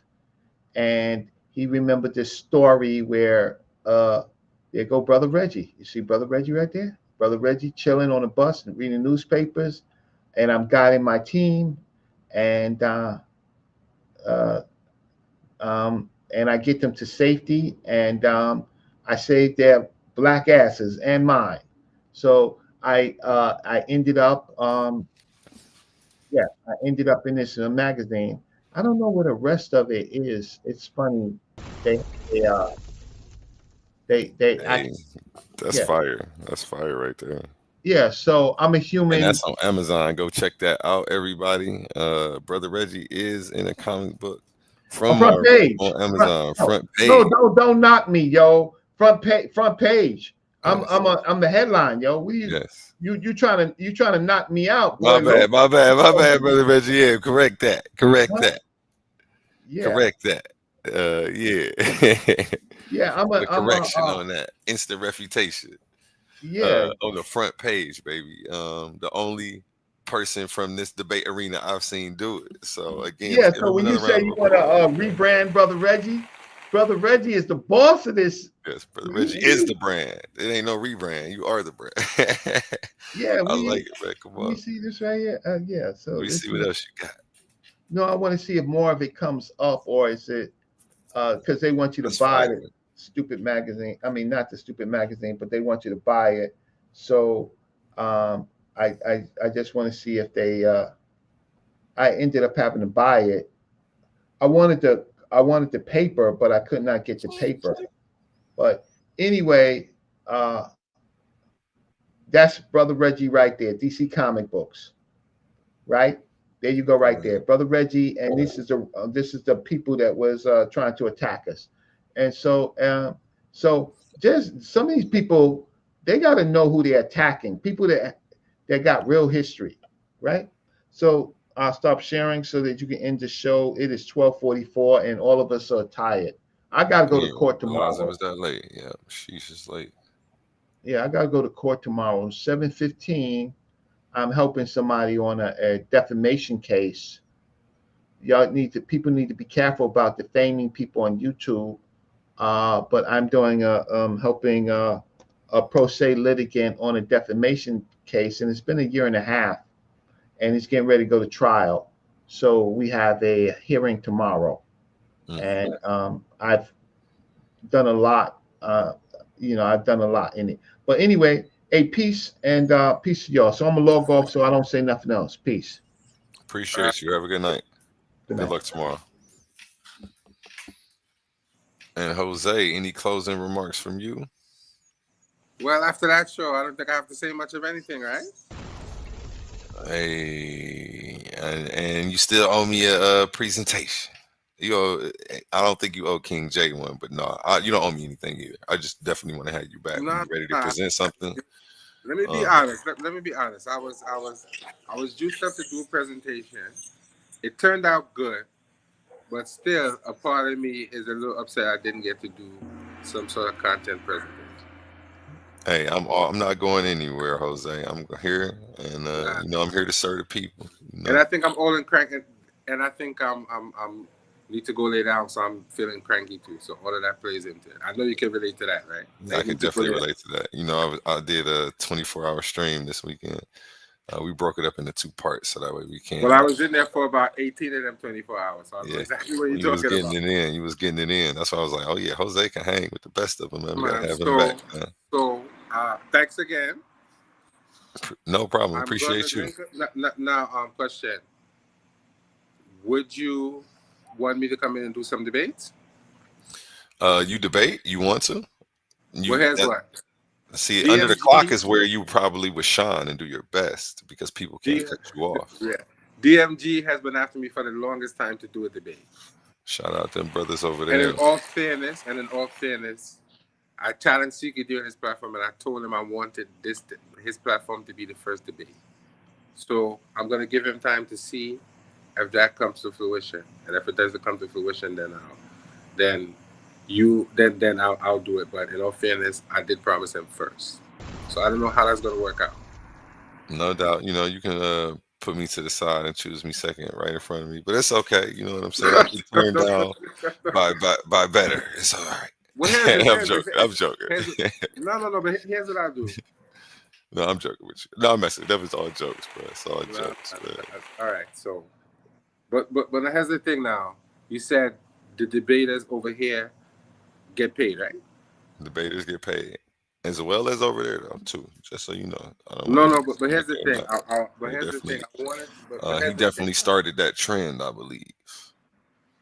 And he remembered this story where there go Brother Reggie. You see Brother Reggie right there? Brother Reggie chilling on a bus and reading newspapers. And I'm guiding my team. And I get them to safety, and I saved their black asses and mine. So I ended up, I ended up in this magazine. I don't know what the rest of it is. It's funny. Hey, that's fire. That's fire right there. Yeah, so I'm a human. And that's on Amazon. Go check that out, everybody. Brother Reggie is in a comic book from front page on Amazon. Front page. No, don't knock me, yo. Front page. I'm the headline, yo. What you trying to knock me out? My bad, Brother Reggie. Yeah, correct that. Yeah. Correct that. Yeah. Yeah, I'm a correction on that. Instant refutation. Yeah. On the front page, baby. The only person from this debate arena I've seen do it. So again, yeah. So when you say you want to rebrand Brother Reggie is the boss of this. Yes, Brother Reggie is the brand. It ain't no rebrand. You are the brand. Yeah, I like it, man. Come on. You see this right here? Yeah. So let me see what else you got. No, I want to see if more of it comes up, or is it because they want you to buy it. Stupid magazine. I mean, not the stupid magazine, but they want you to buy it. So I just want to see if they I ended up having to buy it. I wanted the paper, but I could not get the paper. But anyway, that's Brother Reggie right there, DC Comic Books. Right? There you go right there. Brother Reggie, and this is the people that was trying to attack us. And so, just some of these people, they got to know who they're attacking. People that got real history, right? So I'll stop sharing so that you can end the show. It is 12:44, and all of us are tired. I got to go to court tomorrow. It was that late. Yeah, she's just late. Yeah, I got to go to court tomorrow. 7:15. I'm helping somebody on a defamation case. People need to be careful about defaming people on YouTube. But I'm doing helping a pro se litigant on a defamation case, and it's been 1.5 years, and he's getting ready to go to trial. So we have a hearing tomorrow, and I've done a lot. I've done a lot in it. But anyway, peace and peace to y'all. So I'm gonna log off so I don't say nothing else. Peace. Appreciate you. Have a good night. Good luck tomorrow. And Jose, any closing remarks from you? Well, after that show, I don't think I have to say much of anything, right? Hey, and you still owe me a presentation. I don't think you owe King J one, but no, you don't owe me anything either. I just definitely want to have you back. When you're ready to present something. Let me be honest. Let me be honest. I was juiced up to do a presentation. It turned out good. But still, a part of me is a little upset I didn't get to do some sort of content presentation. Hey, I'm not going anywhere, Jose. I'm here, and I'm here to serve the people. And I think I'm old and cranky, and I think I'm need to go lay down, so I'm feeling cranky too. So all of that plays into it. I know you can relate to that, right? I can definitely relate to that. I did a 24-hour stream this weekend. We broke it up into 2 parts so that way we can. Well, I was in there for about 18 of them 24 hours. So I know exactly what you're talking about. You was getting it in. That's why I was like, oh yeah, Jose can hang with the best of them, man. We gotta have him back, man. So thanks again. No problem. I'm going to Appreciate you. drink it. Now, question. Would you want me to come in and do some debates? You debate? You want to? Well, here's what. See, under the clock DMG is where you probably would shine and do your best because people can't cut you off. Yeah. DMG has been after me for the longest time to do a debate. Shout out them brothers over And there. in all fairness, I challenged Siki during his platform, and I told him I wanted his platform to be the first debate. So I'm gonna give him time to see if that comes to fruition, and if it doesn't come to fruition, then I'll do it. But in all fairness, I did promise him first, so I don't know how that's gonna work out. No doubt. You know, you can put me to the side and choose me second right in front of me, but it's okay. You know what I'm saying? I get turned down by better. It's all right. I'm joking. No. But here's what I'll do. No, I'm joking with you. No, I'm messing. That was all jokes, bro. It's all jokes, man. All right. So, but here's the thing. Now, you said the debaters over here get paid, right? Debaters get paid, as well as over there though too. Just so you know. But here's the thing. He definitely started that trend, I believe.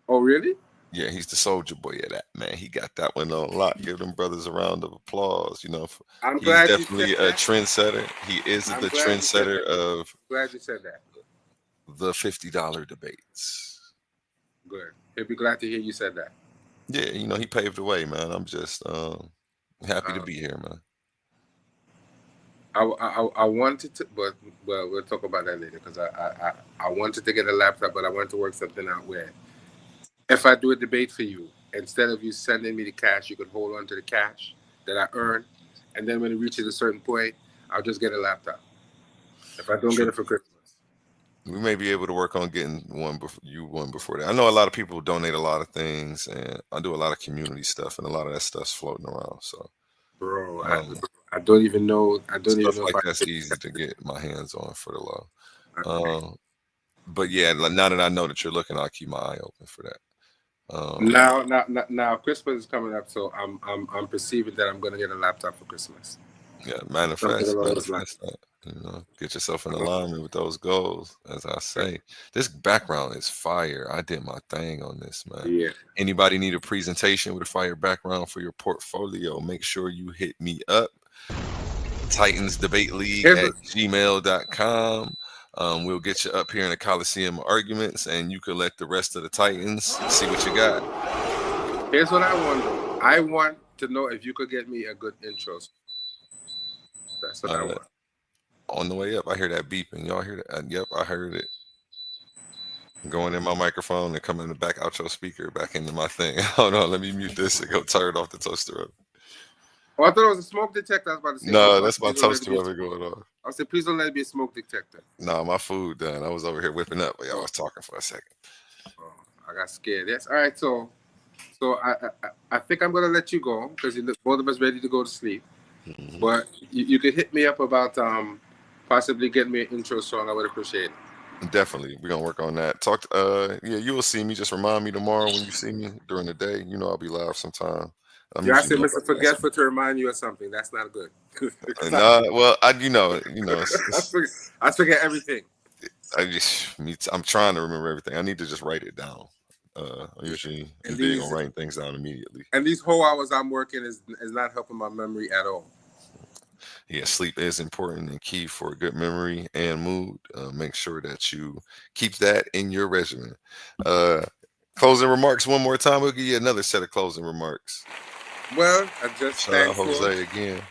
Oh, really? Yeah, he's the soldier boy of that, man. He got that one on lock. Give them brothers a round of applause. You know, I'm he's glad definitely a trendsetter. He is the trendsetter of. Glad you said that. The $50 debates. Good. He'll be glad to hear you said that. Yeah, you know, he paved the way, man. I'm just happy to be here, man. I wanted to, but we'll talk about that later because I wanted to get a laptop, but I wanted to work something out where if I do a debate for you, instead of you sending me the cash, you could hold on to the cash that I earn, and then when it reaches a certain point, I'll just get a laptop. If I don't get it for Christmas. We may be able to work on getting one before that. I know a lot of people donate a lot of things, and I do a lot of community stuff, and a lot of that stuff's floating around. So, bro, I don't even know. Stuff like that's easy to get my hands on for the law. But yeah, now that I know that you're looking, I'll keep my eye open for that. Now, Christmas is coming up, so I'm perceiving that I'm going to get a laptop for Christmas. Yeah, manifest that. You know, get yourself in alignment with those goals. As I say, this background is fire. I did my thing on this, man. Yeah. Anybody need a presentation with a fire background for your portfolio? Make sure you hit me up. Titans Debate League at gmail.com. We'll get you up here in the Coliseum arguments, and you can let the rest of the Titans see what you got. Here's what I want. I want to know if you could get me a good intro. That's what I want. On the way up, I hear that beeping. Y'all hear that? Yep, I heard it. Going in my microphone and coming back out your speaker, back into my thing. Hold on, let me mute this and go turn off the toaster oven. Oh, I thought it was a smoke detector. I was about to say. No, that's my toaster oven going on. I said, please don't let it be a smoke detector. No, my food done. I was over here whipping up, but y'all was talking for a second. Oh, I got scared. Yes. All right. So I think I'm gonna let you go because both of us ready to go to sleep. Mm-hmm. But you could hit me up about possibly getting me an intro song. I would appreciate it. Definitely, we're gonna work on that. Yeah, you will see me. Just remind me tomorrow when you see me during the day. You know, I'll be live sometime. I said, Mr. Forgetful to remind you of something. That's not good. Well, I forget everything. I'm trying to remember everything. I need to just write it down. I usually big on writing things down immediately. And these whole hours I'm working is not helping my memory at all. Yeah, sleep is important and key for a good memory and mood. Make sure that you keep that in your regimen. Closing remarks one more time. We'll give you another set of closing remarks. Well, I just shout out Jose again.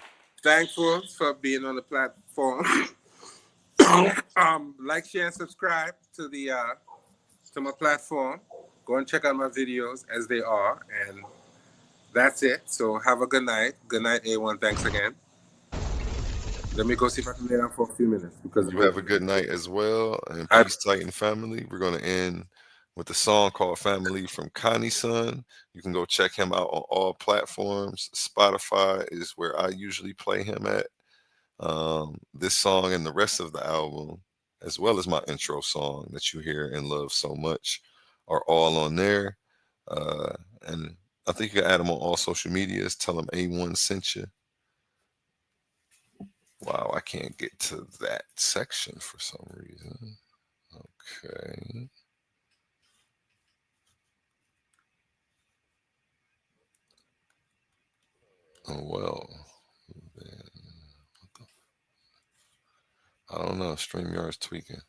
Thankful for being on the platform. Like, share, and subscribe to my platform. Go and check out my videos as they are, and that's it. So have a good night. Good night, A1. Thanks again. Let me go see if I can lay down for a few minutes because you have a good night as well. And peace, Titan family. We're going to end with a song called Family from Connie Son. You can go check him out on all platforms. Spotify is where I usually play him at. This song and the rest of the album, as well as my intro song that you hear and love so much, are all on there. And I think you can add them on all social medias. Tell them A1 sent you. Wow, I can't get to that section for some reason. Okay. Oh, well, then, I don't know. StreamYard's tweaking.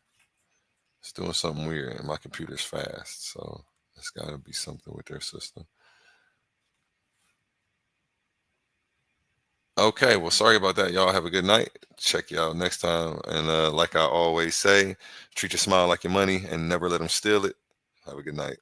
It's doing something weird, and my computer's fast, so it's got to be something with their system. Okay, well, sorry about that. Y'all have a good night. Check y'all next time. And like I always say, treat your smile like your money and never let them steal it. Have a good night.